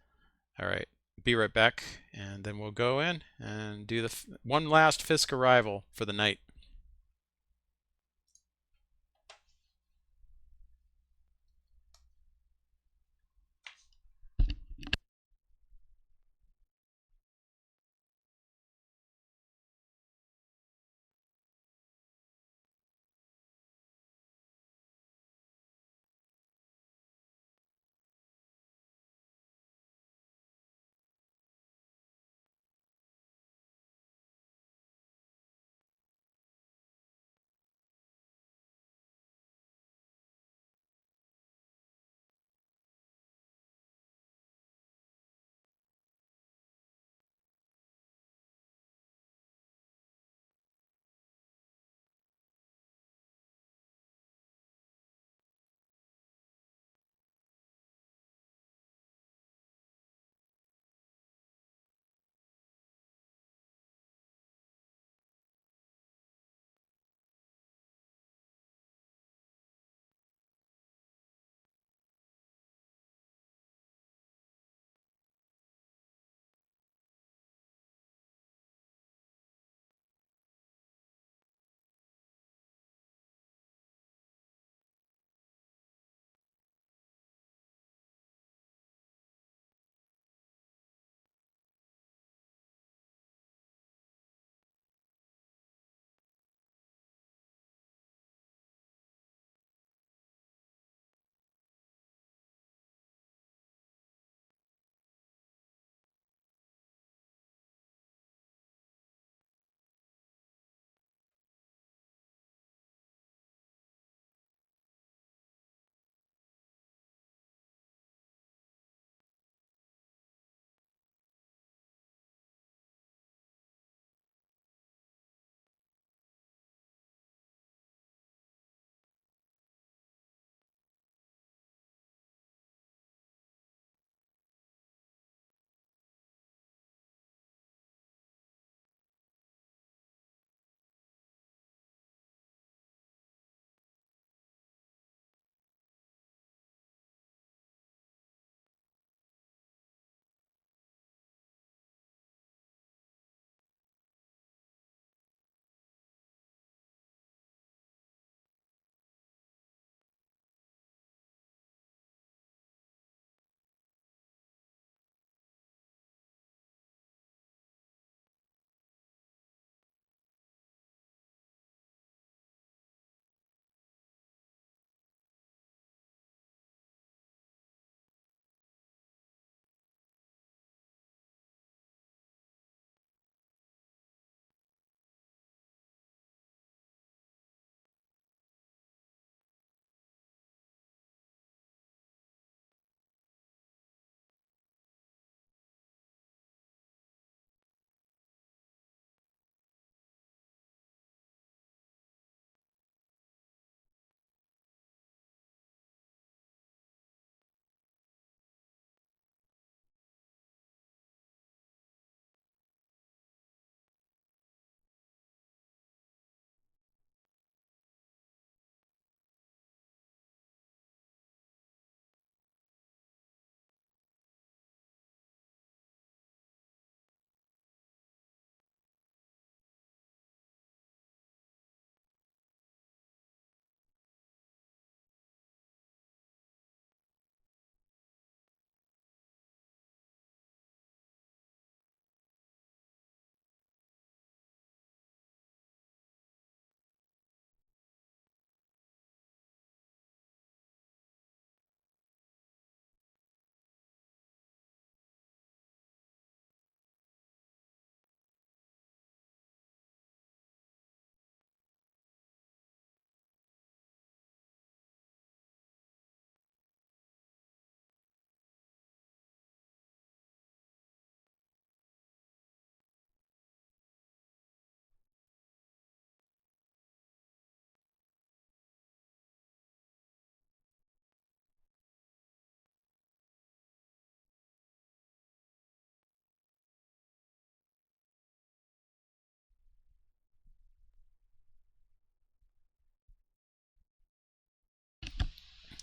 All right, be right back, and then we'll go in and do the one last Fisk arrival for the night.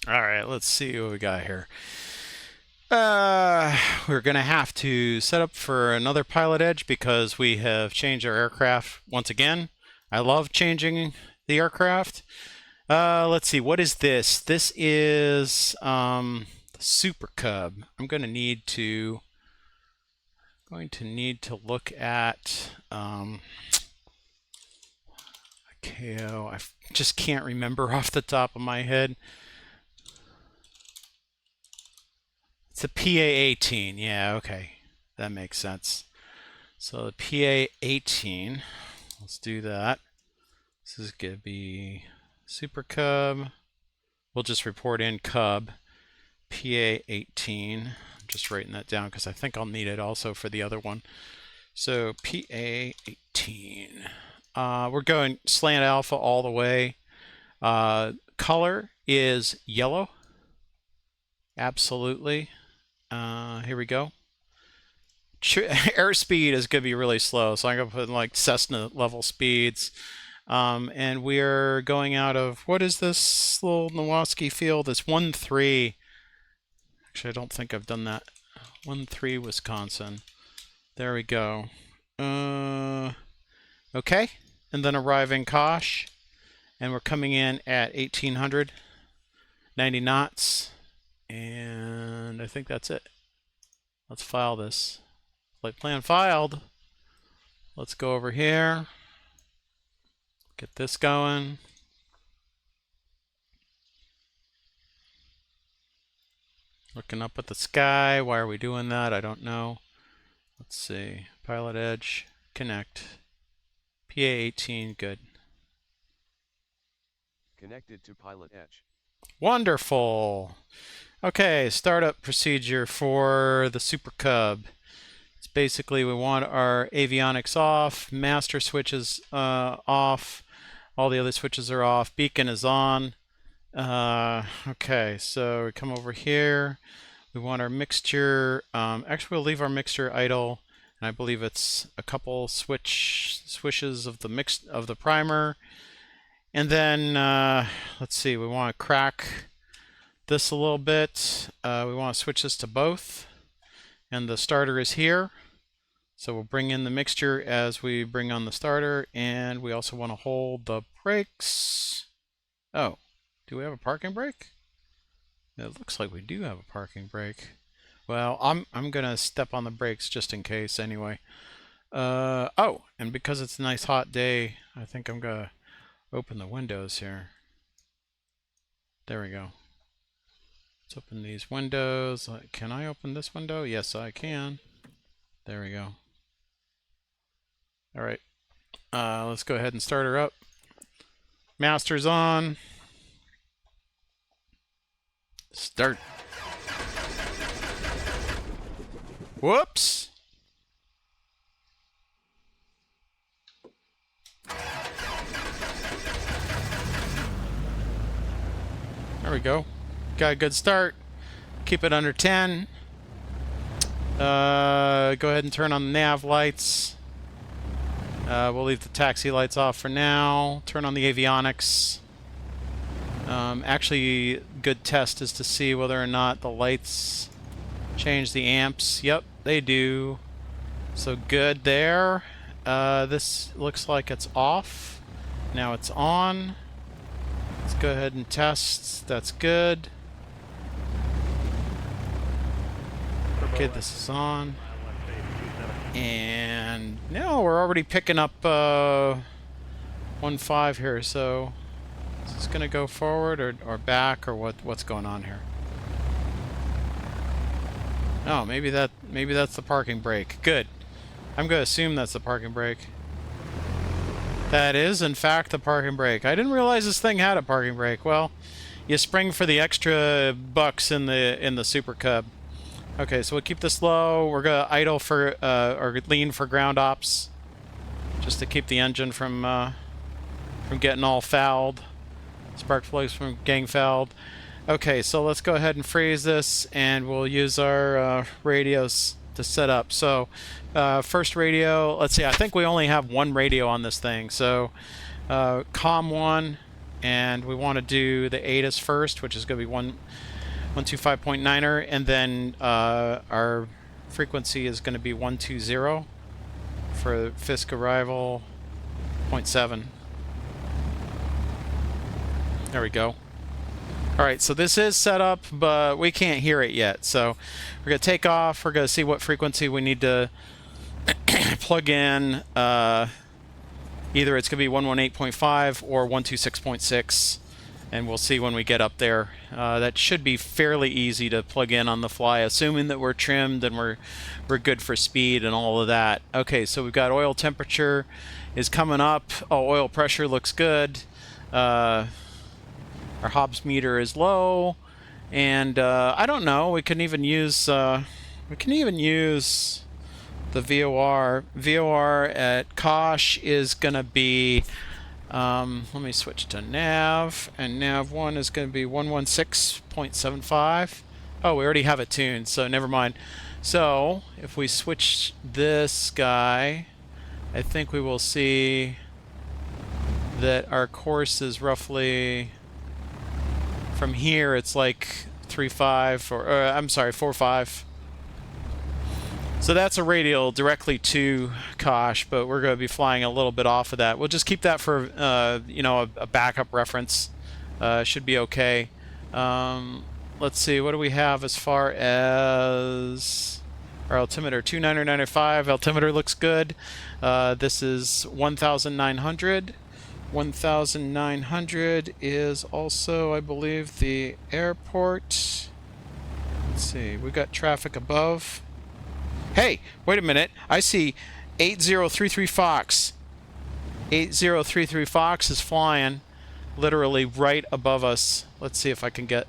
All right, let's see what we got here. We're going to have to set up for another pilot edge because we have changed our aircraft once again. I love changing the aircraft. Let's see, what is this? This is Super Cub. I'm going to need to look at KO. I just can't remember off the top of my head. It's a PA-18. Yeah, okay. That makes sense. So the PA-18, let's do that. This is going to be Super Cub. We'll just report in Cub PA-18. I'm just writing that down because I think I'll need it also for the other one. So PA-18. We're going slant alpha all the way. Color is yellow. Absolutely. Here we go. Airspeed is going to be really slow, so I'm going to put in like Cessna level speeds. And we're going out of, what is this little Nowaski field? It's 1-3. Actually, I don't think I've done that. 1-3 Wisconsin. There we go. Okay. And then arriving Kosh. And we're coming in at 1890 knots. And I think that's it. Let's file this. Flight plan filed. Let's go over here. Get this going. Looking up at the sky. Why are we doing that? I don't know. Let's see. Pilot edge. Connect. PA-18. Good. Connected to pilot edge. Wonderful. Okay, startup procedure for the Super Cub. It's basically we want our avionics off, master switches off, all the other switches are off, beacon is on. Okay, so we come over here. We want our mixture. Actually, we'll leave our mixture idle, and I believe it's a couple swishes of the primer. And then let's see, we want to crack this a little bit. We want to switch this to both, and the starter is here. So we'll bring in the mixture as we bring on the starter, and we also want to hold the brakes. Oh, do we have a parking brake? It looks like we do have a parking brake. Well, I'm gonna step on the brakes just in case anyway. Oh, and because it's a nice hot day, I think I'm gonna open the windows here. There we go. Let's open these windows. Can I open this window? Yes, I can. There we go. All right. Let's go ahead and start her up. Master's on. Start. Whoops. There we go. Got a good start. Keep it under 10. Go ahead and turn on the nav lights. We'll leave the taxi lights off for now. Turn on the avionics. Actually, good test is to see whether or not the lights change the amps. Yep, they do. So good there. This looks like it's off. Now it's on. Let's go ahead and test. That's good. Okay, this is on. And now we're already picking up 1.5 here, so is this gonna go forward or back or what's going on here? Oh, maybe that's the parking brake. Good. I'm gonna assume that's the parking brake. That is in fact the parking brake. I didn't realize this thing had a parking brake. Well, you spring for the extra bucks in the Super Cub. Okay, so we'll keep this low. We're gonna idle for or lean for ground ops, just to keep the engine from getting all fouled, spark plugs from getting fouled. Okay, so let's go ahead and freeze this, and we'll use our radios to set up. So first radio, let's see. I think we only have one radio on this thing. So COM 1 and we want to do the ATIS first, which is going to be 125.9er, and then our frequency is going to be 120 for Fisk arrival 0.7. There we go. Alright, so this is set up, but we can't hear it yet. So we're going to take off. We're going to see what frequency we need to plug in. Either it's going to be 118.5 or 126.6, and we'll see when we get up there. That should be fairly easy to plug in on the fly, assuming that we're trimmed and we're good for speed and all of that. Okay, so we've got oil temperature is coming up. Oh, oil pressure looks good. Our Hobbs meter is low, and I don't know. We can even use the VOR. VOR at Kosh is gonna be. Let me switch to nav, and nav 1 is going to be 116.75. Oh, we already have it tuned, so never mind. So if we switch this guy, I think we will see that our course is roughly. From here, it's like 3.5, or I'm sorry, 4.5. So that's a radial directly to Kosh, but we're going to be flying a little bit off of that. We'll just keep that for you know, a backup reference. Should be okay. Let's see, what do we have as far as our altimeter? 2995. Altimeter looks good. This is 1,900. 1,900 is also, I believe, the airport. Let's see, we've got traffic above. Hey, wait a minute. I see 8033 Fox. 8033 Fox is flying literally right above us. Let's see if I can get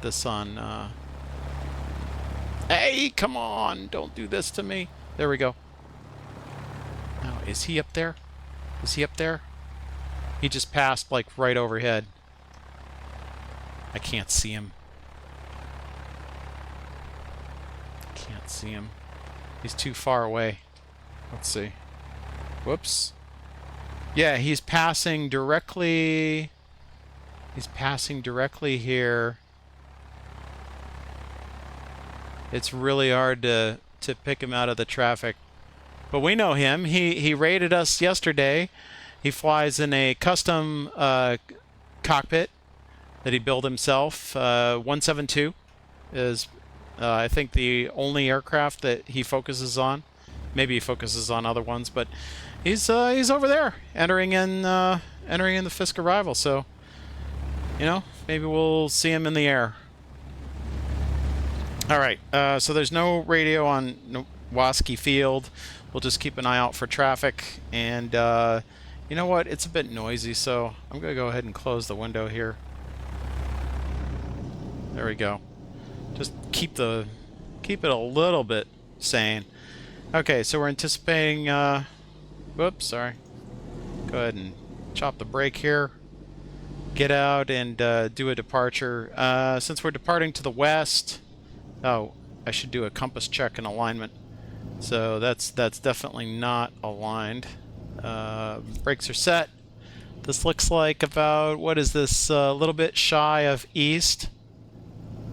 this on. Hey, come on. Don't do this to me. There we go. Now, is he up there? Is he up there? He just passed like right overhead. I can't see him. Can't see him. He's too far away. Let's see. Whoops. Yeah, he's passing directly. He's passing directly here. It's really hard to pick him out of the traffic. But we know him. He rated us yesterday. He flies in a custom cockpit that he built himself. 172 is, I think, the only aircraft that he focuses on. Maybe he focuses on other ones, but he's over there, entering in the Fisk arrival. So, you know, maybe we'll see him in the air. All right. So there's no radio on Nowaski Field. We'll just keep an eye out for traffic, and you know what? It's a bit noisy, so I'm going to go ahead and close the window here. There we go. Just keep it a little bit sane. Okay, so we're anticipating. Whoops, sorry. Go ahead and chop the brake here. Get out and do a departure. Since we're departing to the west. Oh, I should do a compass check and alignment. So that's definitely not aligned. Brakes are set. This looks like about, what is this, a little bit shy of east.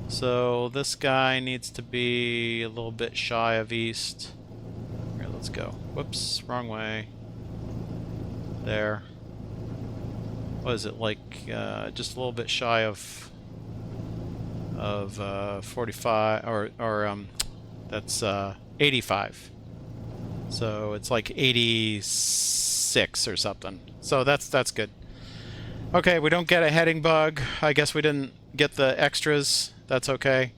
So this guy needs to be a little bit shy of east. Here, let's go. Whoops, wrong way. There. What is it, like just a little bit shy of 45, or that's 85. So it's like 86 or something. So that's good. Okay, we don't get a heading bug. I guess we didn't get the extras. That's okay.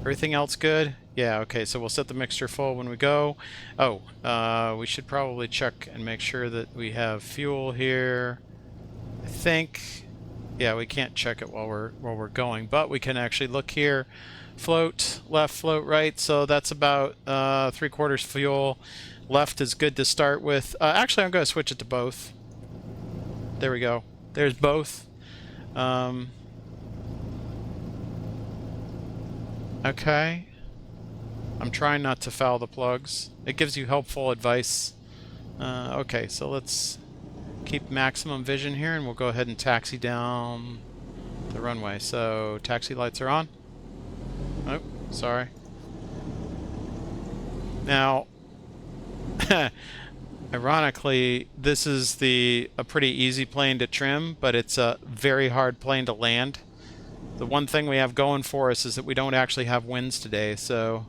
Everything else good? Yeah, okay, so we'll set the mixture full when we go. Oh, we should probably check and make sure that we have fuel here. I think, yeah, we can't check it while we're going, but we can actually look here. Float left, float right, so that's about 3/4 fuel. Left is good to start with. Actually, I'm going to switch it to both. There we go. There's both. Okay. I'm trying not to foul the plugs. It gives you helpful advice. Okay, so let's keep maximum vision here, and we'll go ahead and taxi down the runway. So taxi lights are on. Oh, sorry. Now, ironically, this is a pretty easy plane to trim, but it's a very hard plane to land. The one thing we have going for us is that we don't actually have winds today, so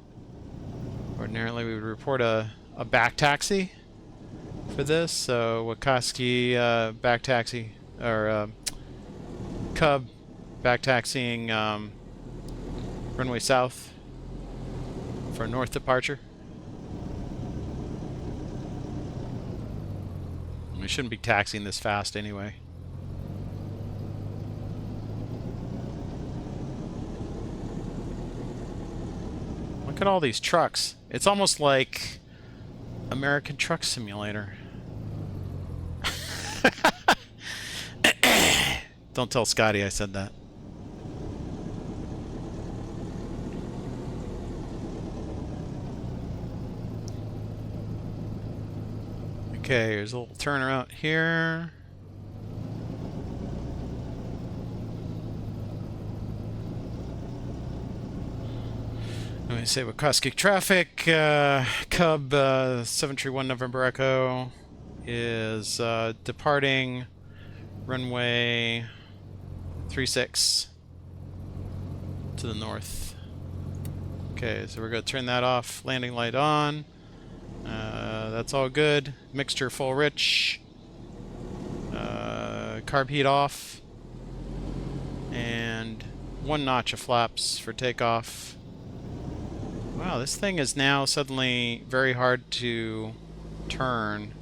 ordinarily we would report a back taxi for this. So Wachowski back taxi, or Cub back taxiing runway south for north departure. We shouldn't be taxiing this fast anyway. Look at all these trucks. It's almost like American Truck Simulator. Don't tell Scotty I said that. Okay, here's a little turnaround here. Let me say Wachowski traffic. Cub 731 November Echo is departing runway 36 to the north. Okay, so we're going to turn that off. Landing light on. That's all good. Mixture full rich. Carb heat off. And 1 notch of flaps for takeoff. Wow, this thing is now suddenly very hard to turn.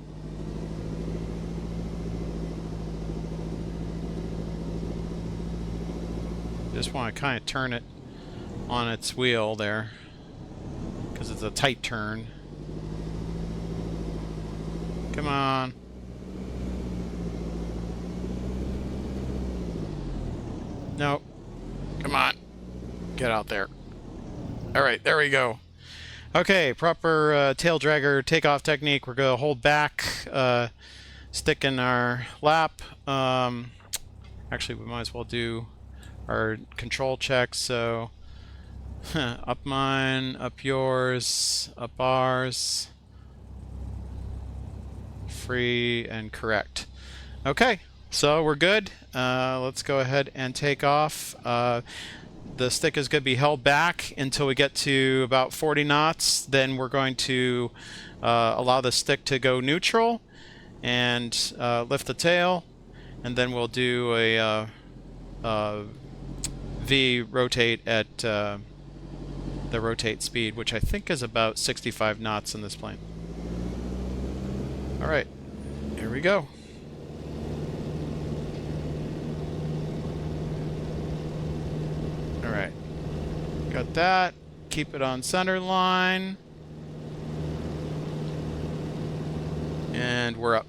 Just want to kind of turn it on its wheel there, because it's a tight turn. Come on. Nope. Come on. Get out there. Alright, there we go. Okay, proper tail dragger takeoff technique. We're going to hold back, stick in our lap. Actually, we might as well do our control checks. So, up mine, up yours, up ours. Free and correct. Okay, so we're good. Let's go ahead and take off. The stick is going to be held back until we get to about 40 knots. Then we're going to allow the stick to go neutral and lift the tail. And then we'll do a V rotate at the rotate speed, which I think is about 65 knots in this plane. All right, here we go. All right, got that. Keep it on center line. And we're up.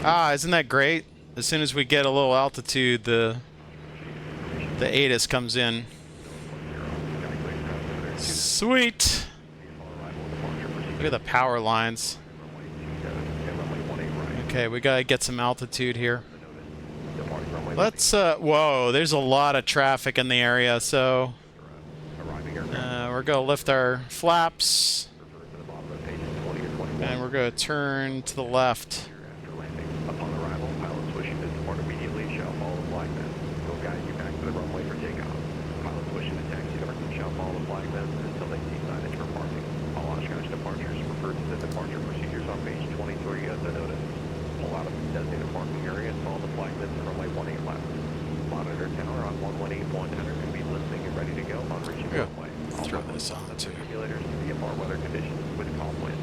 Ah, isn't that great? As soon as we get a little altitude, the ATIS comes in. Sweet! Look at the power lines. Okay, we gotta get some altitude here. Let's, whoa, there's a lot of traffic in the area, so we're gonna lift our flaps, and we're gonna turn to the left. Upon arrival, pilots wishing to depart immediately shall follow the flag men. We'll guide you back to the runway for takeoff. Pilots wishing to taxi darkly shall follow the flag men until they see signage for parking. All Oshkosh departures refer to the departure procedures on page 23 as the notice. Pull out of the designated parking area and follow the flag men to runway 18 left. Monitor tower on 118.100 can be listening and ready to go on reaching the runway. Throw this on too. Simulators to be VFR weather conditions with calm winds.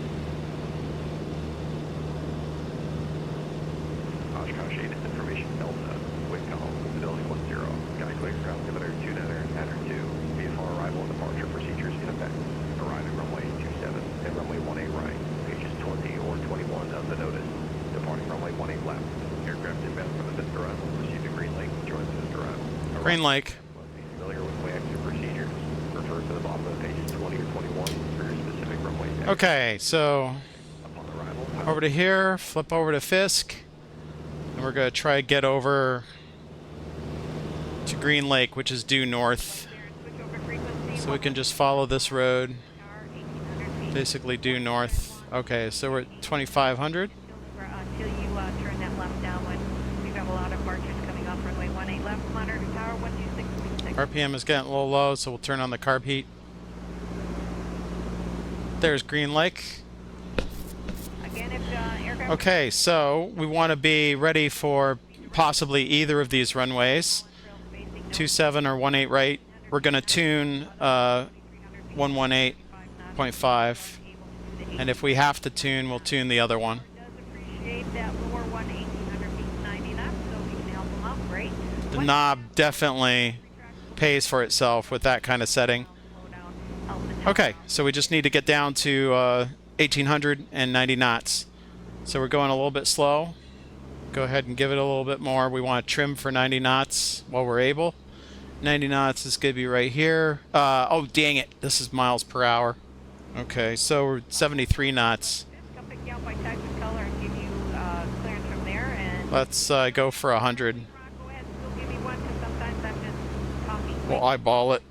Oshkosh ATIS information Delta, wind calm, visibility 10, sky clear, altimeter 29, header 2, VFR arrival and departure procedures in effect. Arriving runway 27 and runway 18 right, pages 20 or 21 of the notice. Departing runway 18 left. Aircraft inbound from the Mr. Island will receive the Green Lake, join the Mr. Island. Green Lake. Must be familiar with way exit procedures. Refer to the bottom of pages 20 or 21 for your specific runway. Okay, so over to here, flip over to Fisk, and we're going to try to get over to Green Lake, which is due north. So we can just follow this road, basically due north. Okay, so we're at 2,500. Until you turn that left downwind, we've got a lot of marchers coming off runway 18 left, monitor tower 126. RPM is getting a little low, so we'll turn on the carb heat. There's Green Lake. Again, if aircraft... Okay, so we want to be ready for possibly either of these runways, 27 or 18 right. We're going to tune 118.5, and if we have to tune, we'll tune the other one. The knob definitely pays for itself with that kind of setting. Okay, so we just need to get down to 1,890 knots. So we're going a little bit slow. Go ahead and give it a little bit more. We want to trim for 90 knots while we're able. 90 knots is going to be right here. Oh, dang it. This is miles per hour. Okay, so we're 73 knots. Let's go for 100. We'll eyeball it.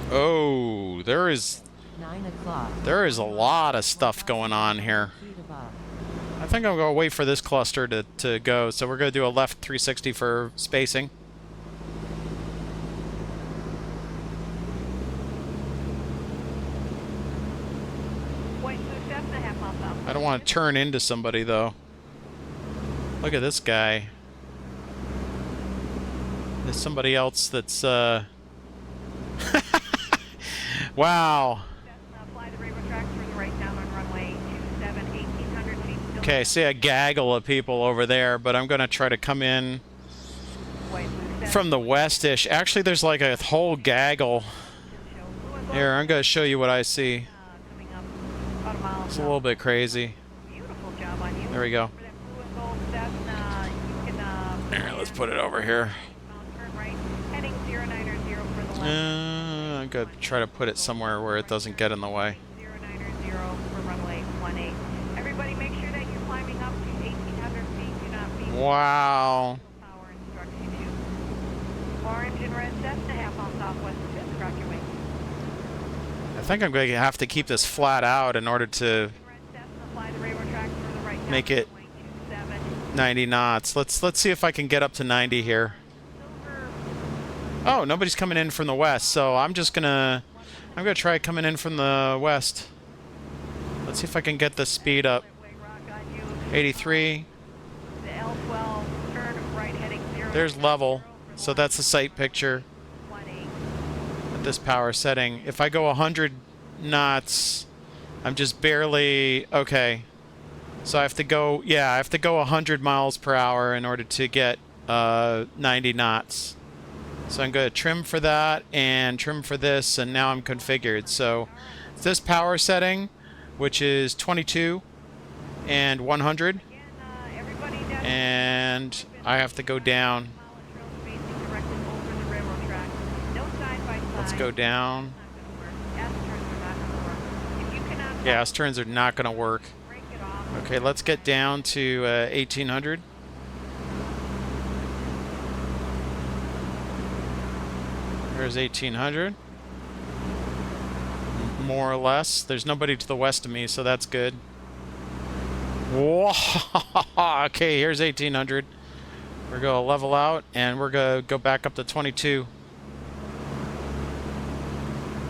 Oh, there is a lot of stuff going on here. I think I'm going to wait for this cluster to go. So we're going to do a left 360 for spacing. I don't want to turn into somebody, though. Look at this guy. There's somebody else that's, wow. Okay, I see a gaggle of people over there, but I'm going to try to come in from the west-ish. Actually, there's like a whole gaggle. Here, I'm going to show you what I see. It's a little bit crazy. There we go. Here, let's put it over here. I'm going to try to put it somewhere where it doesn't get in the way. Wow. I think I'm going to have to keep this flat out in order to make it 90 knots. Let's see if I can get up to 90 here. Oh, nobody's coming in from the west, so I'm gonna try coming in from the west. Let's see if I can get the speed up. 83. There's level, so that's a sight picture at this power setting. If I go 100 knots, I'm just barely okay. So I have to go, yeah, I have to go 100 miles per hour in order to get 90 knots. So I'm going to trim for that and trim for this, and now I'm configured. So this power setting, which is 22 and 100, and I have to go down. Let's go down. Yeah, S-turns are not going to work. Okay, let's get down to 1,800. There's 1,800. More or less. There's nobody to the west of me, so that's good. Whoa. Okay, here's 1,800. We're going to level out, and we're going to go back up to 22.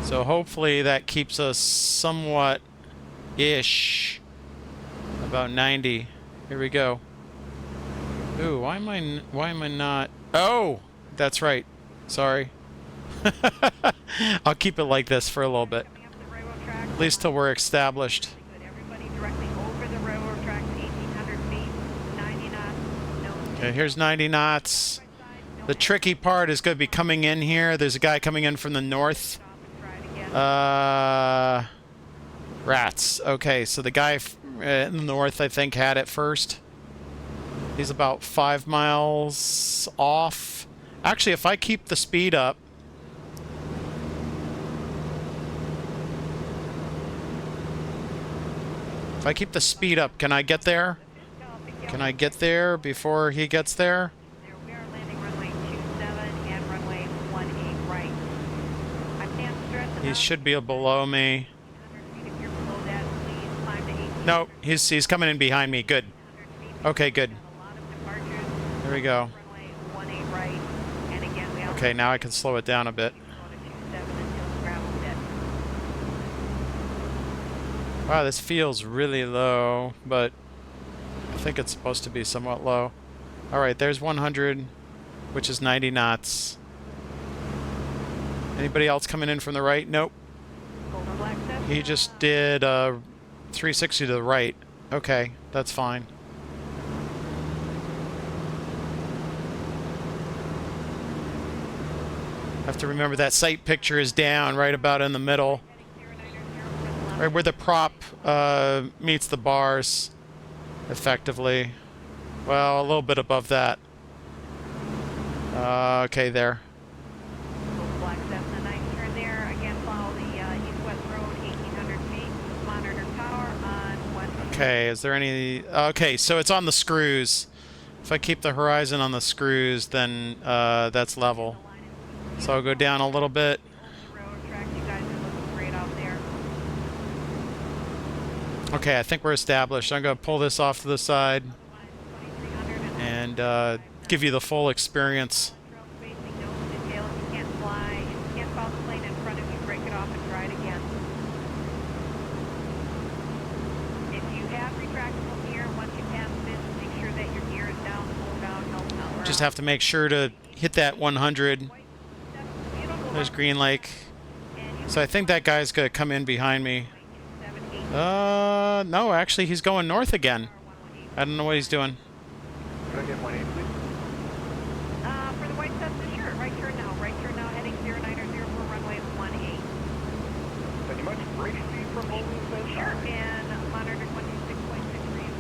So hopefully that keeps us somewhat-ish about 90. Here we go. Ooh, why am I not... Oh! That's right. Sorry. I'll keep it like this for a little bit. At least till we're established. Okay, here's 90 knots. The tricky part is going to be coming in here. There's a guy coming in from the north. Rats. Okay, so the guy in the north, I think, had it first. He's about 5 miles off. Actually, if I keep the speed up, If I keep the speed up, can I get there? Can I get there before he gets there? We are landing runway 27 and runway 18 right. I can't stress enough. He should be below me. 100 feet. If you're below that, please climb to 18. Nope, he's coming in behind me. Good. 100 feet. Okay, good. A lot of departures. There we go. Runway 18 right. And again, we also Okay, now I can slow it down a bit. go to 27 until the gravel pit. Wow, this feels really low, but I think it's supposed to be somewhat low. Alright, there's 100, which is 90 knots. Anybody else coming in from the right? Nope. Golden Black Cessna. He just did 360 to the right. Okay, that's fine. Have to remember that sight picture is down right about in the middle. Right where the prop meets the bars, effectively. Well, a little bit above that. Okay, there. Golden Black Cessna, nice turn there. Again, follow the east-west road, 1,800 feet. Monitor tower on 1. Okay, is there any... Okay, so it's on the screws. If I keep the horizon on the screws, then that's level. So I'll go down a little bit. Railroad tracks, you guys are looking great out there. Okay, I think we're established. I'm going to pull this off to the side 2,300 and give you the full experience. trail spacing, nose to tail. If you can't fly, if you can't follow the plane in front of you, break it off and try it again. If you have retractable gear, once you pass this, make sure that your gear is down, slow down, help out. Just have to make sure to hit that 100. There's Green Lake. So I think that guy's going to come in behind me. No, actually he's going north again. I don't know what he's doing. Could I get 18, please? For the white Cessna, sure. Right turn now, heading 090 for runway 18. Thank you much. Brady speed from Holding Center. Sure, and monitor 26.6 for you.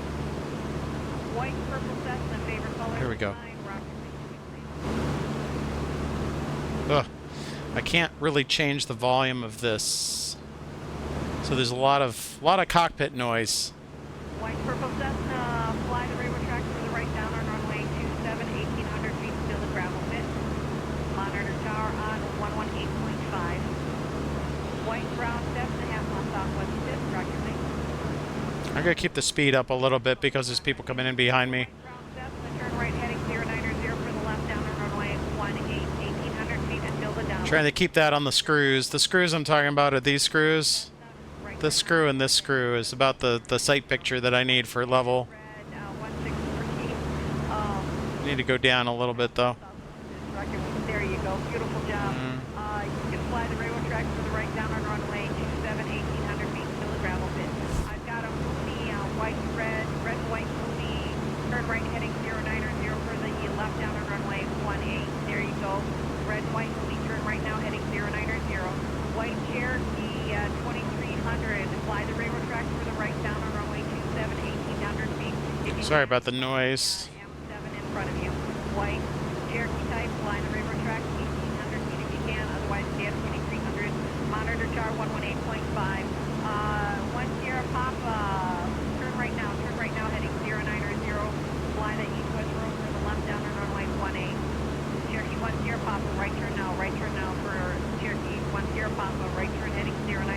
White, purple Cessna, favorite color. Here we go. Fine, rock your Ugh. I can't really change the volume of this. So there's a lot of cockpit noise. White, purple Cessna, fly the railroad tracks for the right down on runway 27, 1,800 feet, still the gravel pit. Monitor tower on 118.5. White, brown Cessna, half mile southwest pit, rock your wing. I'm going to keep the speed up a little bit because there's people coming in behind me. Brown Cessna, turn right, heading 090 for the left down on runway 11800 feet until the down. Trying to keep that on the screws. The screws I'm talking about are these screws. This screw and this screw is about the sight picture that I need for level. Need to go down a little bit though. There you go. Beautiful job. You can fly the railroad tracks to the right down on runway 27, 1,800 feet till the gravel pit. I've got a Mooney, white, red, white Mooney. Turn right heading 090 for the left down on runway 18. There you go. Red, white Mooney. Turn right now heading 090. White Cherokee 2300. Fly the railroad tracks for the right down on runway 27, 1,800 feet. Sorry about the noise. M7 in front of you. White Cherokee type. Fly the railroad tracks 1,800 feet if you can. Otherwise, stay at 2,300. Monitor tower 118.5. 1 Sierra Papa. Turn right now. Heading 090. Fly the east-west road for the left down on runway 18. Cherokee 1 Sierra Papa. Right turn now for Cherokee 1 Sierra Papa. Right turn heading 090.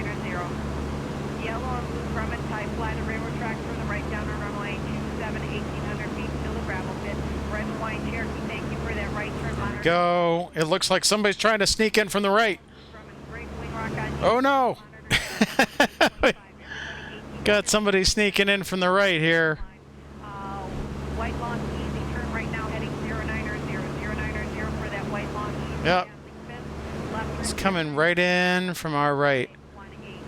Yellow and blue Grumman type. Fly the railroad tracks for the right down on runway 27, 1,800 feet till the gravel pit. Red and white Cherokee, thank you for that right turn. Monitor. Go. It looks like somebody's trying to sneak in from the right. Grumman, great wing rock on you. Oh no. Got somebody sneaking in from the right here. White long easy. Turn right now heading 090 for that white long easy. Yep. Left It's turn coming right in from our right. 18.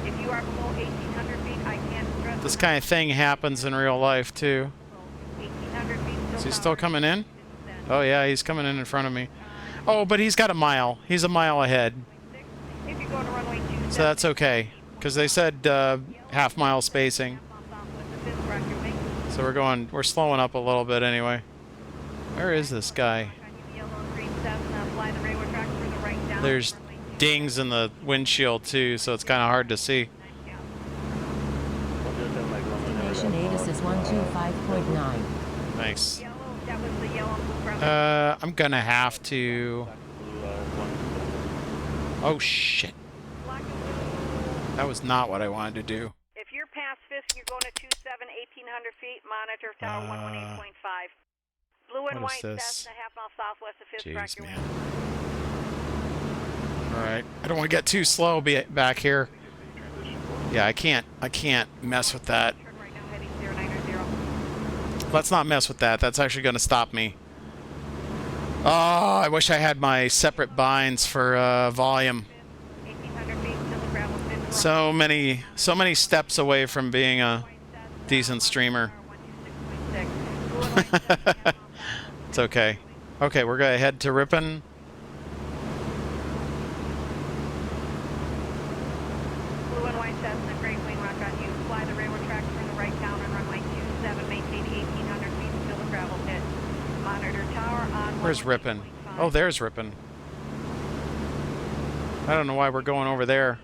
If you are below 1,800 feet, I can't stress This kind of thing happens in real life too. 1,800 feet. Is he still coming in? Oh yeah, he's coming in front of me. Oh, but he's got a mile. He's a mile ahead. If you go to runway 27, So that's okay. Because they said half mile spacing. So we're slowing up a little bit anyway. Where is this guy? There's dings in the windshield too, so it's kind of hard to see. 125.9. Nice. Yellow, that was the yellow and blue ground. I'm gonna have to. Oh shit. Black and blue. That was not what I wanted to do. If you're past Fisk, you're going to 27, 1,800 feet, monitor tower 118.5. Blue and what is white, this? Cessna, half mile southwest of Fisk, Jeez, your man. wind. Alright. I don't want to get too slow back here. Yeah, I can't mess with that. Turn right now, heading 090. Let's not mess with that. That's actually going to stop me. Oh, I wish I had my separate binds for volume. 1,800 feet, still a gravel pit. So many steps away from being a decent streamer. 126.6. Blue and white, Cessna, half mile southwest. It's okay. Okay, we're going to head to Ripon. Blue and white Cessna, great wing rock on you. Fly the railroad tracks from the right down and runway 27, maintain 1,800 feet, still a gravel pit. Monitor tower on. Where's Ripon? 118.5. Oh, there's Ripon. I don't know why we're going over there.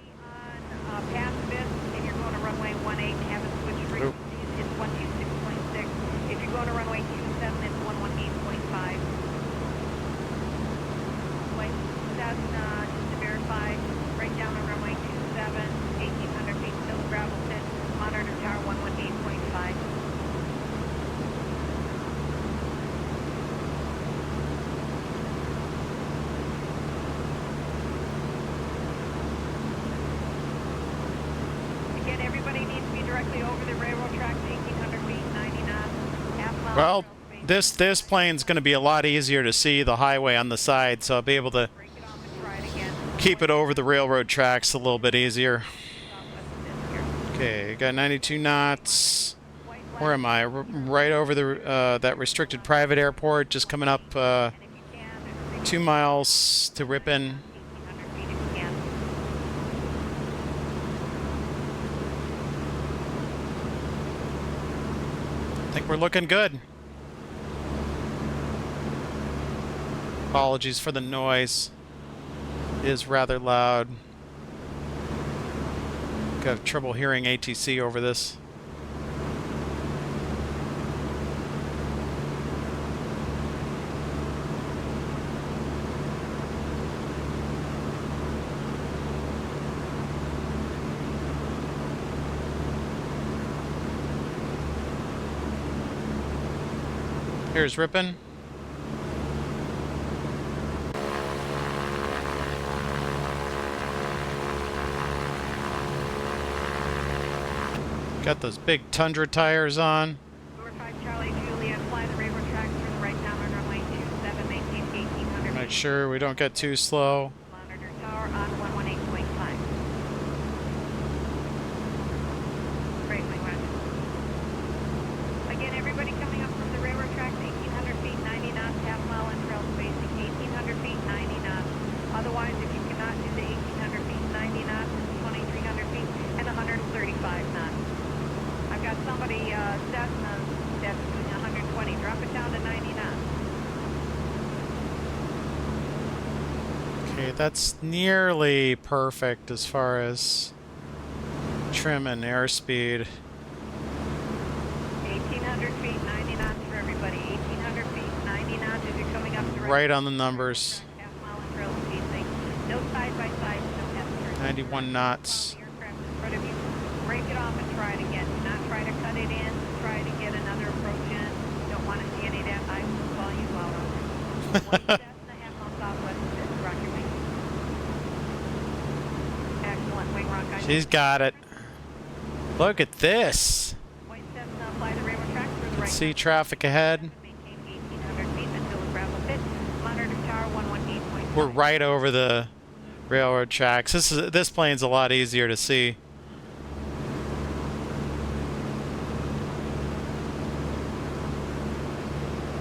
On past Fisk, and you're going to runway 18, have a switch Oop. frequencies, it's 126.6. If you're going to runway 27, it's 118.5. White Cessna, just to verify, right down on runway 27, 1,800 feet, still a gravel pit. Monitor tower 118.5. Again, everybody needs to be directly over the railroad tracks, 1,800 feet, 90 knots, half mile. Well, trail space. this plane's going to be a lot easier to see the highway on the side, so I'll be able to Break it off and try it again. keep it over the railroad tracks a little bit easier. Southwest of Fisk here. Okay, got 92 knots. White Where am I? Right over the that restricted private airport, just coming up and if you can, 2 miles to Ripon. 1,800 feet if you can. I think we're looking good. Apologies for the noise. It is rather loud. Got trouble hearing ATC over this. Here's Ripon. Got those big Tundra tires on. Number 5 Charlie Juliet, fly the railroad tracks through the right down on runway 27, maintain 1,800 Make feet. sure we don't get too slow. Monitor tower on 118.5. Great wing run. Again, everybody coming up from the railroad tracks, 1,800 feet, 90 knots, half mile in trail spacing, 1,800 feet, 90 knots. Otherwise, if you cannot do the 1,800 feet, 90 knots, it's 2,300 feet and 135 knots. I've got somebody, Cessna, that's doing 120. Drop it down to 90 knots. Okay, that's nearly perfect as far as trim and airspeed. 1,800 feet, 90 knots for everybody. 1,800 feet, 90 knots as you're coming up the Right on the numbers. half mile in trail spacing. No side by side, no head 91 knots. The aircraft in front of you. Break it off and try it again. Do not try to cut it in. Try to get another approach in. Don't want to see any of that. I will call you out on it. White Cessna, half mile southwest of this. Rock your wing. Excellent wing rock on you. She's got it. Look at this. White Cessna, fly the railroad tracks through the right. See traffic ahead. Maintain 1,800 feet until the gravel pit. Monitor tower 118.5. We're right over the railroad tracks. This plane's a lot easier to see.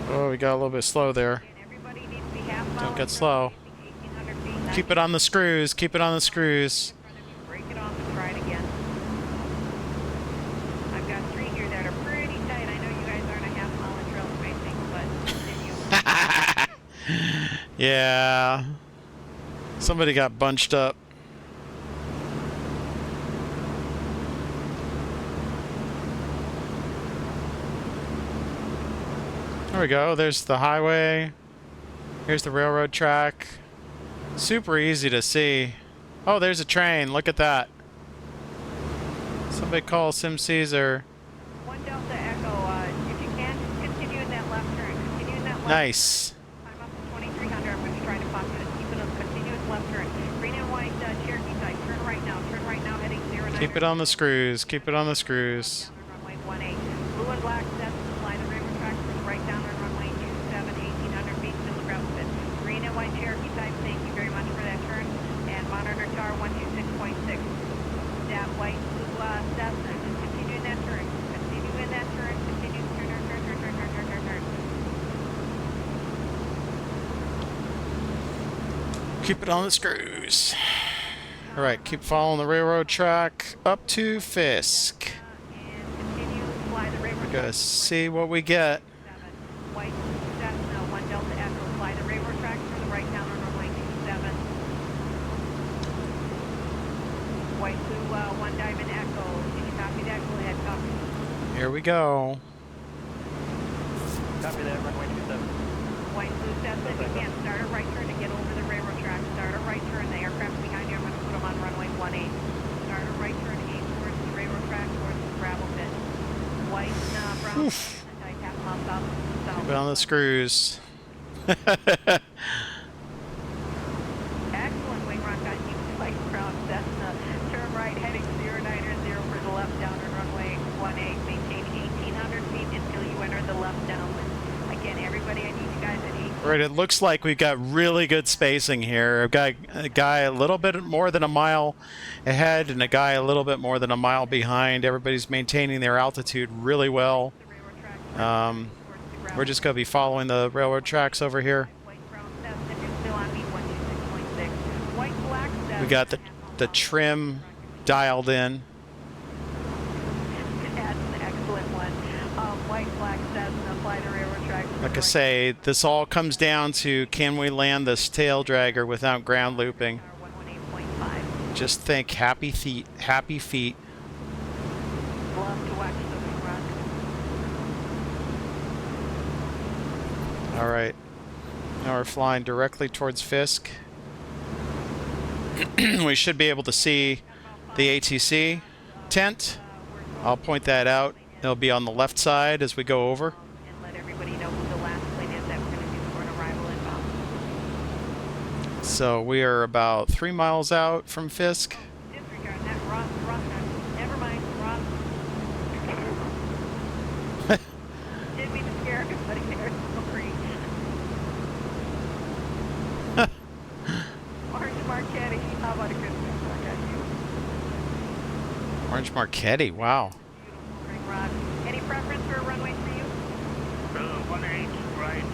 Oh, we got a little bit slow there. Everybody needs to be half mile Don't in get trail slow. spacing, 1,800 feet. Keep it on the screws. Keep it on the screws. Break it off and try it again. I've got 3 here that are pretty tight. I know you guys aren't a half mile in trail spacing, but continue. Yeah. Somebody got bunched up. There we go. There's the highway. Here's the railroad track. Super easy to see. Oh, there's a train. Look at that. Somebody call SimCaesar. 1 Delta Echo, if you can, just continue in that left turn. Continue in that left Nice. turn. I'm up to 2300. I'm going to be trying to pop it. Keep it a continuous left turn. Green and white Cherokee type. Turn right now. Turn right now, heading 09. Keep it on the screws. Keep it on the screws. Down on runway 18. Blue and black sets fly the railroad tracks for the right down on runway 27, 1800 feet till the gravel pit. Green and white Cherokee type. Thank you very much for that turn. And monitor tower 126.6. That white blue Cessna. Just continue in that turn. Continue in that turn. Continue. Turn, turn, turn, turn, turn, turn, turn, turn, turn. Keep it on the screws. All right, keep following the railroad track up to Fisk. And continue to fly the railroad We're gonna tracks. see what we get. White Cessna 1 Delta Echo. Fly the railroad tracks for the right down on runway 27. White Blue 1 Diamond Echo. Can you copy that? Go ahead, copy. Here we go. Copy that, runway 27. White Blue Cessna, if you can, start a right turn to get over the railroad track. Start a right turn. The aircraft behind you, I'm going to put them on runway 18. Start a right turn, aim towards the railroad track, towards the gravel pit. White brown Oof. Cessna, I tap them up, south. Keep it on the screws. Excellent wing run, guys. You like brown Cessna. Turn right, heading 090 for the left down on runway 18. Maintain 1800 feet until you enter the left downwind. Again, everybody, I need you guys at 18. Right, it looks like we've got really good spacing here. I've got a guy a little bit more than a mile ahead and a guy a little bit more than a mile behind. Everybody's maintaining their altitude really well. The railroad track towards the gravel. We're just going to be following the railroad tracks over here. White brown Cessna, you're still on me, 126.6. White black Cessna. We got the trim dialed in. That's an excellent one. White black Cessna, fly the railroad track. Like I say, this all comes down to can we land this tail dragger without ground looping? 118.5. Just think happy feet, happy feet. Love to watch the wing run. All right. Now we're flying directly towards Fisk. We should be able to see the ATC tent. I'll point that out. It'll be on the left side as we go over. And let everybody know who the last plane is that we're going to do for an arrival inbound. So we are about 3 miles out from Fisk. Disregard that. Ross, never mind. Ross. Didn't mean to scare everybody there. Sorry. Orange Marquetti. How about a good one? I got you. Orange Marquetti, wow. Beautiful ring rod. Any preference for a runway for you? 18, right.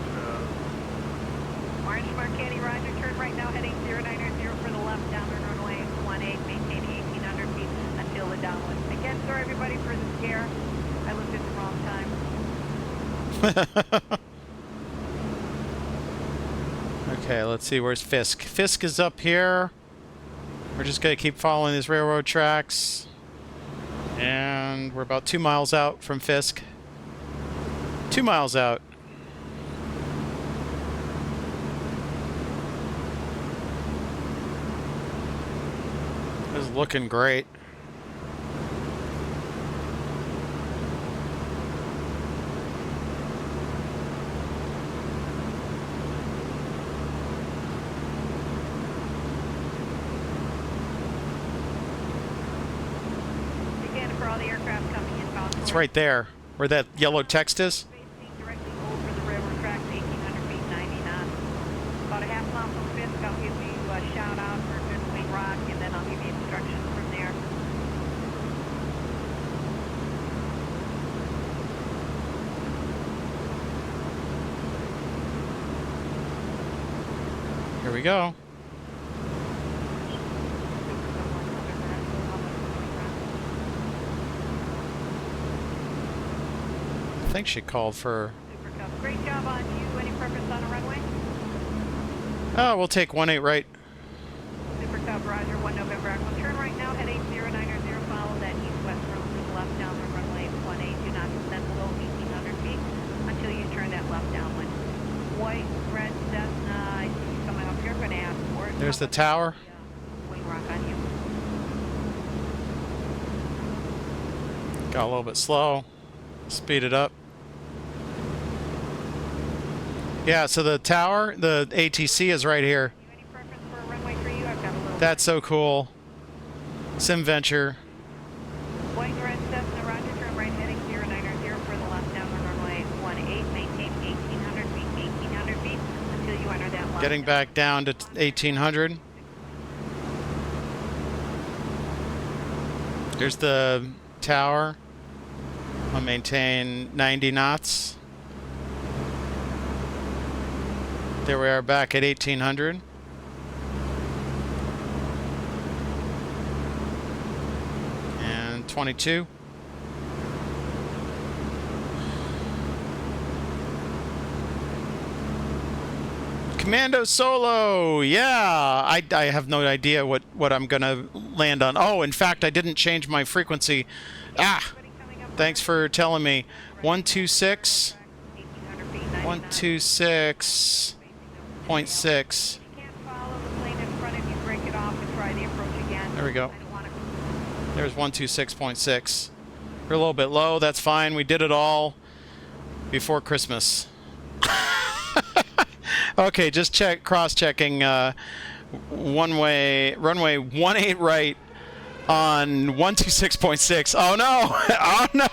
Orange Marquetti, roger. Turn right now, heading 090 for the left down on runway 18, maintaining 1800 feet until the downwind. Again, sorry everybody for the scare. I looked at the wrong time. Okay, let's see, where's Fisk? Fisk is up here. We're just going to keep following these railroad tracks. And we're about 2 miles out from Fisk. 2 miles out. This is looking great. Again, for all the aircraft coming inbound. It's right there, where that yellow text is. Directly over the railroad tracks, 1800 feet, 90 knots. About a half mile from Fisk, I'll give you a shout out for good wing rock, and then I'll give you instructions from there. Here we go. I think she called for... Super Cup. Great job on you. Any preference on a runway? Oh, we'll take 18 right. Super Cub, roger, 1 November. Echo. Turn right now, head 8090, follow that east-west road to the left down the runway 18. Do not descend below 1800 feet until you turn that left down. There's the tower. Wing rock on you. Got a little bit slow. Speed it up. Yeah, so the tower, the ATC is right here. You any preference for a runway for you? I've got a little. That's so cool. SimVenture. White red Cessna, roger, turn right heading 090 for the left downwind runway 18, maintain 1800 feet, 1800 feet until you enter that left. Getting back down to 1800. Here's the tower. I'll maintain 90 knots. There we are back at 1800. And 22. Commando solo, yeah. I have no idea what I'm gonna land on. Oh, in fact, I didn't change my frequency. Ah, thanks for telling me. 126. 126.6. Can't follow the plane in front of you, break it off and try the approach again. There we go. I don't want to. There's 126.6. We're a little bit low. That's fine. We did it all before Christmas. Okay, just cross-checking. Runway 18 right on 126.6. Oh no! Oh no!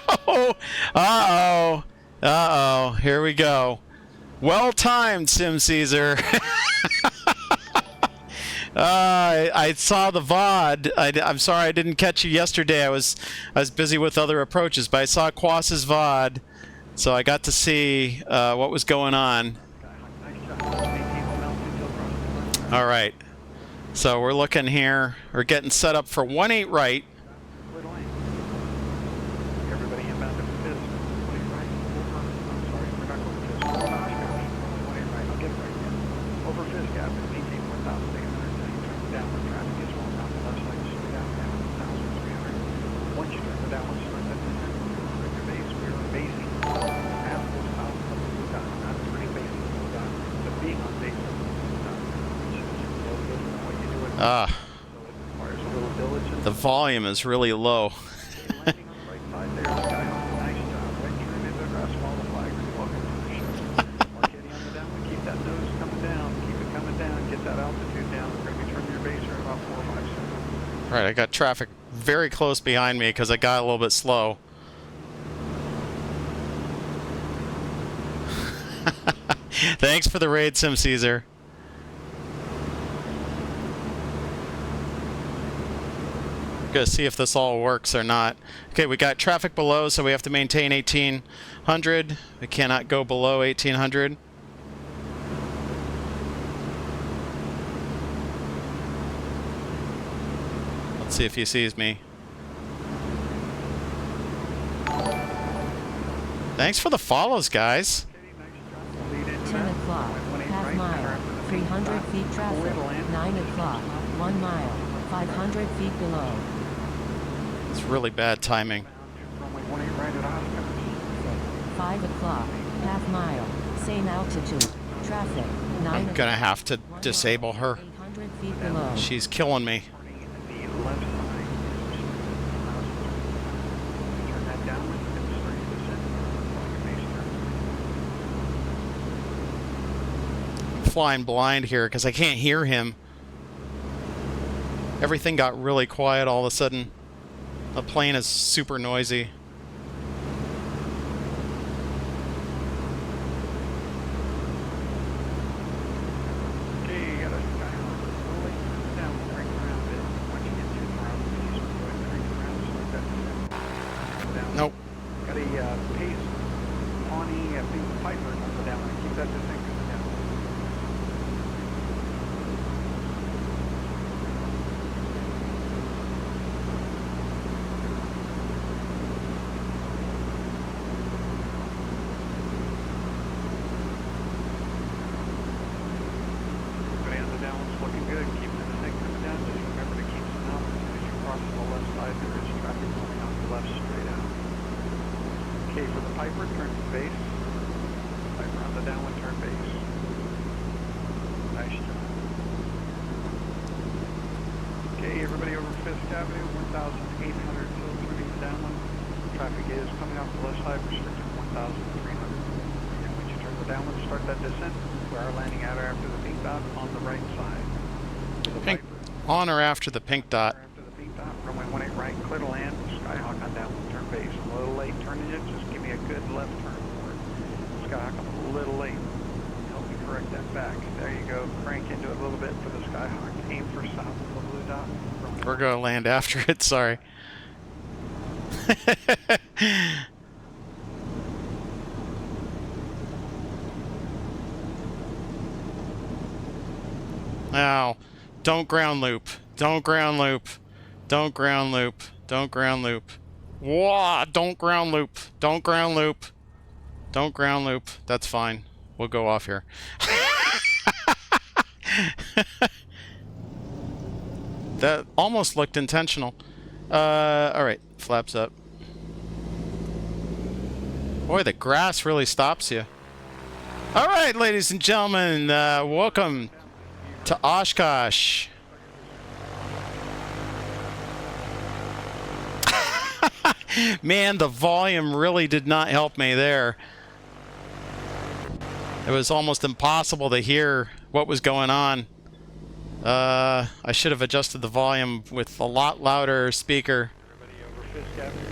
Uh-oh! Uh-oh! Here we go. Well timed, Sim Caesar. I saw the VOD. I'm sorry I didn't catch you yesterday. I was busy with other approaches, but I saw Quas's VOD, so I got to see what was going on. All right, so we're looking here. We're getting set up for 18 right. Everybody inbound to Fisk. 20 right. Over. I'm sorry, we're not going to Fisk. Over Oshkosh. 20 right. I'll get right in. Over Fisk Gap at maintain 1,890. Downward traffic is one out. Left side straight out. Down 1,300. Once you turn the downward, start that descent. Bring your base. We're basing at full south of the blue dot. Not turning base of the blue dot, but being on base of the blue dot. Which is a little bit of what you do it. Ah, So it requires a little diligence. the volume is really low. Landing on the right side there, Skyhawk. Nice job. Right turn into the grass, follow the flag. Welcome to the show. Marquetti on the downwind. Keep that nose coming down. Keep it coming down. Get that altitude down. We're going to be turning your base around about 4 or 5 seconds. Right, I got traffic very close behind me because I got a little bit slow. Thanks for the raid, Sim Caesar. Gonna see if this all works or not. Okay, we got traffic below, so we have to maintain 1800. We cannot go below 1800. Let's see if he sees me. Thanks for the follows, guys. 10 o'clock, half mile, 300 feet traffic, 9 o'clock, 1 mile, 500 feet below. It's really bad timing. Runway 18 right at Oshkosh. 5 o'clock, half mile, same altitude, traffic, 9 I'm o'clock, gonna have to 1 mile, disable her. 800 feet below. She's killing me. Turning into the left side. Turn that downwind and start your descent. Follow your base turn. I'm flying blind here because I can't hear him. Everything got really quiet all of a sudden. The plane is super noisy. Okay, you got a Skyhawk slowly down, crank around it. Once you get to the ground, please go ahead and crank around, start that descent. Down. Nope. Got a Pace Pawnee Pink Piper on the down. Keep that descent coming down. Everybody on the downwind's looking good. Keep the descent coming down. Just remember to keep some altitude as you cross the left side. There is traffic going on the left straight out. Okay, for the Piper, turn to base. Piper on the downwind, turn base. Nice job. Okay, everybody over Fisk Avenue, 1,800 still turning downwind. Traffic is coming off the left side, restricted 1,300. And once you turn the downwind, start that descent. We are landing out after the pink dot on the right side. Pink on or after the pink dot? After the pink dot, runway 18 right, clear to land, Skyhawk on downwind, turn base. A little late turning it, just give me a good left turn for it. Skyhawk, I'm a little late. Help me correct that back. There you go, crank into it a little bit for the Skyhawk. Aim for south of the blue dot. We're going to land after it, sorry. Now, don't ground loop. Don't ground loop. Don't ground loop. Don't ground loop. Whoa, don't ground loop. Don't ground loop. Don't ground loop. That's fine. We'll go off here. That almost looked intentional. Alright, flaps up. Boy, the grass really stops you. Alright, ladies and gentlemen, welcome to Oshkosh. Man, the volume really did not help me there. It was almost impossible to hear what was going on. I should have adjusted the volume with a lot louder speaker.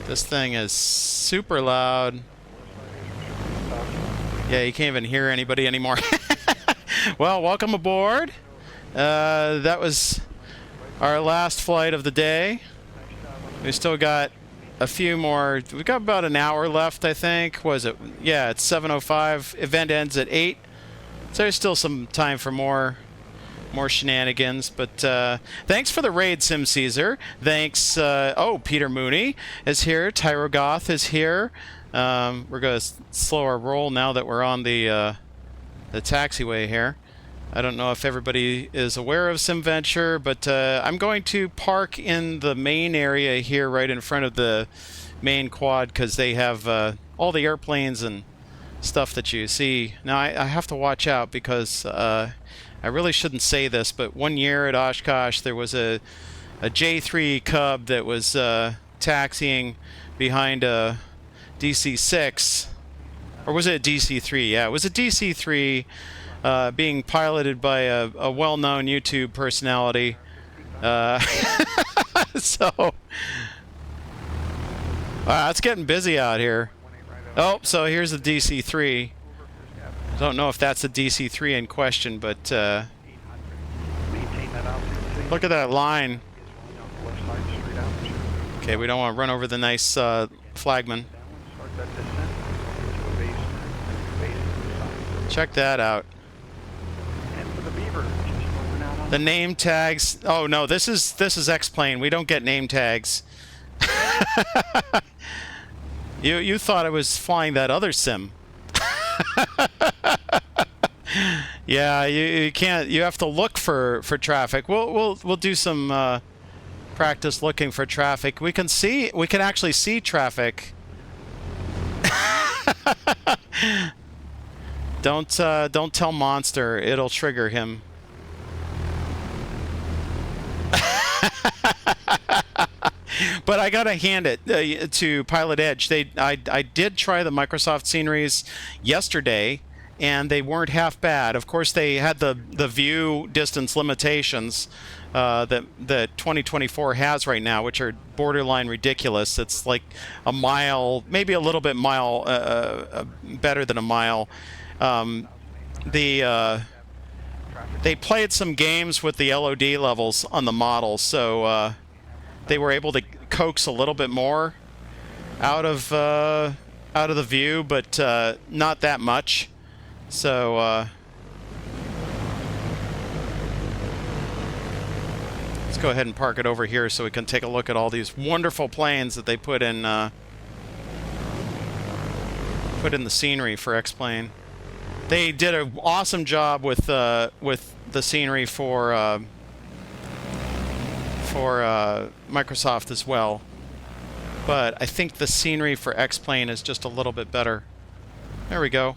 This thing is super loud. Yeah, you can't even hear anybody anymore. Well, welcome aboard. That was our last flight of the day. We still got a few more. We've got about an hour left, I think. Was it? Yeah, it's 7:05. Event ends at 8. So there's still some time for more shenanigans, but thanks for the raid, Sim Caesar. Thanks. Oh, Peter Mooney is here. Tyro Goth is here. We're going to slow our roll now that we're on the taxiway here. I don't know if everybody is aware of SimVenture, but I'm going to park in the main area here right in front of the main quad because they have all the airplanes and stuff that you see. Now, I have to watch out because I really shouldn't say this, but one year at Oshkosh, there was a J3 Cub that was taxiing behind a DC-6. Or was it a DC-3? Yeah, it was a DC-3 being piloted by a well-known YouTube personality. So, it's getting busy out here. Oh, so here's the DC-3. Don't know if that's a DC-3 in question, but look at that line. Okay, we don't want to run over the nice flagman. Check that out. The name tags. Oh no, this is X-Plane. We don't get name tags. You thought I was flying that other sim. Yeah, you can't. You have to look for traffic. We'll do some practice looking for traffic. We can actually see traffic. Don't tell Monster. It'll trigger him. But I gotta hand it to Pilot Edge. I did try the Microsoft sceneries yesterday, and they weren't half bad. Of course, they had the view distance limitations that 2024 has right now, which are borderline ridiculous. It's like a mile, maybe a little bit better than a mile. They played some games with the LOD levels on the model, so they were able to coax a little bit more out of the view, but not that much. So let's go ahead and park it over here so we can take a look at all these wonderful planes that they put in the scenery for X-Plane. They did an awesome job with the scenery for Microsoft as well, but I think the scenery for X-Plane is just a little bit better. There we go.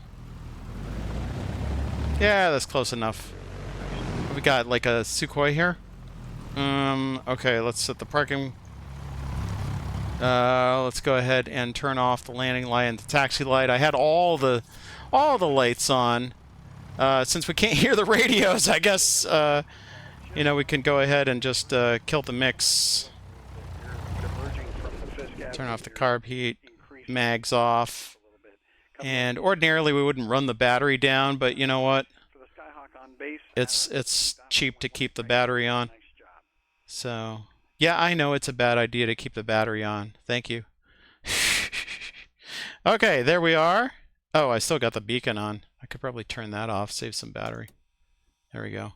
Yeah, that's close enough. We got like a Sukhoi here. Okay, let's set the parking. Let's go ahead and turn off the landing light and the taxi light. I had all the lights on. Since we can't hear the radios, I guess you know, we can go ahead and just kill the mix. Turn off the carb heat, mags off. And ordinarily we wouldn't run the battery down, but you know what? It's cheap to keep the battery on. So, yeah, I know it's a bad idea to keep the battery on. Thank you. Okay, there we are. Oh, I still got the beacon on. I could probably turn that off, save some battery. There we go.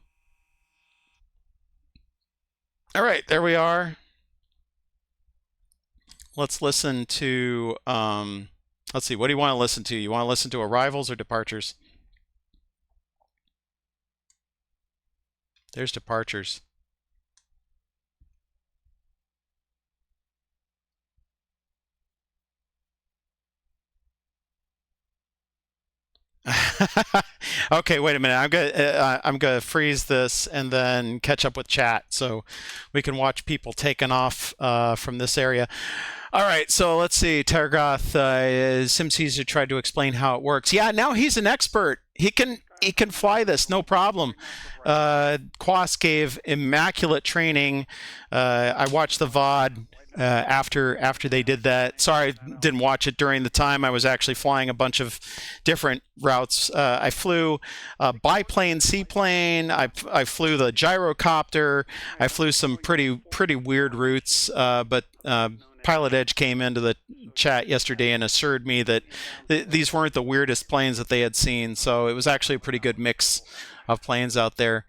All right, there we are. Let's listen to, let's see, what do you want to listen to? You want to listen to arrivals or departures? There's departures. Okay, wait a minute. I'm gonna freeze this and then catch up with chat so we can watch people taking off from this area. All right, so let's see. Tergoth, SimCaesar tried to explain how it works. Yeah, now he's an expert. He can fly this, no problem. Quas gave immaculate training. I watched the VOD after they did that. Sorry, I didn't watch it during the time. I was actually flying a bunch of different routes. I flew biplane, seaplane. I flew the gyrocopter. I flew some pretty weird routes, but Pilot Edge came into the chat yesterday and assured me that these weren't the weirdest planes that they had seen. So it was actually a pretty good mix of planes out there.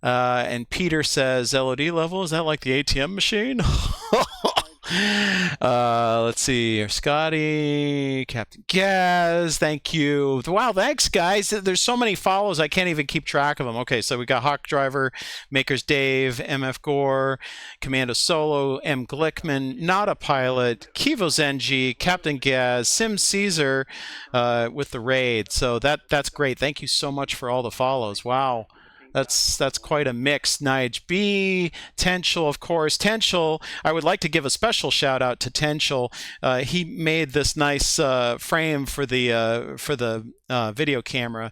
And Peter says, LOD level, is that like the ATM machine? Let's see. Scotty, Captain Gaz, thank you. Wow, thanks, guys. There's so many follows, I can't even keep track of them. Okay, so we got Hawk Driver, Makers Dave, MF Gore, Commando Solo, M. Glickman, Not a Pilot, Kivo Zenji, Captain Gaz, Sim Caesar with the raid. So that's great. Thank you so much for all the follows. Wow. That's quite a mix. Nige B, Tenchel, of course. Tenchel, I would like to give a special shout out to Tenchel. He made this nice frame for the video camera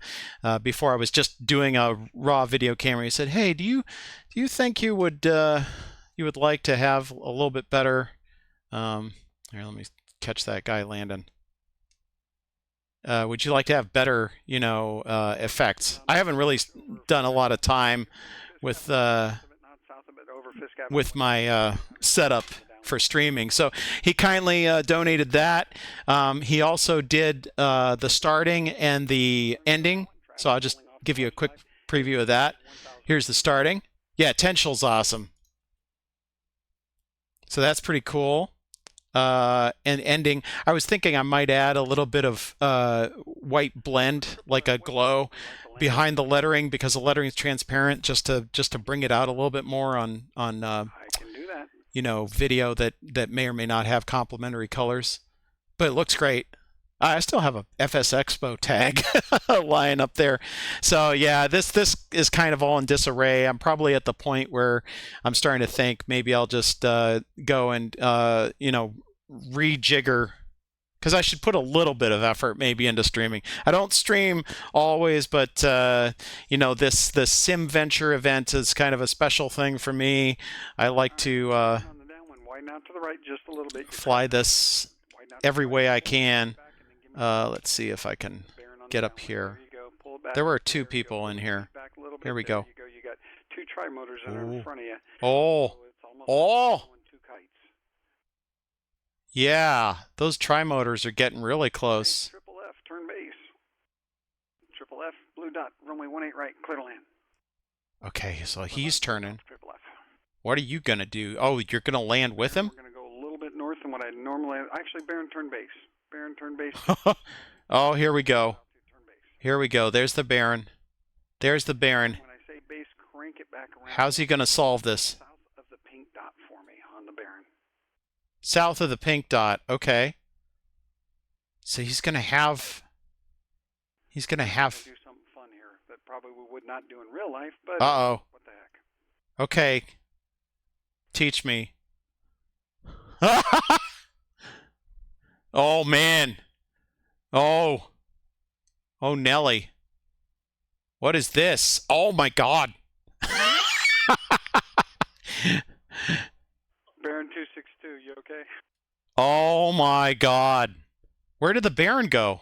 before I was just doing a raw video camera. He said, "Hey, do you think you would like to have a little bit better?" Here, let me catch that guy landing. Would you like to have better, effects? I haven't really done a lot of time with my setup for streaming. So he kindly donated that. He also did the starting and the ending. So I'll just give you a quick preview of that. Here's the starting. Yeah, Tenchel's awesome. So that's pretty cool. And ending, I was thinking I might add a little bit of white blend, like a glow, behind the lettering because the lettering is transparent, just to bring it out a little bit more on video that may or may not have complementary colors. But it looks great. I still have a FS Expo tag lying up there. So yeah, this is kind of all in disarray. I'm probably at the point where I'm starting to think maybe I'll just go and rejigger, because I should put a little bit of effort maybe into streaming. I don't stream always, but this SimVenture event is kind of a special thing for me. I like to fly this every way I can. Let's see if I can get up here. There were two people in here. Here we go. You got two tri-motors that are in front of you. Oh! Yeah, those tri-motors are getting really close. Triple F, turn base. Triple F, blue dot, runway 18 right, clear to land. Okay, so he's turning. Triple F. What are you going to do? Oh, you're going to land with him? We're going to go a little bit north than what I normally... Actually, Baron, turn base. Baron, turn base. Oh, here we go. Here we go. There's the Baron. There's the Baron. When I say base, crank it back around. How's he going to solve this? South of the pink dot for me on the Baron. South of the pink dot. Okay. So he's going to have... Do something fun here that probably we would not do in real life, but Uh-oh. what the heck. Okay. Teach me. Oh, man. Oh. Oh, Nelly. What is this? Oh, my God. Baron 262, you okay? Oh, my God. Where did the Baron go?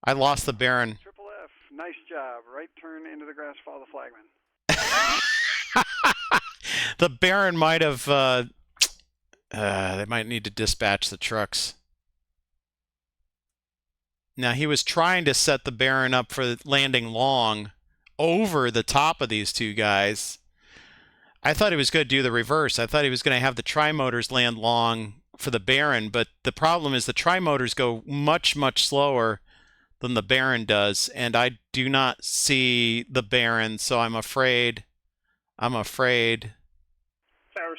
I lost the Baron. Triple F, nice job. Right turn into the grass, follow the flagman. The Baron might have... they might need to dispatch the trucks. Now, he was trying to set the Baron up for landing long over the top of these two guys. I thought he was going to do the reverse. I thought he was going to have the tri-motors land long for the Baron, but the problem is the tri-motors go much, much slower than the Baron does, and I do not see the Baron, so I'm afraid. Sour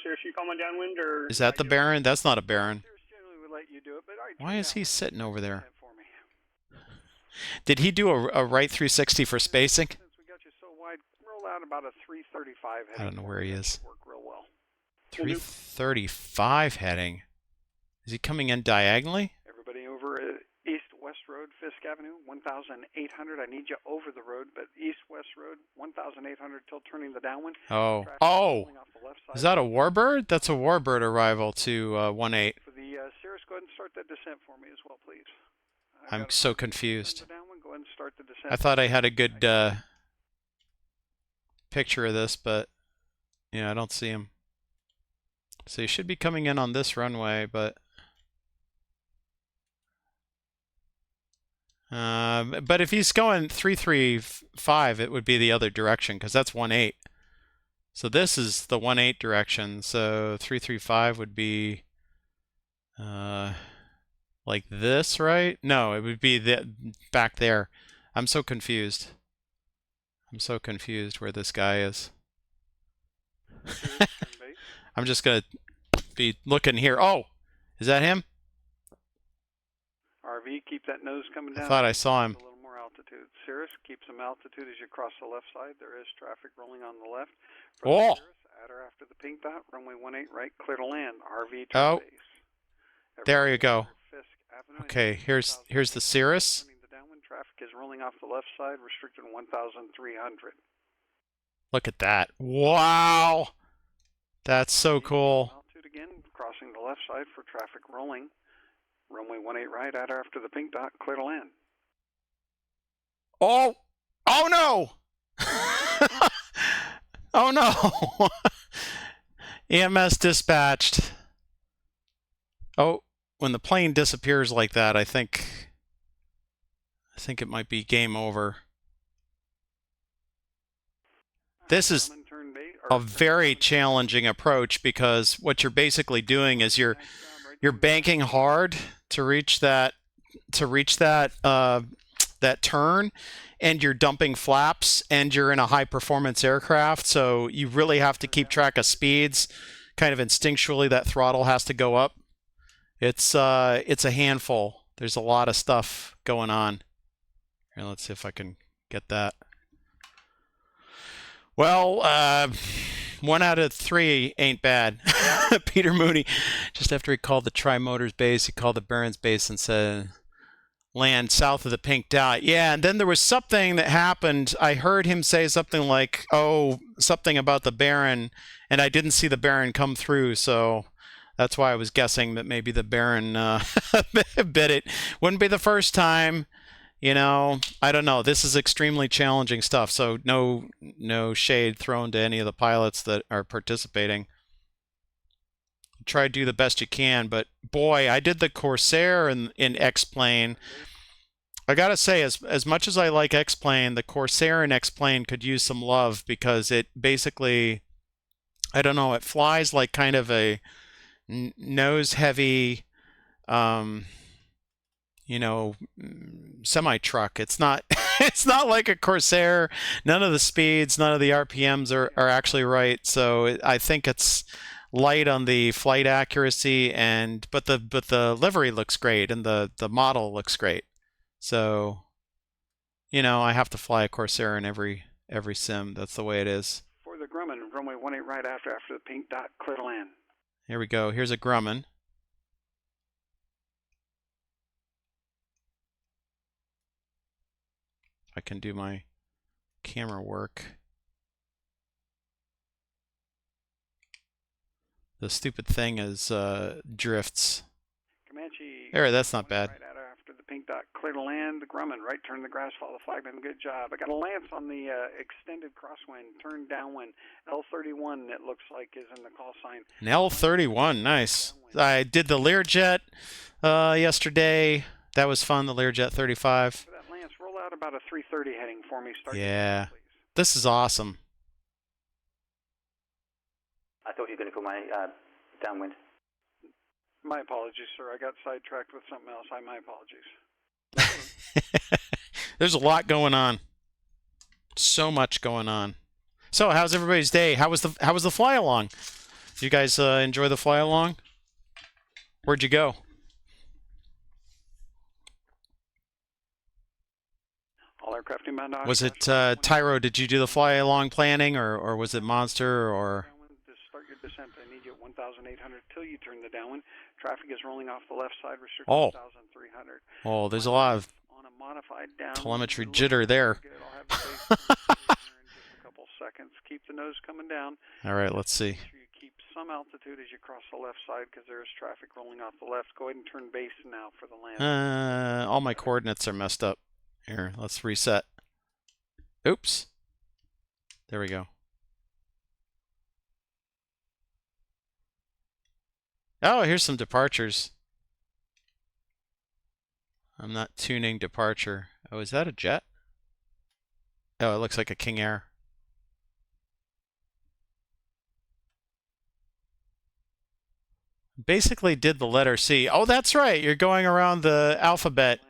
Sirius, you calling downwind or? Is that the Baron? That's not a Baron. Generally would let you do it, but all right, Why is he sitting over there? for me. Did he do a right 360 for spacing? Since we got you so wide, roll out about a 335 heading. I don't know where he is. Work real well. 335 heading. Is he coming in diagonally? Everybody over East-West Road, Fisk Avenue, 1,800. I need you over the road, but East-West Road, 1,800 till turning the downwind. Oh. Traffic Oh! pulling off the left side. Is that a Warbird? That's a Warbird arrival to 1-8. For the Cirrus, go ahead and start that descent for me as well, please. I'm so confused. Go ahead and start the descent. I thought I had a good picture of this, but yeah, I don't see him. So he should be coming in on this runway, but if he's going 335, it would be the other direction because that's 1-8. So this is the 1-8 direction. So 335 would be like this, right? No, it would be back there. I'm so confused. I'm so confused where this guy is. I'm just going to be looking here. Oh, is that him? RV, keep that nose coming down. I thought I saw him. A little more altitude. Cirrus, keep some altitude as you cross the left side. There is traffic rolling on the left. Oh! Cirrus, at or after the pink dot, runway 18 right, clear to land. RV to Oh. base. There you go. Fisk Avenue, Okay, here's the Cirrus. turning the downwind, traffic is rolling off the left side, restricted 1,300. Look at that. Wow! That's so cool. Altitude again, crossing the left side for traffic rolling. Runway 18 right, at or after the pink dot, clear to land. Oh! Oh no! Oh no! EMS dispatched. Oh, when the plane disappears like that, I think it might be game over. This is a very challenging approach because what you're basically doing is you're banking hard to reach that that turn, and you're dumping flaps, and you're in a high performance aircraft, so you really have to keep track of speeds. Kind of instinctually, that throttle has to go up. It's a handful. There's a lot of stuff going on. Here, let's see if I can get that. Well, 1 out of 3 ain't bad. Peter Mooney, just after he called the Tri-Motors base, he called the Barons base and said, land south of the pink dot. Yeah, and then there was something that happened. I heard him say something like, oh, something about the Baron, and I didn't see the Baron come through, so that's why I was guessing that maybe the Baron bit it. Wouldn't be the first time. You know, I don't know. This is extremely challenging stuff, so no shade thrown to any of the pilots that are participating. Try to do the best you can, but boy, I did the Corsair in X-Plane. I gotta say, as much as I like X-Plane, the Corsair in X-Plane could use some love because it basically, I don't know, it flies like kind of a nose-heavy, you know, semi-truck. It's not it's not like a Corsair. None of the speeds, none of the RPMs are actually right. So I think it's light on the flight accuracy, but the livery looks great and the model looks great. So, you know, I have to fly a Corsair in every sim. That's the way it is. For the Grumman, runway 18 right after the pink dot, clear to land. Here we go. Here's a Grumman. If I can do my camera work. The stupid thing is drifts. Comanche. There, that's not bad. Right after the pink dot, clear to land. The Grumman, right turn the grass, follow the flagman. Good job. I got a Lance on the extended crosswind, turn downwind. L31, it looks like, is in the call sign. An L31, nice. I did the Learjet yesterday. That was fun, the Learjet 35. For that Lance, roll out about a 330 heading for me. Start Yeah. please. This is awesome. I thought you were going to call my downwind. My apologies, sir. I got sidetracked with something else. My apologies. There's a lot going on. So much going on. So, how's everybody's day? How was the fly along? You guys enjoy the fly along? Where'd you go? All aircraft inbound. Was it Tyro? Did you do the fly along planning, or was it Monster, or? To start your descent, I need you at 1,800 till you turn the downwind. Traffic is rolling off the left side, restricted 1,300. Oh, there's a lot of on a modified down telemetry jitter there. Good. I'll have the base here in just a couple seconds. Keep the nose coming down. All right, let's see. Make sure you keep some altitude as you cross the left side because there is traffic rolling off the left. Go ahead and turn base now for the land. All my coordinates are messed up. Here, let's reset. Oops. There we go. Oh, here's some departures. I'm not tuning departure. Oh, is that a jet? Oh, it looks like a King Air. Basically did the letter C. Oh, that's right. You're going around the alphabet.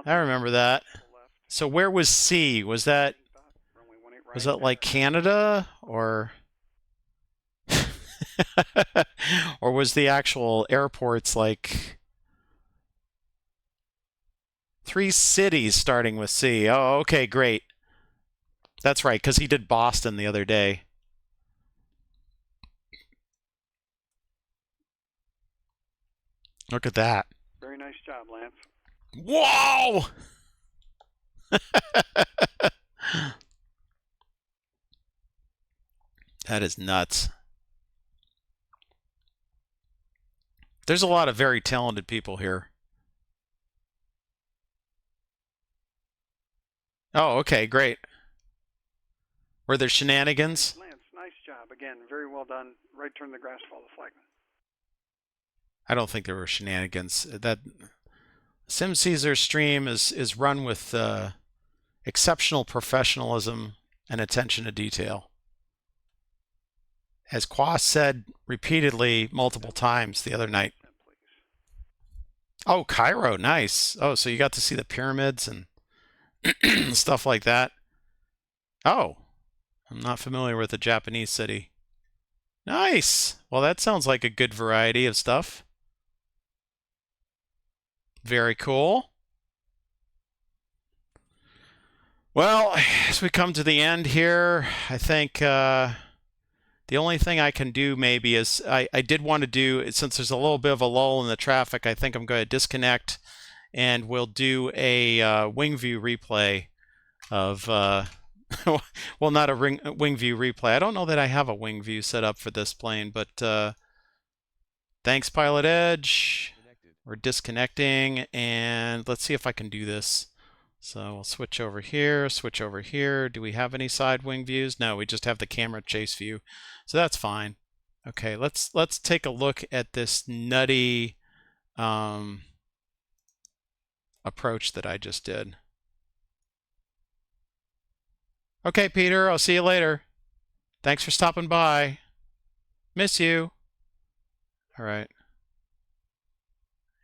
I remember that. So where was C? Was that like Canada, or or was the actual airports like 3 cities starting with C? Oh, okay, great. That's right, because he did Boston the other day. Look at that. Very nice job, Lance. Whoa! That is nuts. There's a lot of very talented people here. Oh, okay, great. Were there shenanigans? Lance, nice job. Again, very well done. Right turn the grass, follow the flagman. I don't think there were shenanigans. That SimCaesar stream is run with exceptional professionalism and attention to detail. As Quas said repeatedly multiple times the other night. Oh, Cairo, nice. Oh, so you got to see the pyramids and stuff like that. Oh, I'm not familiar with a Japanese city. Nice. Well, that sounds like a good variety of stuff. Very cool. Well, as we come to the end here, I think the only thing I can do maybe is I did want to do, since there's a little bit of a lull in the traffic, I think I'm going to disconnect and we'll do a wing view replay of, well, not a wing view replay. I don't know that I have a wing view set up for this plane, but thanks, Pilot Edge. We're disconnecting, and let's see if I can do this. So we'll switch over here, switch over here. Do we have any side wing views? No, we just have the camera chase view. So that's fine. Okay, let's take a look at this nutty approach that I just did. Okay, Peter, I'll see you later. Thanks for stopping by. Miss you. All right.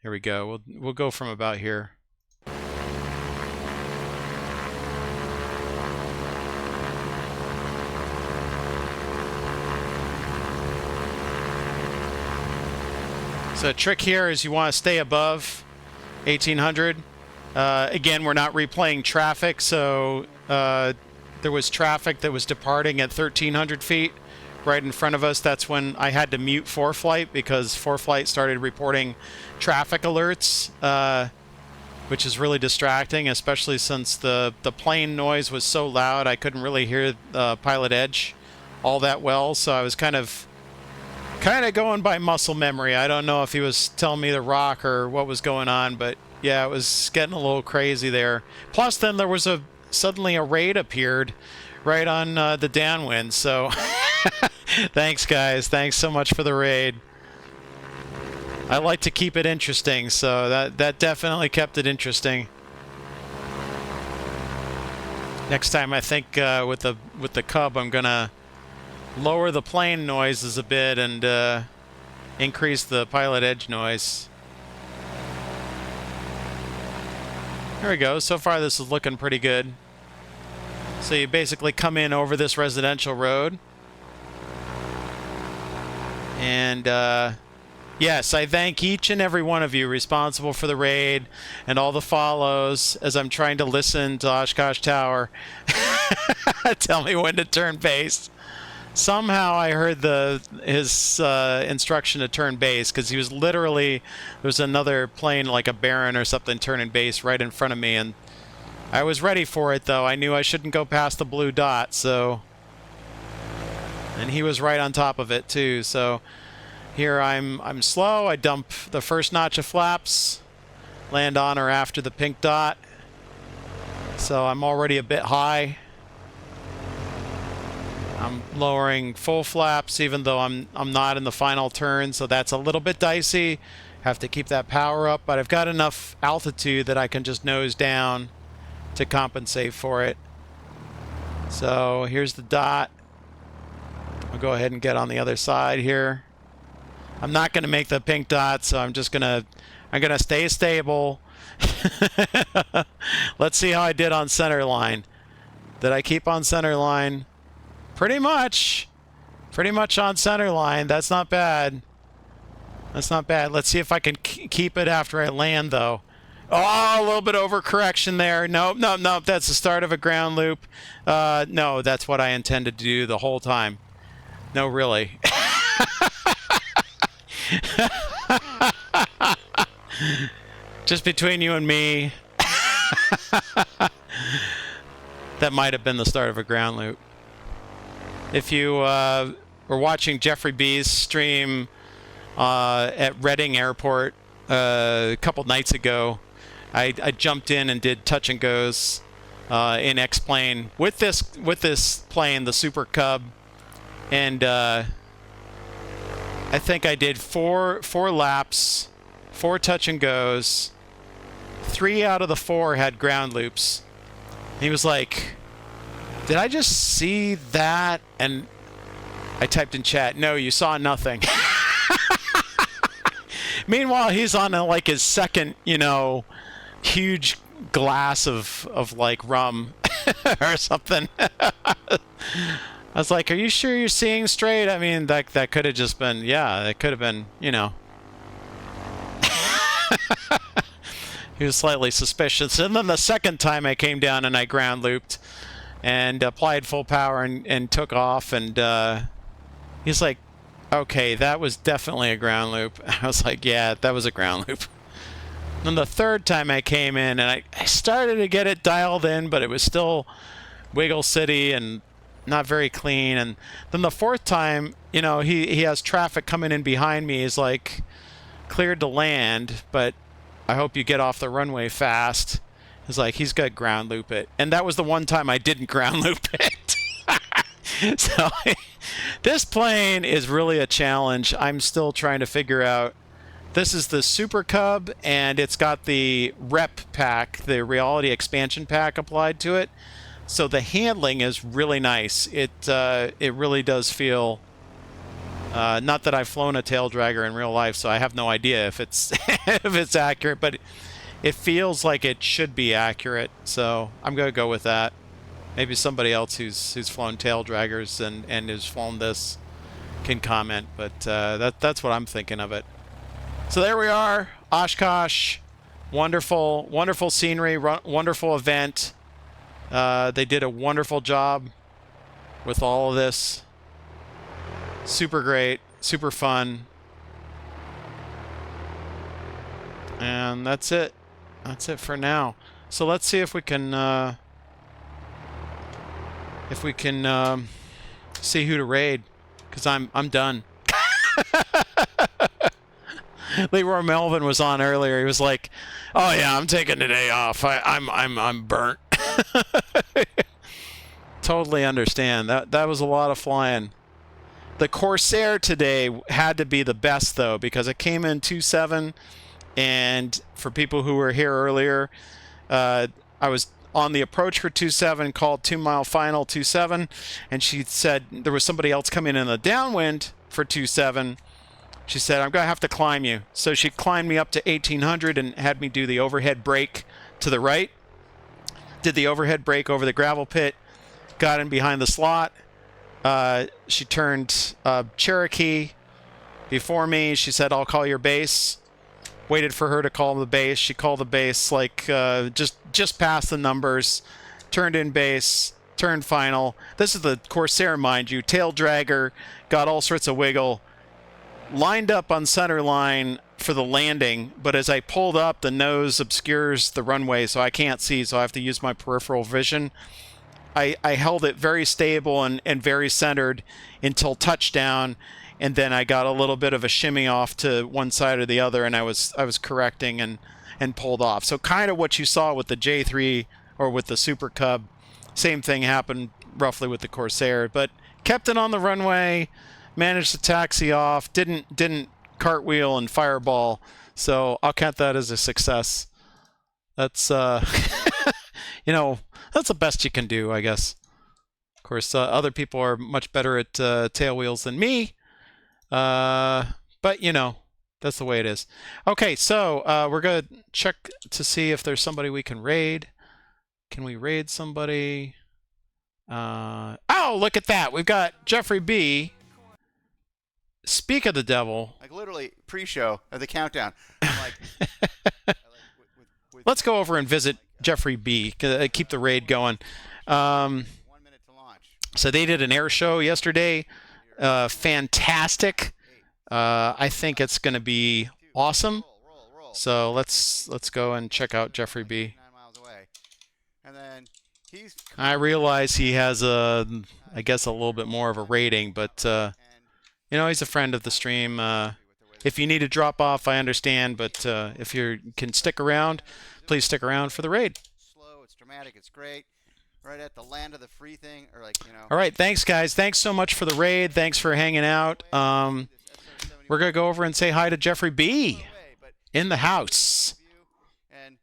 Here we go. We'll go from about here. So the trick here is you want to stay above 1800. Again, we're not replaying traffic, so there was traffic that was departing at 1,300 feet right in front of us. That's when I had to mute ForeFlight because ForeFlight started reporting traffic alerts, which is really distracting, especially since the plane noise was so loud I couldn't really hear Pilot Edge all that well. So I was kind of going by muscle memory. I don't know if he was telling me to rock or what was going on, but yeah, it was getting a little crazy there. Plus, then there was suddenly a raid appeared right on the downwind. So thanks, guys. Thanks so much for the raid. I like to keep it interesting, so that definitely kept it interesting. Next time, I think with the Cub, I'm gonna lower the plane noises a bit and increase the Pilot Edge noise. There we go. So far, this is looking pretty good. So you basically come in over this residential road. And yes, I thank each and every one of you responsible for the raid and all the follows as I'm trying to listen to Oshkosh Tower tell me when to turn base. Somehow I heard his instruction to turn base because he was literally, there was another plane like a Baron or something turning base right in front of me, and I was ready for it though. I knew I shouldn't go past the blue dot, so, and he was right on top of it too. So here I'm slow. I dump the first notch of flaps, land on or after the pink dot. So I'm already a bit high. I'm lowering full flaps even though I'm not in the final turn, so that's a little bit dicey. Have to keep that power up, but I've got enough altitude that I can just nose down to compensate for it. So here's the dot. I'll go ahead and get on the other side here. I'm not going to make the pink dot, so I'm gonna stay stable. Let's see how I did on center line. Did I keep on center line? Pretty much on center line. That's not bad. That's not bad. Let's see if I can keep it after I land, though. Oh, a little bit overcorrection there. Nope. That's the start of a ground loop. No, that's what I intended to do the whole time. No, really. Just between you and me, that might have been the start of a ground loop. If you were watching Jeffrey B's stream at Reading Airport a couple nights ago, I jumped in and did touch and goes in X-Plane with this plane, the Super Cub, and I think I did four laps, 4 touch and goes. 3 out of the 4 had ground loops. He was like, "Did I just see that?" And I typed in chat, "No, you saw nothing." Meanwhile, he's on like his second, huge glass of like rum or something. I was like, "Are you sure you're seeing straight?" I mean, that could have just been, yeah, it could have been, He was slightly suspicious. And then the second time I came down and I ground looped and applied full power and took off, and he's like, "Okay, that was definitely a ground loop." I was like, "Yeah, that was a ground loop." Then the third time I came in and I started to get it dialed in, but it was still Wiggle City and not very clean. And then the fourth time, he has traffic coming in behind me. He's like, "Cleared to land, but I hope you get off the runway fast." He's like, he's got ground loop it. And that was the one time I didn't ground loop it. So this plane is really a challenge. I'm still trying to figure out. This is the Super Cub, and it's got the rep pack, the reality expansion pack applied to it. So the handling is really nice. It really does feel, not that I've flown a tail dragger in real life, so I have no idea if it's if it's accurate, but it feels like it should be accurate. So I'm gonna go with that. Maybe somebody else who's flown tail draggers and has flown this can comment, but that's what I'm thinking of it. So there we are, Oshkosh. Wonderful scenery, wonderful event. They did a wonderful job with all of this. Super great, super fun. And that's it. That's it for now. So let's see if we can see who to raid, because I'm done. Leroy Melvin was on earlier. He was like, "Oh yeah, I'm taking the day off. I'm burnt." Totally understand. That was a lot of flying. The Corsair today had to be the best though, because it came in 2.7, and for people who were here earlier, I was on the approach for 2.7, called 2 mile final 2.7, and she said there was somebody else coming in the downwind for 2.7. She said, "I'm going to have to climb you." So she climbed me up to 1800 and had me do the overhead brake to the right. Did the overhead brake over the gravel pit, got in behind the slot. She turned Cherokee before me. She said, "I'll call your base." Waited for her to call the base. She called the base like just past the numbers. Turned in base. Turned final. This is the Corsair, mind you. Tail dragger. Got all sorts of wiggle. Lined up on center line for the landing, but as I pulled up, the nose obscures the runway, so I can't see, so I have to use my peripheral vision. I held it very stable and very centered until touchdown, and then I got a little bit of a shimmy off to one side or the other, and I was correcting and pulled off. So kind of what you saw with the J3 or with the Super Cub, same thing happened roughly with the Corsair, but kept it on the runway, managed to taxi off, didn't cartwheel and fireball, so I'll count that as a success. That's you know, that's the best you can do, I guess. Of course, other people are much better at tail wheels than me, but you know, that's the way it is. Okay, so we're gonna check to see if there's somebody we can raid. Can we raid somebody? Oh, look at that! We've got Jeffrey B. Speak of the devil. Like literally pre-show of the countdown. I'm like, let's go over and visit Jeffrey B. Keep the raid going. 1 minute to launch. So they did an air show yesterday. Fantastic. I think it's going to be awesome. So let's go and check out Jeffrey B. 9 miles away. And then I realize he has I guess a little bit more of a rating, but you know, he's a friend of the stream. If you need to drop off, I understand, but if you can stick around, please stick around for the raid. Slow, it's dramatic, it's great. Right at the land of the free thing, or like, you know. All right, thanks guys. Thanks so much for the raid. Thanks for hanging out. We're gonna go over and say hi to Jeffrey B. in the house. And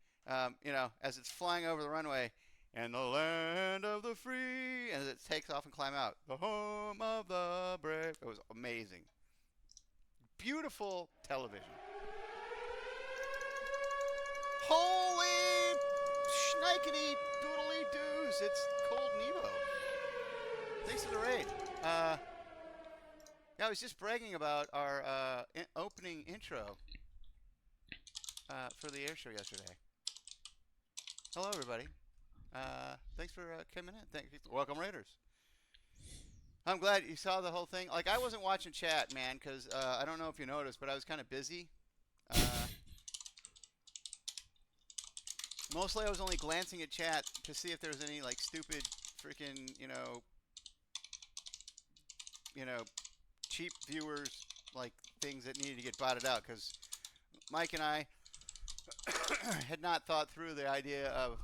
you know, as it's flying over the runway, and the land of the free, and as it takes off and climb out, the home of the brave. It was amazing. Beautiful television. Holy shnikety doodly doos! It's Cold Nevo. Thanks for the raid. Yeah, I was just bragging about our opening intro for the air show yesterday. Hello, everybody. Thanks for coming in. Thank you. Welcome, Raiders. I'm glad you saw the whole thing. Like, I wasn't watching chat, man, because I don't know if you noticed, but I was kind of busy. Mostly I was only glancing at chat to see if there was any, like, stupid freaking, you know, cheap viewers, like, things that needed to get botted out, because Mike and I had not thought through the idea of,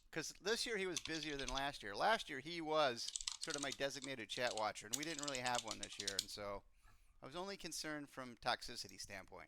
because this year he was busier than last year. Last year he was sort of my designated chat watcher, and we didn't really have one this year, and so I was only concerned from toxicity standpoint.